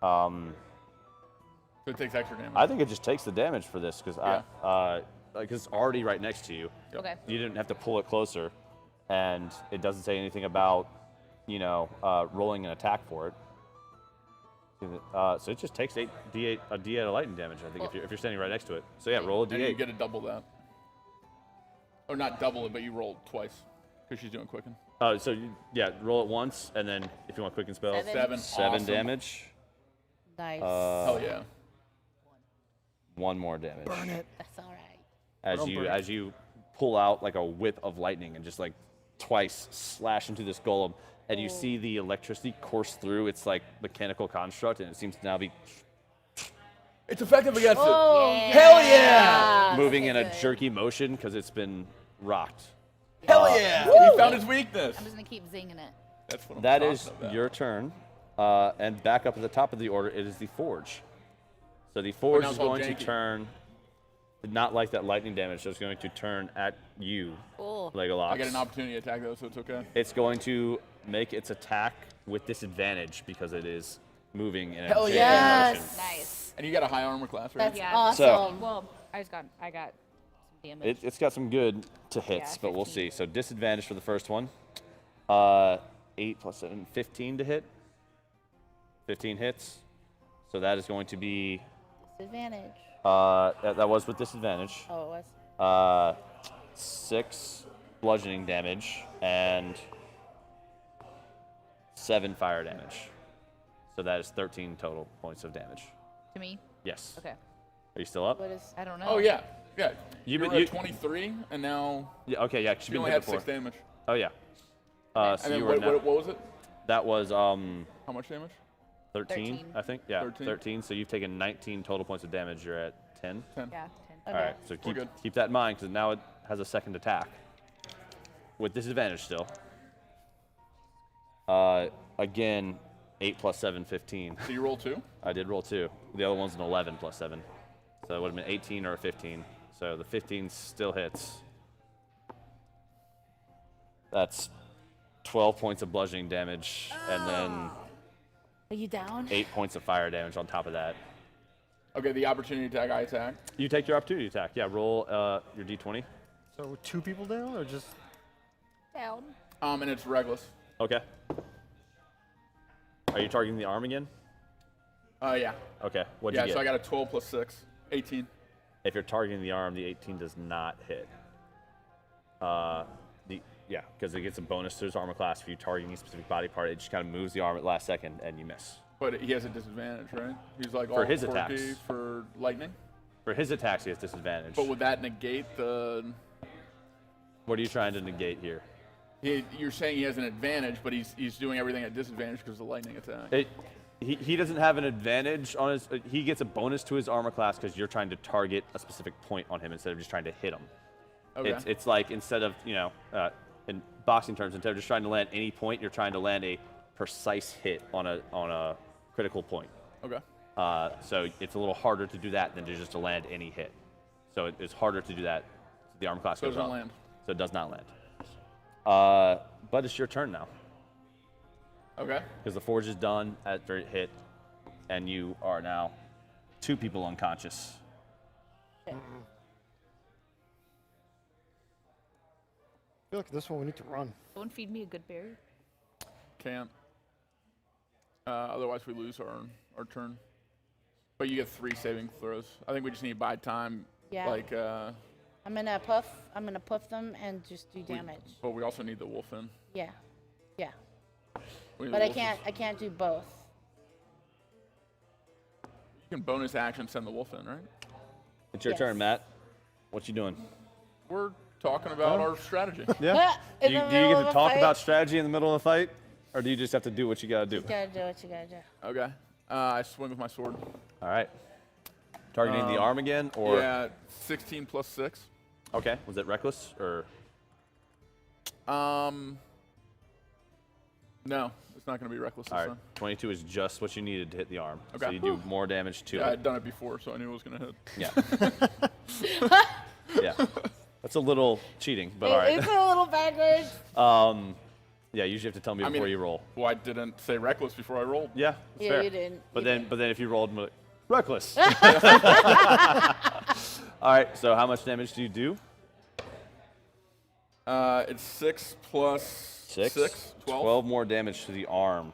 So it takes extra damage. I think it just takes the damage for this because Yeah. it's already right next to you. Okay. You didn't have to pull it closer, and it doesn't say anything about, rolling an attack for it. So it just takes a d8 of lightning damage. I think if you're standing right next to it. So yeah, roll a And you d8. get to double that. Or not double it, but you roll twice because she's doing quicken. Roll it once, and then if you want quicken spell, Seven. 7. 7 Awesome. damage. Nice. Hell yeah. 1 more damage. Burn it. That's all right. As you pull out like a whip of lightning and just like twice slash into this golem, and you see the electricity course through its like mechanical construct, and it seems to now be It's effective against it. Yeah. Hell yeah! moving in a jerky motion because it's been rocked. Hell yeah! He found his weakness. I'm just gonna keep zinging it. That's what I'm That talking is about. your turn. And back up at the top of the order, it is the Forge. So the Forge now is it's all going to janky. turn, did not like that lightning damage, so it's going to turn at you, Cool. Legolas. I get an opportunity attack though, so it's okay. It's going to make its attack with disadvantage because it is moving in a Hell janky yes. motion. Nice. And you got a high armor class, right? That's Yeah. awesome. Well, I got some damage. It's got some good to hits, Yeah, but we'll 15. see. So disadvantage for the first one. 8 plus 7, 15 to hit. 15 hits. So that is going to be, Disadvantage. that was with disadvantage. Oh, it was. 6 bludgeoning damage and 7 fire damage. So that is 13 total points of damage. To me. Yes. Okay. Are you still up? What is? I don't know. Oh yeah, yeah. You- You were you- at 23, and now Yeah. Okay. Yeah. She's you been only hit had before. 6 damage. Oh yeah. So And then you were what was it? that was How much damage? 13, 13. I think. Yeah. 13. 13. So you've taken 19 total points of damage. You're at 10. 10. Yeah. 10. Okay. All right. So We're good. keep that in mind because now it has a second attack with disadvantage still. Again, 8 plus 7, 15. So you roll 2. I did roll 2. The other one's an 11 plus 7. So it would have been 18 or a 15. So the 15 still hits. That's 12 points of bludgeoning damage and then Are you down? 8 points of fire damage on top of that. Okay, the opportunity attack I attack. You take your opportunity attack. Yeah, roll your d20. So 2 people down or just? Down. And it's reckless. Okay. Are you targeting the arm again? Yeah. Okay. What'd Yeah, you get? so I got a 12 plus 6. 18. If you're targeting the arm, the 18 does not hit. Yeah, because it gets a bonus to his armor class if you targeting a specific body part. It just kind of moves the arm at last second and you miss. But he has a disadvantage, right? He's like For all his quirky attacks. for lightning. For his attacks, he has disadvantage. But would that negate the? What are you trying to negate here? You're saying he has an advantage, but he's doing everything at disadvantage because of the lightning attack. He doesn't have an advantage on his. He gets a bonus to his armor class because you're trying to target a specific point on him instead of just trying to hit him. Okay. It's like instead of in boxing terms, instead of just trying to land any point, you're trying to land a precise hit on a critical point. Okay. So it's a little harder to do that than just to land any hit. So it's harder to do that. The armor class So it goes doesn't up. land. So it does not land. But it's your turn now Okay. because the forge is done at their hit, and you are now 2 people unconscious. I feel like this one we need to run. Someone feed me a good berry. Can't. Otherwise we lose our turn. But you get 3 saving throws. I think we just need to buy time. Yeah. Like, I'm gonna puff them and just do damage. but we also need the wolf in. Yeah. Yeah. We need But the I wolf in. can't do both. You can bonus action send the wolf in, right? It's your Yes. turn, Matt. What you doing? We're talking about our strategy. Yeah. In Do you the get middle to of a talk fight? about strategy in the middle of the fight, or do you just have to do what you gotta do? You gotta do what you gotta do. Okay. I swing with my sword. All right. Targeting the arm again, or Yeah, 16 plus 6. okay? Was it reckless or? No, it's not going to be reckless this All right. time. 22 is just what you needed to hit the arm. So Okay. you do more damage to Yeah, it. I'd done it before, so I knew it was going to hit. Yeah. Yeah. That's a little cheating, but all It's right. a little backwards. Yeah, you usually have to tell me I mean- before you roll. Well, I didn't say reckless before I rolled. Yeah, it's Yeah, fair. you didn't. But You then, didn't. but then if you rolled, I'm like, reckless. All right. So how much damage do you do? It's 6 plus 6. 12. 12 more damage to the arm.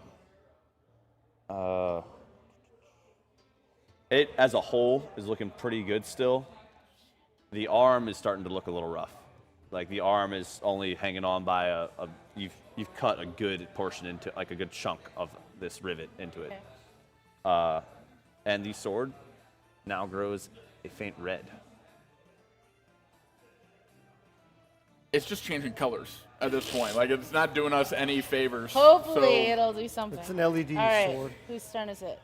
It as a whole is looking pretty good still. The arm is starting to look a little rough. Like the arm is only hanging on by you've cut a good portion into, like a good chunk of this rivet into it. Okay. And the sword now grows a faint red. It's just changing colors at this point. Like, it's not doing us any favors. Hopefully So, it'll do something. It's an LED All right, sword. whose turn is it?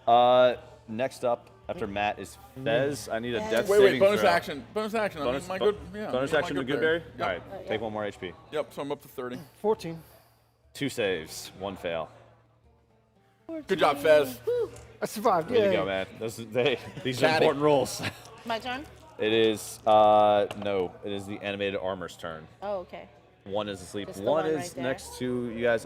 Next up after Matt is Fez. I need a death wait, saving bonus throw. action. Bonus action. Bonus, I mean, bo- yeah, bonus my action to good berry. Goodberry? All right, take 1 more HP. Yep, so I'm up to 30. 14. 2 saves, 1 fail. Good job, Fez. I survived. Way to Yay. go, man. These are Caddy. important rolls. My turn? It is, no, it is the animated armor's turn. Oh, okay. 1 is asleep. Just the 1 one is right there. next to you guys.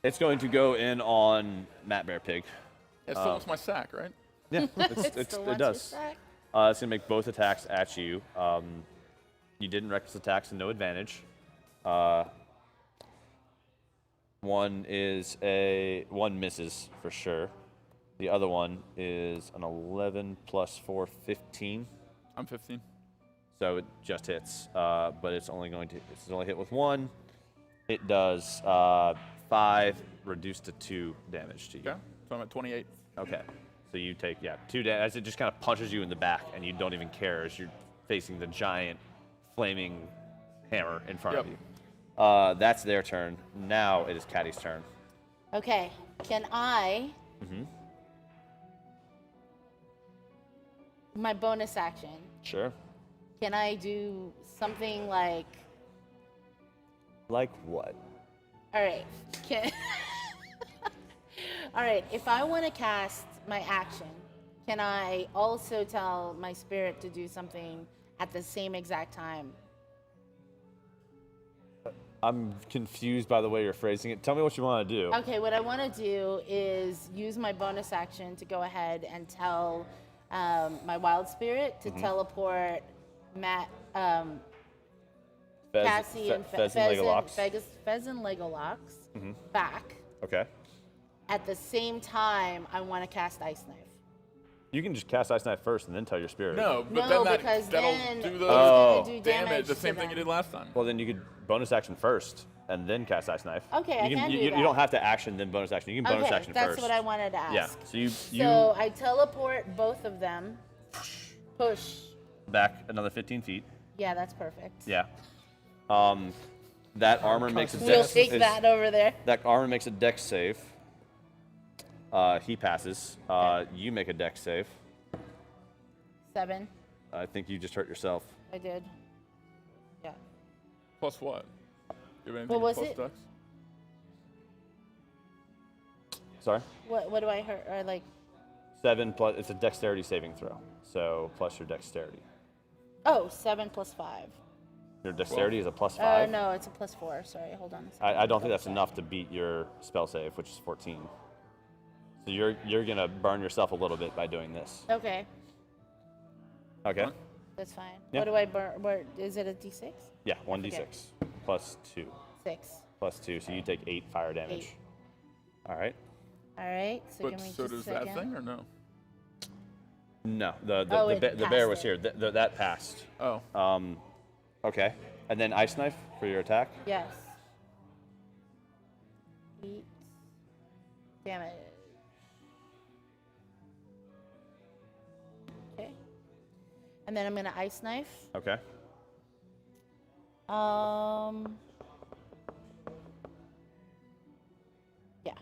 It's going to go in on Matt Bear Pig. It still wants my sack, right? Yeah, Still it wants your does. sack? It's going to make both attacks at you. You didn't reckless attacks, so no advantage. One misses for sure. The other one is an 11 plus 4, 15. I'm 15. So it just hits, but it's only hit with 1. It does 5 reduced to 2 damage to you. Okay, so I'm at 28. Okay. So you take 2 damage. As it just kind of punches you in the back, and you don't even care as you're facing the giant flaming hammer in front of Yep. you. That's their turn. Now it is Caddy's turn. Okay. Can I? My bonus action. Sure. Can I do something like? Like what? All right. All right. If I want to cast my action, can I also tell my spirit to do something at the same exact time? I'm confused by the way you're phrasing it. Tell me what you want to do. Okay. What I want to do is use my bonus action to go ahead and tell my wild spirit to teleport Matt, Cassie, and Fez and Legolox. Fez and Legolox back. Okay. At the same time, I want to cast Ice Knife. You can just cast Ice Knife first and then tell your spirit. No, but No, then because that'll then do it's the Oh. gonna do damage, the to same thing you them. did last time. Well, then you could bonus action first and then cast Ice Knife. Okay, I you can do you that. don't have to action then bonus action. You can bonus Okay, action that's first. what I wanted to ask. Yeah. So you So I teleport both of them. Push. back another 15 feet. Yeah, that's perfect. Yeah. That armor makes a You'll dex. take that over there. That armor makes a dex save. He passes. You make a dex save. 7. I think you just hurt yourself. I did. Yeah. Plus what? Do you have anything What was plus it? dex? Sorry. What do I hurt? Or like? 7 plus. It's a dexterity saving throw. So plus your dexterity. Oh, 7 plus 5. Your dexterity is a plus 5. No, it's a plus 4. Sorry, hold on a second. I don't think that's Sorry. enough to beat your spell save, which is 14. So you're gonna burn yourself a little bit by doing this. Okay, Okay. that's fine. Yeah. What do I burn? Where is it? A D6? Yeah, 1d6 plus 2 6. plus 2. So you take 8 fire damage. 8. All right. All right. So But give me so just does a that second. thing or no? No, Oh, the it bear passed was it. here. That passed. Oh. Okay. And then ice knife for your attack. Yes. 8 damage. Okay. And then I'm gonna ice knife. Okay. Yeah.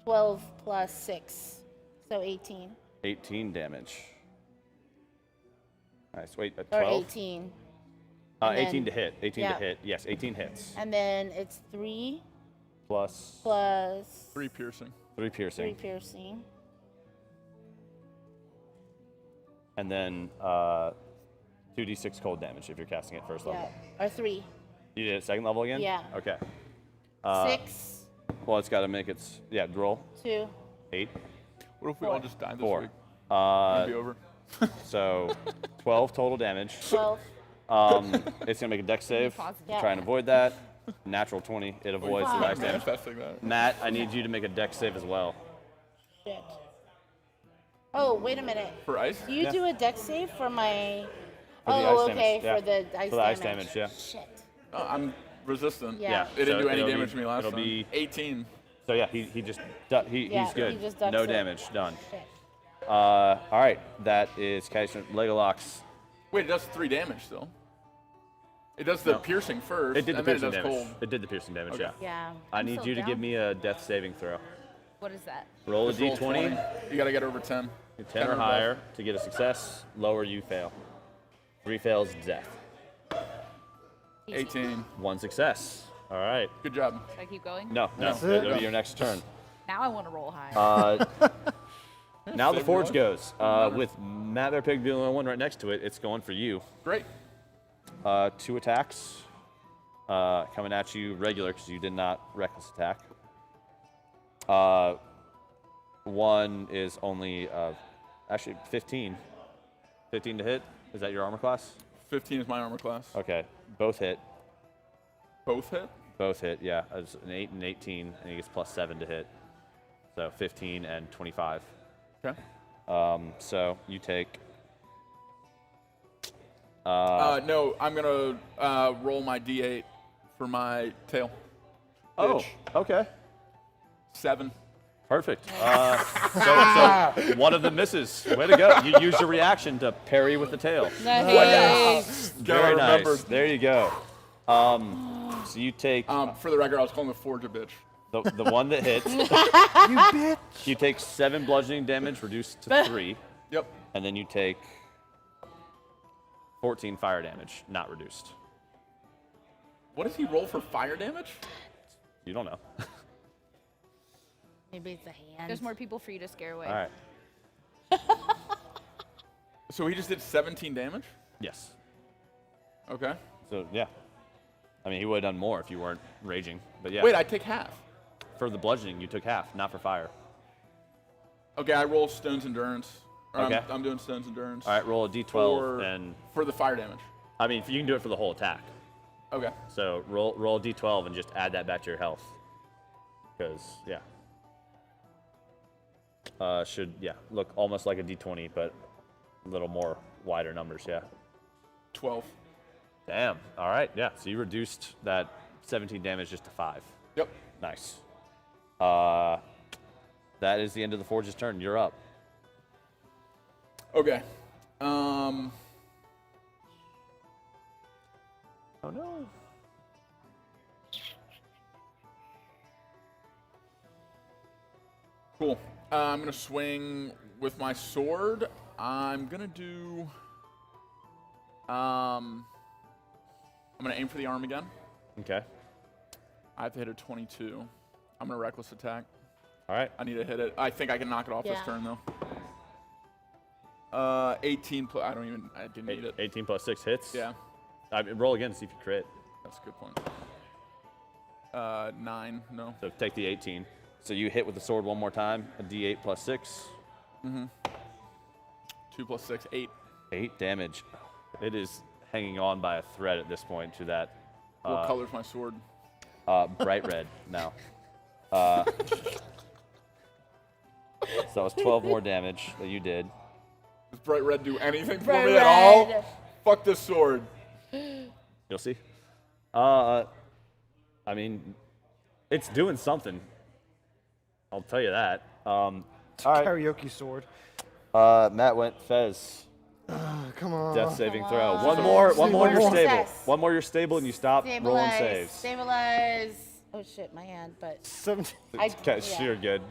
12 plus 6, so 18. 18 damage. Nice. Wait, a Or 12? 18. 18 to then- hit. 18 yeah. to hit. Yes, 18 hits. And then it's 3 Plus plus 3 piercing. 3 3 piercing. piercing. And then 2d6 cold damage if you're casting it first level. Yeah. Or 3. You did it second level again? Yeah. Okay. 6, Well, it's got to make its, roll. 2. 8. What if we all just died this 4. week? It'd be over. So 12 total damage. 12. It's going to make a dex save. Yeah. Try and avoid that. Natural 20. It avoids the ice damage. Manifesting that. Matt, I need you to make a dex save as well. Shit. Oh, wait a minute. For ice? Do you Yeah. do a dex save for my... For the oh, ice okay, damage, yeah. for the ice For the ice damage. damage, yeah. Shit. I'm resistant. Yeah. It didn't so do any it'll damage be- to me last it'll time. be- 18. So yeah, he just Yeah, he's good. he just ducks No it. damage. Done. Shit. All right. That is Caddy's turn. Legolox. Wait, it does 3 damage still. It does the No. piercing first. It did the and then piercing it does damage. cold. It did the piercing damage, Okay. yeah. Yeah. I I'm need so you to give down. me a death saving throw. What is that? Roll a Just roll d20. You gotta get over 10. 10 or above. higher to get a success. Lower, you fail. 3 fails, death. 18. 1 success. All right. Good job. Should I keep going? No, no. That's it. Go to your next turn. Now I want to roll high. Now the Save forge your goes. With Matt Bear Pig being the only one right next to it, it's going for you. Great. 2 attacks coming at you regular because you did not reckless attack. 1 is only actually 15. 15 to hit. Is that your armor class? 15 is my armor class. Okay, both hit. Both hit? Both hit, yeah. It's an 8 and 18, and he gets +7 to hit. So 15 and 25. Okay. So you take. No, I'm gonna roll my d8 for my tail. Oh, Bitch. okay. 7. Perfect. So one of them misses. Way to go. You used your reaction to parry with the tail. Nice. Very nice. remember. There you go. So you take For the record, I was calling the forge a bitch. the one that hits. You bitch. You take 7 bludgeoning damage, reduced to 3, Yep. and then you take 14 fire damage, not reduced. What does he roll for fire damage? You don't know. Maybe it's a hand. There's more people for you to scare away. All right. So he just did 17 damage? Yes. Okay. So yeah. I mean, he would have done more if you weren't raging, but yeah. Wait, I take half. For the bludgeoning, you took half, not for fire. Okay, I roll Stone's Endurance. Or Okay. I'm doing Stone's Endurance. All right, roll a d12, and For the fire damage. I mean, you can do it for the whole attack. Okay. So roll a d12 and just add that back to your health. Because yeah. Should look almost like a d20, but a little more wider numbers, yeah. 12. Damn. All right, yeah. So you reduced that 17 damage just to 5. Yep. Nice. That is the end of the Forge's turn. You're up. Okay. Oh no. Cool. I'm gonna swing with my sword. I'm gonna do. I'm gonna aim for the arm again. Okay. I have to hit a 22. I'm gonna reckless attack. All right. I need to hit it. I think I can knock it off this Yeah. turn though. 18 plus. I didn't need it. 18 plus 6 hits. Yeah, I mean, roll again to see if you crit. that's a good point. 9. No. So take the 18. So you hit with the sword one more time. A d8 plus 6. 2 plus 6, 8. 8 damage. It is hanging on by a thread at this point to that What color's my sword? bright red now. So that was 12 more damage that you did. Does bright red do anything for Bright me at all? red. Fuck this sword. You'll see. I mean, it's doing something. I'll tell you that. All right. Karaoke sword. Matt went Fez. Come on. Death saving throw. on. One more. You're Success. stable. One more. You're stable, and you stop rolling Stabilize. saves. Stabilize. Oh shit, my hand. But 17. Okay, yeah. you're good.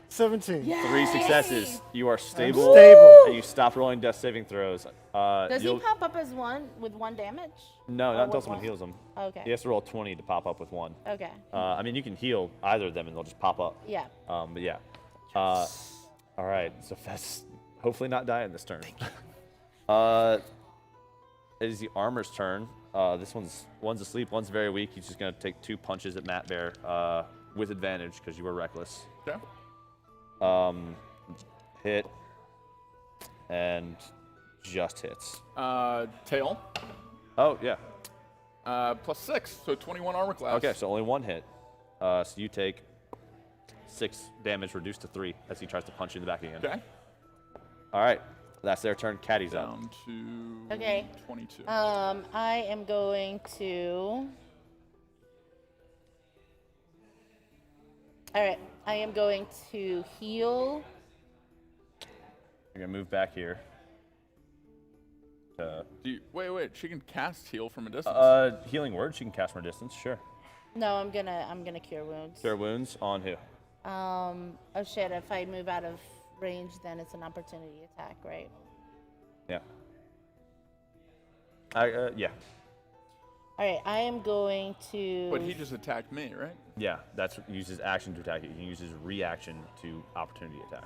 17. 3 successes. You are stable, stable. and you stop rolling death saving throws. does he you'll- pop up as one with 1 damage? No, Or not until what someone one? heals him. Okay. He has to roll 20 to pop up with 1. Okay. I mean, you can heal either of them, and they'll just pop up. Yeah. But yeah. All right. So Fez, hopefully not dying this turn. It is the armor's turn. This one's asleep. One's very weak. He's just gonna take 2 punches at Matt Bear with advantage because you were reckless. Okay. Hit and just hits. Tail. Oh yeah. Plus 6, so 21 armor class. Okay, so only 1 hit. So you take 6 damage reduced to 3 as he tries to punch you in the back again. Okay. All right, that's their turn. Caddy's up. Down to Okay. 22. I am going to. All right, I am going to heal You're gonna move back here. Wait. She can cast heal from a distance. Healing word. She can cast from a distance. Sure. No, I'm gonna cure wounds. Cure wounds on who? Oh shit! If I move out of range, then it's an opportunity attack, right? Yeah. Yeah. All right, I am going to. But he just attacked me, right? Yeah. That's uses action to attack you. He uses reaction to opportunity attack.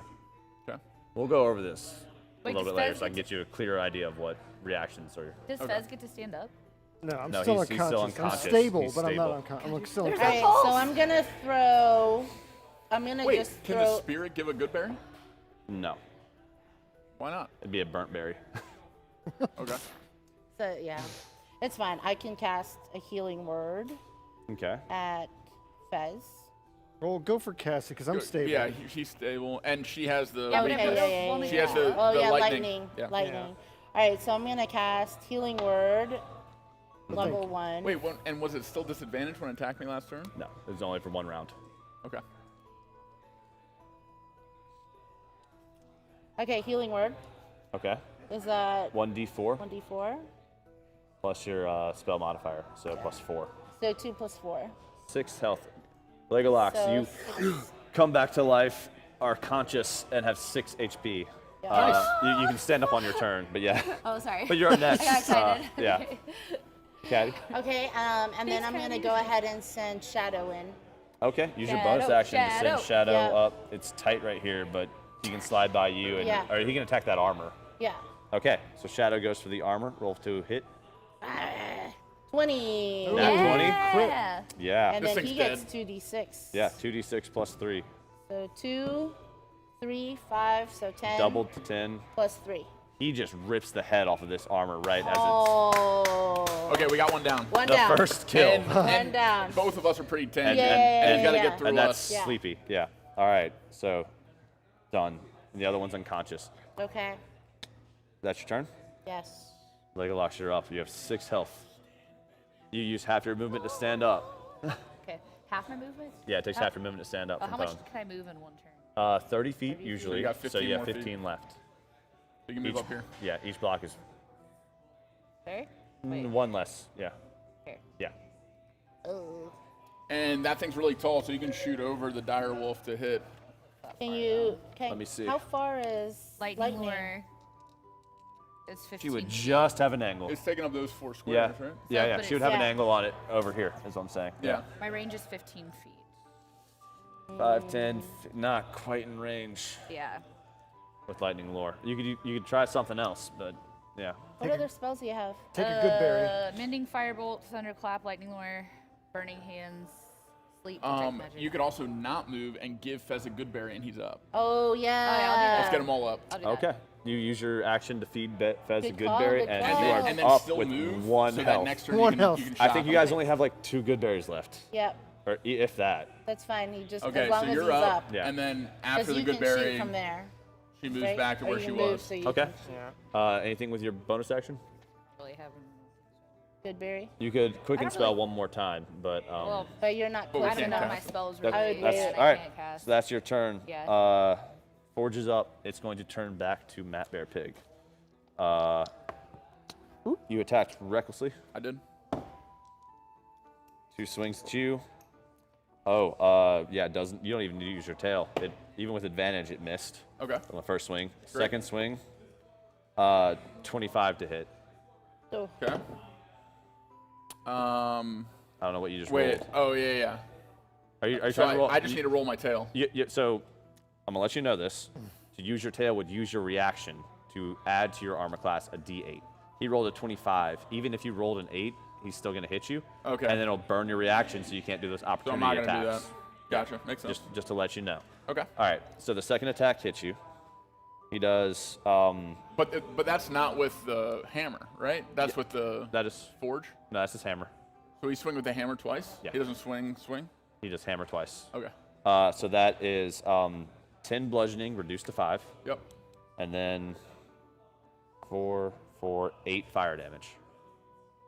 Okay. We'll go over this Wait, a little does bit later, Fez so I can get get you a clearer idea of what reactions are. Does Fez get to stand up? No, I'm No, still he's still unconscious. I'm unconscious. stable, He's but I'm not stable. unconscious. I'm still All unconscious. right, so I'm gonna throw. I'm gonna Wait, just can throw. the spirit give a good berry? No. Why not? It'd be a burnt berry. Okay. So yeah, it's fine. I can cast a healing word Okay. at Fez. Well, go for Cassie because I'm stable. Yeah, she's stable, and she has the. Yeah, Okay, whatever. yeah. She has the, Oh the yeah, lightning. Yeah. lightning. All right, so I'm gonna cast healing word, level 1. Wait, and was it still disadvantage when it attacked me last turn? No, it was only for 1 round. Okay. Okay, healing word. Okay. Is that 1d4 1d4? plus your spell modifier, so plus 4. So 2 plus 4. 6 health. Legalox, So you 6. come back to life, are conscious, and have 6 HP. You can stand up on your turn, but yeah. Oh, sorry. But you're up next. I got excited. Yeah. Okay. Caddy. Okay, and then I'm gonna go ahead and send Shadow in. Okay, use your bonus Shadow, action to send Shadow Yeah. up. It's tight right here, but he can slide by you, and Yeah. or he can attack that armor. Yeah. Okay, so Shadow goes for the armor. Roll to hit. 20. Nat 20. Yeah. Yeah. And This then thing's he gets dead. 2d6. Yeah, 2d6 plus 3. So 2, 3, 5, so 10. Doubled to 10. Plus 3. He just rips the head off of this armor right as Oh. Okay, we got one down. One it's the down. first kill. One down. Both of us are pretty tense. And, Yeah, and, he's got to yeah. get through and that's us. Yeah. sleepy. Yeah. All right, so done. And the other one's unconscious. Okay. That's your turn? Yes. Legalox, you're up. You have 6 health. You use half your movement to stand up. Okay. Half my movement? Yeah, it takes half your movement to stand up How from much prone. can I move in one turn? 30 feet 30 usually, You got so 15 you have more feet. 15 left. You can move up here. Yeah, each block is There? Wait. 1 less. Yeah. Here. Yeah. Oh. And that thing's really tall, so you can shoot over the dire wolf to hit. Can you? Let me see. How far is Lightning lure. It's 15 She would feet. just have an angle. It's taking up those 4 Yeah. squares, right? Yeah, yeah. but She would it's- have an Yeah. angle on it over here, is what I'm saying. Yeah. My range is 15 feet. 5, 10, not quite in range Yeah. with lightning lore. You could try something else, but yeah. What other spells do you have? Take a good berry. Mending firebolt, thunderclap, lightning lure, burning hands, sleep, detect magic. You could also not move and give Fez a good berry, and he's up. Oh yeah. Let's get them all up. I'll do that. Okay. You use your action to feed Fez a Good call, Goodberry, good and call. you are And then up still with move, 1 so health. that next turn One you health. can I shop think you him. guys only have like 2 good berries left, Yep. or if that. That's fine. He just Okay, as long so as you're he's up, up. Yeah. and then 'Cause after the you good can shoot berry, from there. she moves Right? back to Or where you she move was. so you Okay. can- Yeah. Anything with your bonus action? Really haven't. Good berry. You could quicken don't spell really- one more time, but Well, But you're not But we close I don't can't know if enough. my cast spell is That- really would bad. wait. that's I all right. can't cast. So that's your turn. Yeah. Forge is up. It's going to turn back to Matt Bear Pig. You attacked recklessly. I did. 2 swings at you. Oh, yeah, it doesn't. You don't even need to use your tail. It even with advantage, it missed Okay. on the first swing. Great. Second swing, 25 to hit. So, Okay. I don't know what you just Wait. rolled. Oh yeah. Are you So trying to roll? I just need to roll my tail. So I'm gonna let you know this. To use your tail would use your reaction to add to your armor class a D8. He rolled a 25. Even if you rolled an 8, he's still gonna hit you. Okay. And then it'll burn your reaction, so you can't do those So I'm opportunity not gonna attacks. do that. Gotcha. Makes sense. Just to let you know. Okay. All right. So the second attack hits you. He does. But that's not with the hammer, right? That's with the That is. forge. No, that's his hammer. So he swing with the hammer twice. Yeah. He doesn't swing. He does hammer twice. Okay. So that is 10 bludgeoning reduced to 5, Yep. and then 4, 8 fire damage.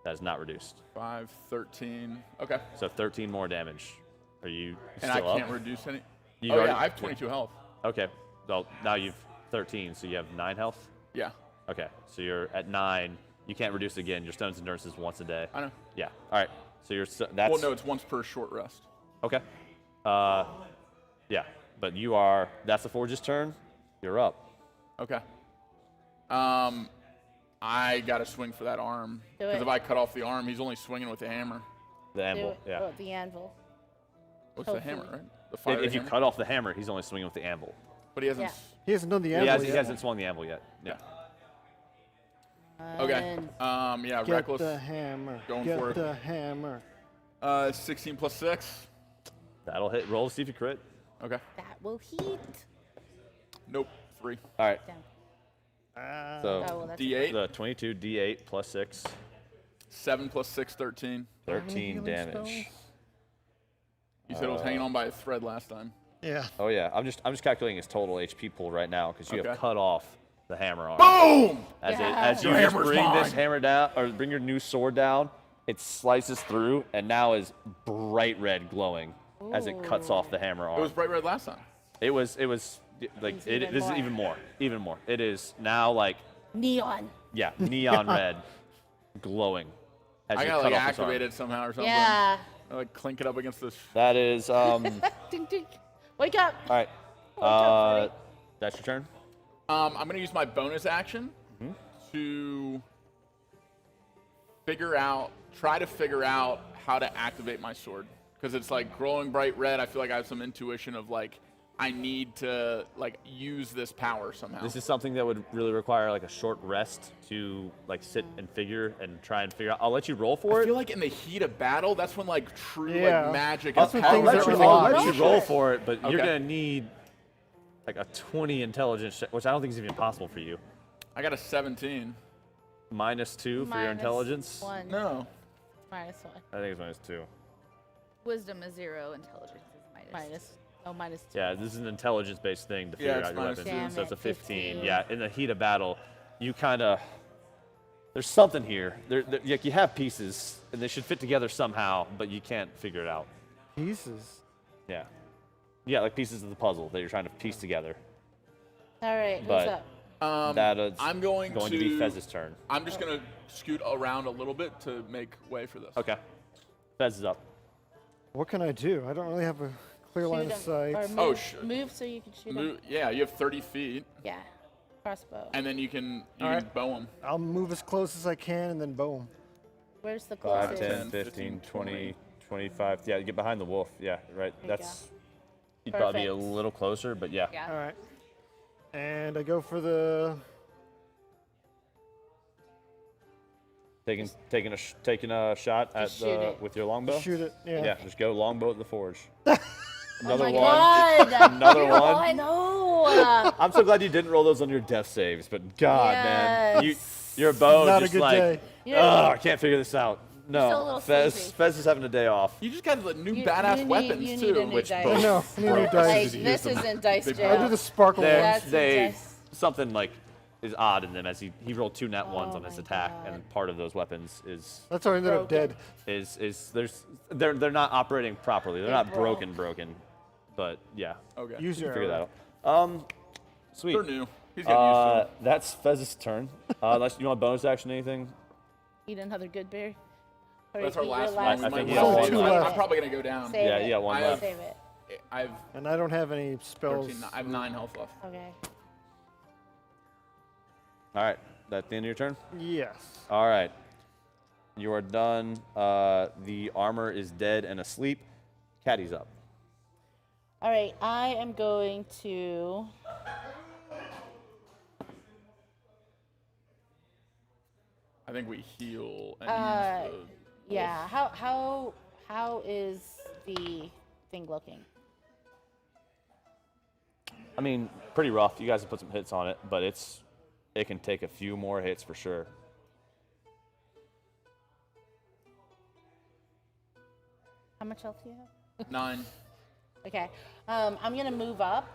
That is not reduced. 5, 13. Okay. So 13 more damage. Are you And still I up? can't reduce any. You Oh already- yeah, I have 22 health. Okay. Well, now you've 13, so you have 9 health. Yeah, Okay, so you're at 9. You can't reduce again. Your stones endurance is once a day. I know. Yeah. All right. So that's. Well, no, it's once per short rest. Okay. Yeah, but you are. That's the Forge's turn. You're up. Okay. I gotta swing for that arm Do because it. if I cut off the arm, he's only swinging with the hammer. The Do anvil. it. Yeah. Oh, the anvil. What's the hammer, Hopefully. right? The fire If you hammer? cut off the hammer, he's only swinging with the anvil. But he hasn't. Yeah. He hasn't done the He, anvil he yet. hasn't swung the anvil yet. Yeah. Okay. And Yeah, Get reckless. the hammer. Going Get for it. the hammer. 16 plus 6. That'll hit. Roll to see if you crit. Okay. that will heat. Nope. 3. All right. Down. So Oh, well, that's D8. the 22 D8 plus 6, 7 plus 6, 13. 13 healing damage. spells? You said it was hanging on by a thread last time. Yeah. Oh yeah. I'm just calculating his total HP pool right now because you Okay. have cut off the hammer arm. Boom! As you Your just hammer's bring this mine. hammer down, or bring your new sword down, it slices through and now is bright red glowing as it cuts off the hammer arm. It was bright red last time. It was like It's it, even this is more. even more. It is now like Neon. neon red, glowing. As I you gotta cut like off this arm. activate it somehow or something. Yeah. I, like clink it up against this. That is all Ding, ding. Wake up. right. buddy. That's your turn. I'm gonna use my bonus action to try to figure out how to activate my sword because it's like glowing bright red. I feel like I have some intuition of like I need to like use this power somehow. This is something that would really require like a short rest to like sit and figure and try and figure out. I'll let you roll for I it. feel like in the heat of battle, that's when like true Yeah. like magic That's and when power. things I'll are let unlocked. you roll for it, but you're Okay. gonna need like a 20 intelligence check, which I don't think is even possible for you. I got a 17. -2 for your Minus intelligence. 1. No. Minus 1. I think it's -2. Wisdom is 0, intelligence is minus. Minus 2. Yeah, this is an intelligence-based thing to Yeah, figure it's out your minus weapon. Damn So it's a it, 15. 15. Yeah, in the heat of battle, you kind of there's something here. Like you have pieces, and they should fit together somehow, but you can't figure it out. Pieces. Yeah, yeah, like pieces of the puzzle that you're trying to piece together. All right, who's But- up? That is I'm going to be Fez's turn. I'm just gonna scoot around a little bit to make way for this. Okay, Fez is up. What can I do? I don't really have a clear line of Shoot 'em. Or sight. move, sh- move so you can shoot him. Move, yeah, you have 30 feet, Yeah. Crossbow. and then you can Alright. bow him. I'll move as close as I can and then boom. Where's the 5, closest? 10, 15, 20, 25. Yeah, you get behind the wolf. Yeah, right. you That's you'd probably be a Perfect. little closer, but yeah. Yeah. All right. And I go for the. Taking a shot at Just shoot it. with your longbow. Shoot it. Yeah. Yeah, just go longbow at the forge. Oh Another my one. God. Another one. No. I'm so glad you didn't roll those on your death saves, but God, man, Yes. your bow Not a just good like, day. Yeah. I can't figure this out. still a No, little Fez sleepy. is having a day off. You just got the new You- badass you need- weapons you need too. a new which dice. both I know. I need new Like, dice. this isn't dice They- jail. I do the sparkle They're- one. That's they dice. something like is odd in them as he rolled 2 nat ones Oh on his my attack, God. and part of those weapons is That's how I ended up Broken. dead. they're not operating properly. They're They not broke. broken, but yeah, Okay. Use your figure arrow. that out. Sweet. They're new. He's getting used to it. That's Fez's turn. Unless you want bonus action, anything? Eat another good berry. Or That's eat our your last one. I We think might he want has to- one left. I'm probably gonna go down. Save Yeah, it. you got one I left. Save it. I've And I don't have any spells. 13. I have 9 health left. Okay. All right, that's the end of your turn. Yes. All right, you are done. The armor is dead and asleep. Caddy's up. All right, I am going to. I think we heal and use Yeah. How is the thing looking? I mean, pretty rough. You guys have put some hits on it, but it can take a few more hits for sure. How much health do you have? the 9. Okay. I'm gonna move up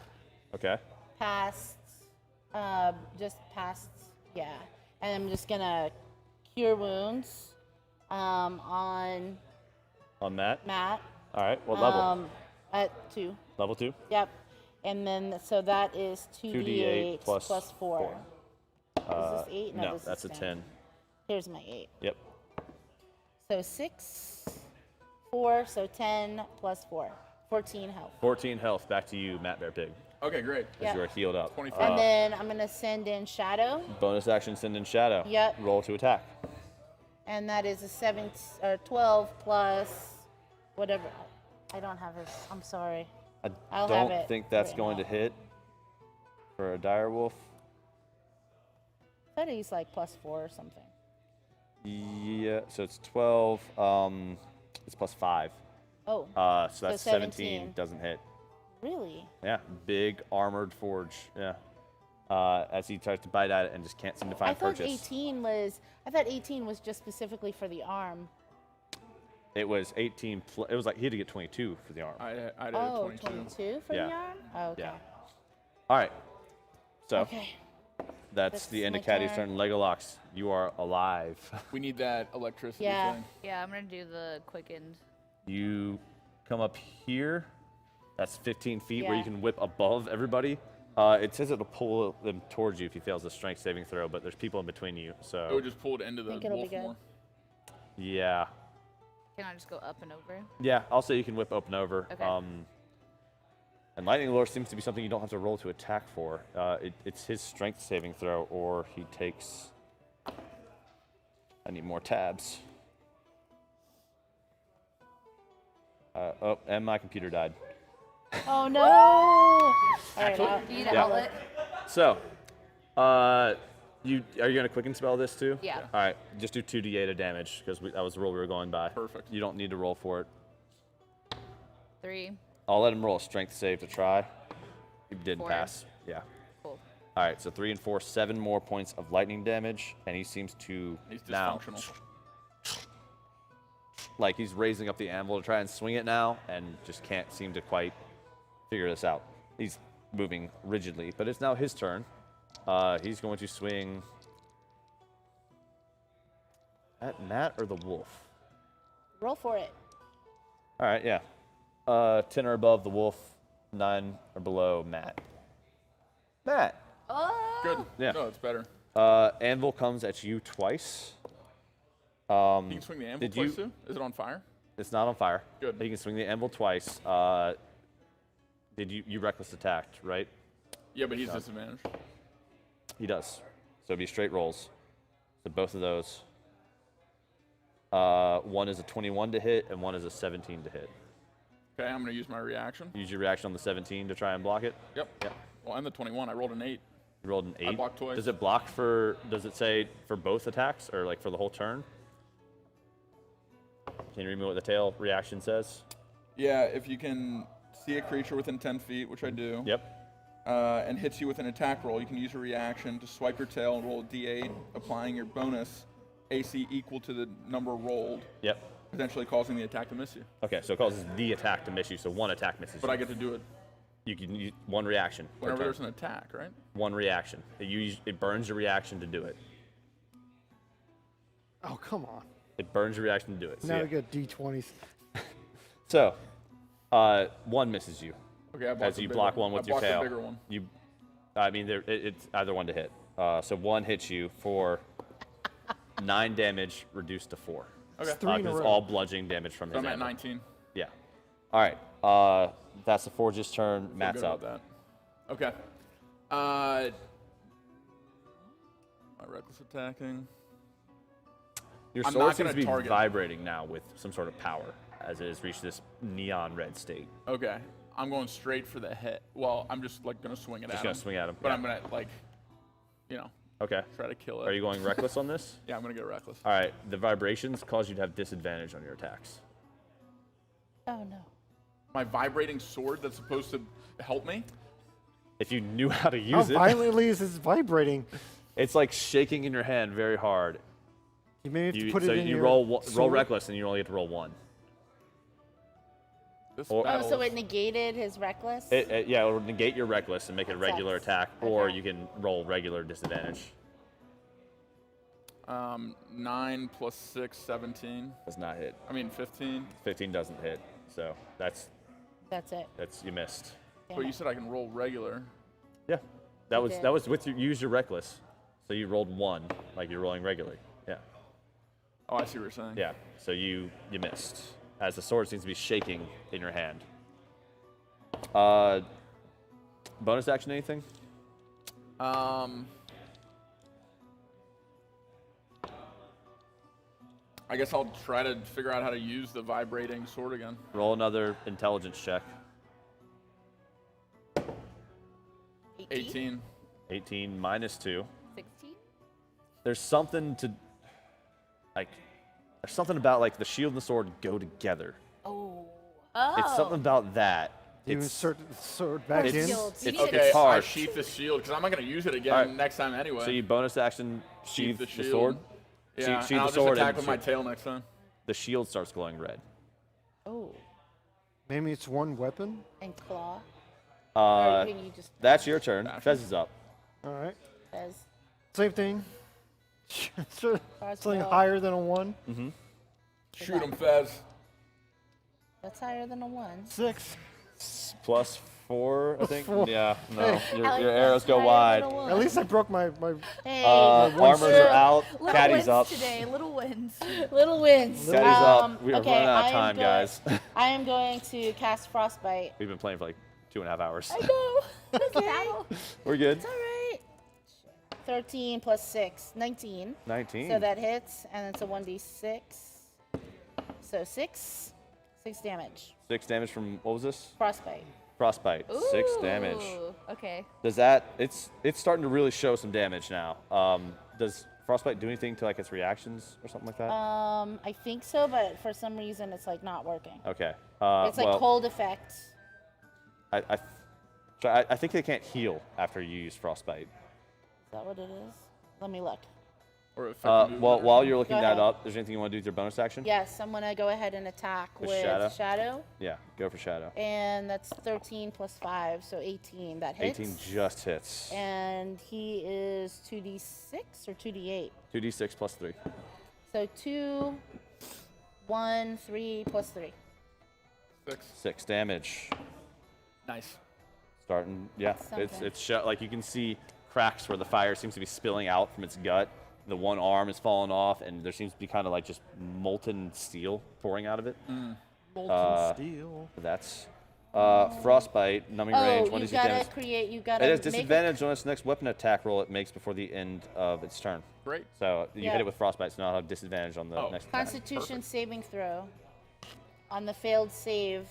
Okay. past, just past, yeah, and I'm just gonna cure wounds, on On Matt. Matt. All right. What level? At 2. Level 2. Yep. And then, so that is 2d8 plus 4. Is this 8? No, this that's is a 10. Here's my 8. Yep. So 6, 4, so 10 plus 4. 14 health. 14 health. Back to you, Matt Bear Pig, Okay, great. as Yeah. you are healed up. 25. And then I'm going to send in Shadow, Bonus action, send in Shadow. Yep. Roll to attack. and that is a 7 or 12 plus whatever. I don't have his. I'm sorry. I'll have Don't it think that's written going to out. hit for a dire wolf. I thought he's like plus 4 or something. Yeah, so it's 12. It's plus 5. Oh, So that's 17. 17. Doesn't hit. really? Yeah, big armored forge. Yeah. As he tries to bite at it and just can't seem to find I thought purchase. 18 was. I thought 18 was just specifically for the arm. It was 18. It was like he had to get 22 for the arm. I did Oh, 22. 22 for Yeah. the arm? Oh, okay. Yeah. All right. So Okay. that's That's the end of my Caddy's turn. turn. Legolox, you are alive. We need that electricity Yeah. thing. Yeah, I'm gonna do the quickened. You come up here. That's 15 feet where Yeah. you can whip above everybody. It says it'll pull them towards you if he fails a strength saving throw, but there's people in between you. It So would just pull it into the Think it'll be wolf good. more. yeah, Can I just go up and over? yeah. I'll say you can whip open over. Okay. And lightning lure seems to be something you don't have to roll to attack for. It's his strength saving throw, or he takes. I need more tabs. And my computer died. Oh no! All right, Do you need Yeah. an outlet? So, you are you gonna quicken spell this too? Yeah. All right, just do 2d8 of damage because that was the roll we were going by. Perfect. You don't need to roll for it. 3. I'll let him roll a strength save to try. He didn't 4. pass. Yeah. Cool. All right, so 3 and 4, 7 more points of lightning damage, and he seems to He's now dysfunctional. like he's raising up the anvil to try and swing it now, and just can't seem to quite figure this out. He's moving rigidly, but it's now his turn. He's going to swing at Matt or the wolf. roll for it. All right, yeah. 10 or above the wolf, 9 or below Matt. Matt. Oh! Good. Yeah. No, it's better. Anvil comes at you twice. You can swing the anvil did twice you- too? Is it on fire? It's not on fire. Good. You can swing the anvil twice. Did you reckless attacked, right? Yeah, but he's disadvantaged. He does. So it'd be straight rolls. So both of those. One is a 21 to hit, and one is a 17 to hit. Okay, I'm gonna use my reaction. Use your reaction on the 17 to try and block it. Yep. Yep. Well, and the 21. I rolled an 8. You rolled an 8. blocked twice. Does it block for, does it say for both attacks or like for the whole turn? Can you read me what the tail reaction says? Yeah, if you can see a creature within 10 feet, which I do. Yep. And hits you with an attack roll, you can use your reaction to swipe your tail and roll a d8, applying your bonus AC equal to the number rolled, Yep. potentially causing the attack to miss you. Okay, so it causes the attack to miss you, so one attack misses But you. I get to do it You can use one reaction. per whenever turn. there's an attack, right? One reaction. It burns your reaction to do it. Oh, come on. It burns your reaction to do it. So, Now yeah. we got D20s. So, one misses you. Okay, I blocked As the you bigger block one with your I blocked tail. the bigger one. I mean, it's either one to hit. So one hits you for 9 damage, reduced to 4. Okay. It's 3 in a It's row. all bludgeoning damage from So his I'm at anvil. 19. Yeah. All right. That's the Forge's turn. Feel Matt's good up. about that. Okay. My reckless attacking. Your I'm sword not seems gonna to be target. vibrating now with some sort of power as it has reached this neon red state. Okay. I'm going straight for the head. Well, I'm just like gonna swing it Just at gonna him. swing at him. But yeah. I'm gonna like, Okay. try to kill it. Are you going reckless on this? Yeah, I'm gonna go reckless. All right. The vibrations cause you to have disadvantage on your attacks. Oh no. My vibrating sword that's supposed to help me. If you knew how to How use it, violently is this vibrating? it's like shaking in your hand very hard. You may have to You, put so it in you your roll sword. reckless, and you only get to roll 1. This Or- Oh, battle so is- it negated his reckless? Yeah, it'll negate your reckless and make it a That regular sucks. attack, or Okay. you can roll regular disadvantage. 9 plus 6, 17. Does not hit. 15. 15 doesn't hit, so that's That's it. you missed. But you said I can roll regular. Yeah. That was did. with your use your reckless. So you rolled 1, like you're rolling regularly. Yeah. Oh, I see what you're saying. Yeah. So you missed, as the sword seems to be shaking in your hand. Bonus action, anything? I guess I'll try to figure out how to use the vibrating sword again. Roll another intelligence check. 18. 18 minus 2. 16? There's something to, like, there's something about like the shield and the sword go together. Oh. It's something about that. You It's, insert the sword back in. it's, You need it's, to- Okay, I hard. sheath the shield because I'm not going to use it again Alright. next time anyway. So you bonus action sheath the shield. sword. Yeah, sheath and the I'll sword just attack and with my shield. tail next time. The shield starts glowing red. Oh. Maybe it's one weapon. And claw. Uh, or can you just that's your turn. Fashion. Fez is up. All right. says Same thing. Something Crossbow. higher than a 1. Shoot him, Fez. That's higher than a 1. 6. Plus 4, I think. 4. Yeah, no. Hey. Your, I like your that. arrows go Higher wide. than a 1. At least I broke my Hey, Armors are out. Little Caddy's wins up. today. Little wins. little wins. Caddy's up. We are okay, running out I of am time, going- guys. I am going to cast Frostbite. We've been playing for like 2.5 hours. I know. Okay. We're good. It's all right. 13 plus 6, 19. 19. So that hits, and it's a 1d6. So 6 damage. 6 damage from, what was this? Frostbite. Frostbite. 6 damage. Ooh, okay. Does that, it's starting to really show some damage now. Does Frostbite do anything to like its reactions or something like that? I think so, but for some reason it's like not working. Okay. It's like well, cold effect. I think they can't heal after you use Frostbite. Is that what it is? Let me look. Or affect movement Well, or while something. you're looking Go that ahead. up, is there anything you want to do with your bonus action? Yes, I'm gonna go ahead and attack With with Shadow? Shadow, Yeah, go for Shadow. and that's 13 plus 5, so 18. That hits. 18 just hits. And he is 2d6 or 2d8. 2d6 plus 3. So 2, 1, 3 plus 3. 6. 6 damage. Nice. Starting, yeah. Something. It's like you can see cracks where the fire seems to be spilling out from its gut. The one arm is falling off, and there seems to be kind of like just molten steel pouring out of it. Molten steel. That's frostbite, numbing range. Oh, One you d6 gotta damage. create. You gotta. It has make disadvantage on its next weapon attack roll it makes before the end of its turn. Great. So you Yeah. hit it with frostbite, so now it'll have disadvantage on the Oh. next attack. Constitution saving throw. On the failed save,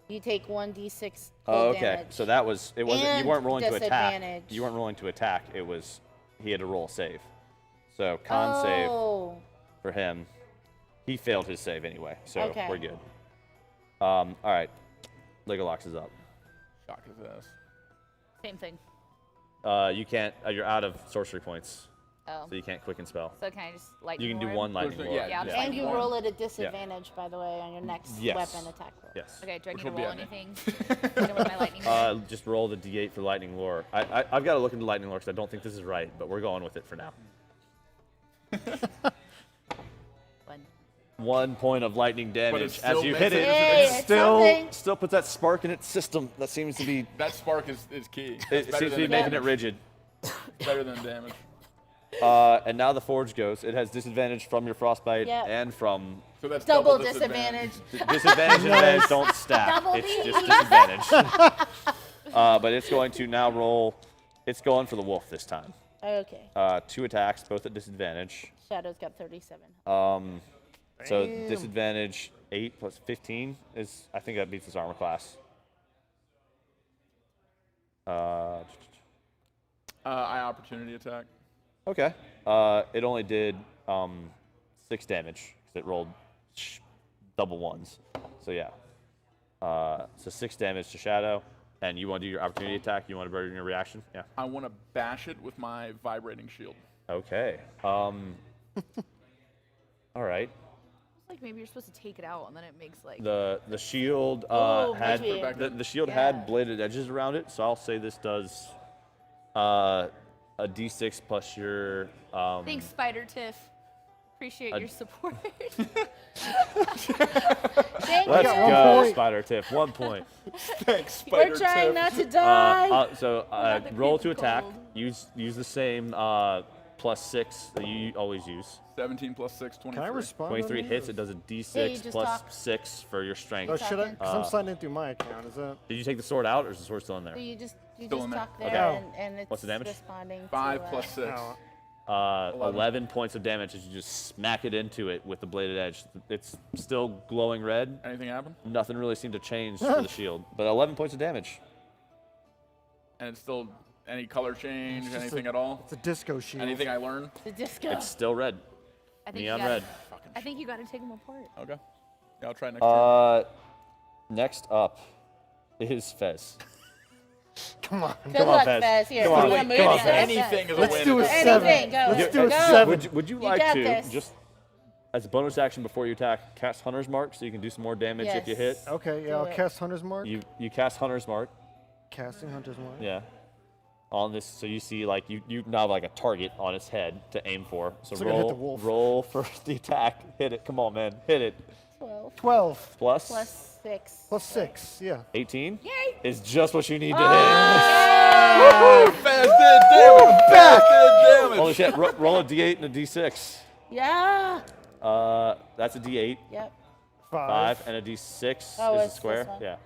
you take 1d6 Oh, cold okay. damage. So that was it. Wasn't you And weren't rolling to attack? disadvantage. You weren't rolling to attack. It was he had to roll a save. So con save Oh, for him. He failed his save anyway, so Okay. we're good. All right. Legolox is up. Shock his ass. Same thing. You can't. You're out of sorcery points, Oh. so you can't quicken spell. So can I just lightning You can do lord? one lightning Yeah, lord. yeah, I'm just and lightning you lord. roll at a disadvantage, by the way, on your next Yes. weapon attack roll. Yes. Okay, do I Which need to will be roll at me. anything? With my lightning lord? Just roll the d8 for lightning lore. I've got to look into lightning lore because I don't think this is right, but we're going with it for now. 1. 1 point of lightning damage still as you makes hit it- it. Hey, it's something. Still puts that spark in its system. That seems to be. That spark is key. It That's better seems to than be the making it damage. rigid. Better than damage. And now the forge goes. It has disadvantage from your frostbite Yep. and from So that's Double disadvantage. disadvantage. disadvantage and advantage don't stack. Double It's D. just disadvantage. But it's going to now roll. It's going for the wolf this time. Okay. 2 attacks, both at disadvantage. Shadow's got 37. So disadvantage 8 plus 15 is, I think that beats his armor class. I opportunity attack. Okay. It only did 6 damage because it rolled double ones. So yeah. So 6 damage to Shadow. And you want to do your opportunity attack? You want to burn your reaction? Yeah. I want to bash it with my vibrating shield. Okay. All right. It's like maybe you're supposed to take it out and then it makes like. The shield Oh, had maybe. the shield Yeah. had bladed edges around it, so I'll say this does a d6 plus your Thanks, Spider Tiff. Appreciate your support. Thank Let's you. go, Spider Tip. 1 point. Thanks, Spider We're trying Tip. not to die. Roll to creepy attack. cold. Use the same +6 that you always use. 17 plus 6, 23. Can I respond? 23 on hits. these? It does a Yeah, you D6 just plus talk. 6 for your strength. Oh, should I? Because I'm Uh, signing in through my account. Is that? Did you take the sword out, or is the sword still in there? So you just Still in there. talk there, Okay. and it's What's the damage? responding 5 to, plus 6. Oh, 11 points of damage as you just smack it into it with the bladed edge. It's still glowing red. Anything happen? Nothing really seemed to change for the shield, but 11 points of damage. And it's still any color change, just anything a- at all? it's a disco shield. Anything I learned? the disco. It's still red. I think Neon you gotta, red. I think you got to take them apart. Okay. Yeah, I'll try next turn. Next up is Fez. Come on. Good luck, Fez. Fez. Here, Come on, you wanna move come on, it? Fez. Anything is a Let's win. do a at this seven. Anything, go. Let's do a Go. 7. Would you You like got to this. just as a bonus action before you attack, cast Hunter's Mark so you can do some more damage if you hit? Yes. Okay, Do yeah, I'll it. cast Hunter's Mark. You cast Hunter's Mark. Casting Hunter's Mark. Yeah. On this, so you see like you now have like a target on its head to aim for. So So I gotta hit the roll wolf. roll for the attack. Hit it. Come on, man. Hit it. 12 12 Plus plus 6. plus 6. Yeah. 18 Yay! is just what you need to hit. Fast did damage! Fast did damage! Holy shit! Roll a D8 and a D6. Yeah. That's a D8. Yep. 5 and a D6 Oh, is a it's square. this one. Yeah.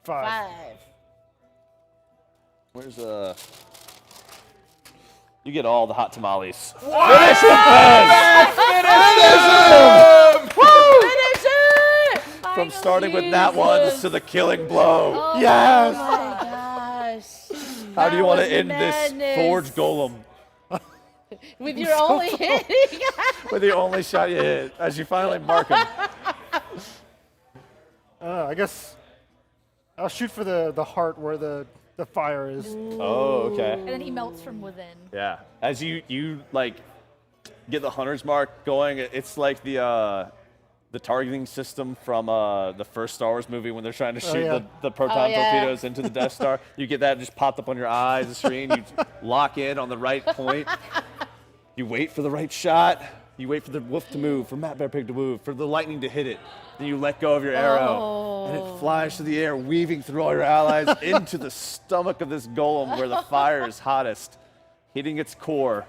5. 5. Where's You get all the hot tamales. Finish it! From starting with that one to the killing blow. Yes. Oh my gosh. How do you That want to was end this madness. forged golem With your only hitting. with the only shot you hit as you finally mark him? I guess I'll shoot for the heart where the fire is. Oh, okay. And then he melts from within. Yeah. As you like get the hunter's mark going, it's like the targeting system from the first Star Wars movie when they're trying to shoot yeah. the proton yeah. torpedoes into the Death Star. You get that just popped up on your eyes, the screen. You lock in on the right point. You wait for the right shot. You wait for the wolf to move, for Matt Bear Pig to move, for the lightning to hit it. Then you let go of your arrow, and it flies through the air, weaving through all your allies into the stomach of this golem where the fire is hottest, hitting its core,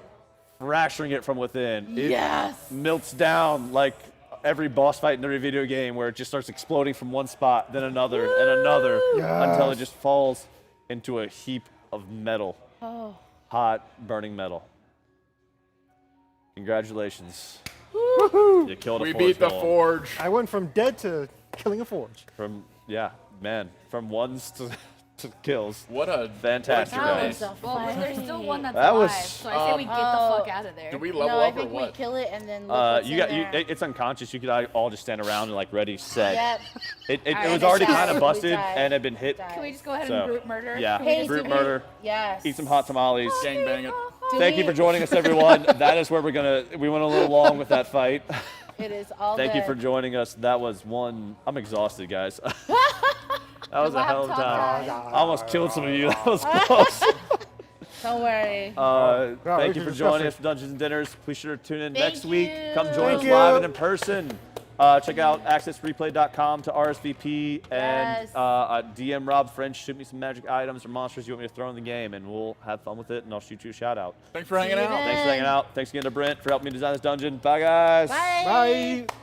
fracturing it from within. It Yes. melts down like every boss fight in every video game where it just starts exploding from one spot, then another, and another, until it just falls into a heap of metal. Hot, burning metal. Congratulations. You killed a We forge beat the golem. forge. I went from dead to killing a forge. From from ones to kills. What a Fantastic, what a That guys. was a Well, there's still fight. one that's That alive, was- so I say we get the fuck out of there. Did we level No, I up or think we what? kill it and then look what's You in got there. it's unconscious. You could all just stand around and like ready, set. Yep. It Alright, was I already shot. kind of We busted died. and had been hit. Died. Can we just go ahead So, and group murder? yeah. Can we Hey, just- Group do murder. Yes. Eat some hot tamales. Gang bang it. Do Thank you we- for joining us, everyone. That is where we went a little long with that fight. It is all Thank you good. for joining us. That was one. I'm exhausted, guys. That was a hell of a laptop time. died. I almost killed some of you. That was close. Don't worry. Thank you we for can joining discuss us for Dungeons and Dinners. Please sure to tune in Thank next week. you. Come join us Thank live you. and in person. Check out accessreplay.com to RSVP and Yes. DM Rob French. Shoot me some magic items or monsters you want me to throw in the game, and we'll have fun with it. And I'll shoot you a shout out. Thanks for hanging See you out. then. Thanks for hanging out. Thanks again to Brent for helping me design this dungeon. Bye, guys. Bye. Bye.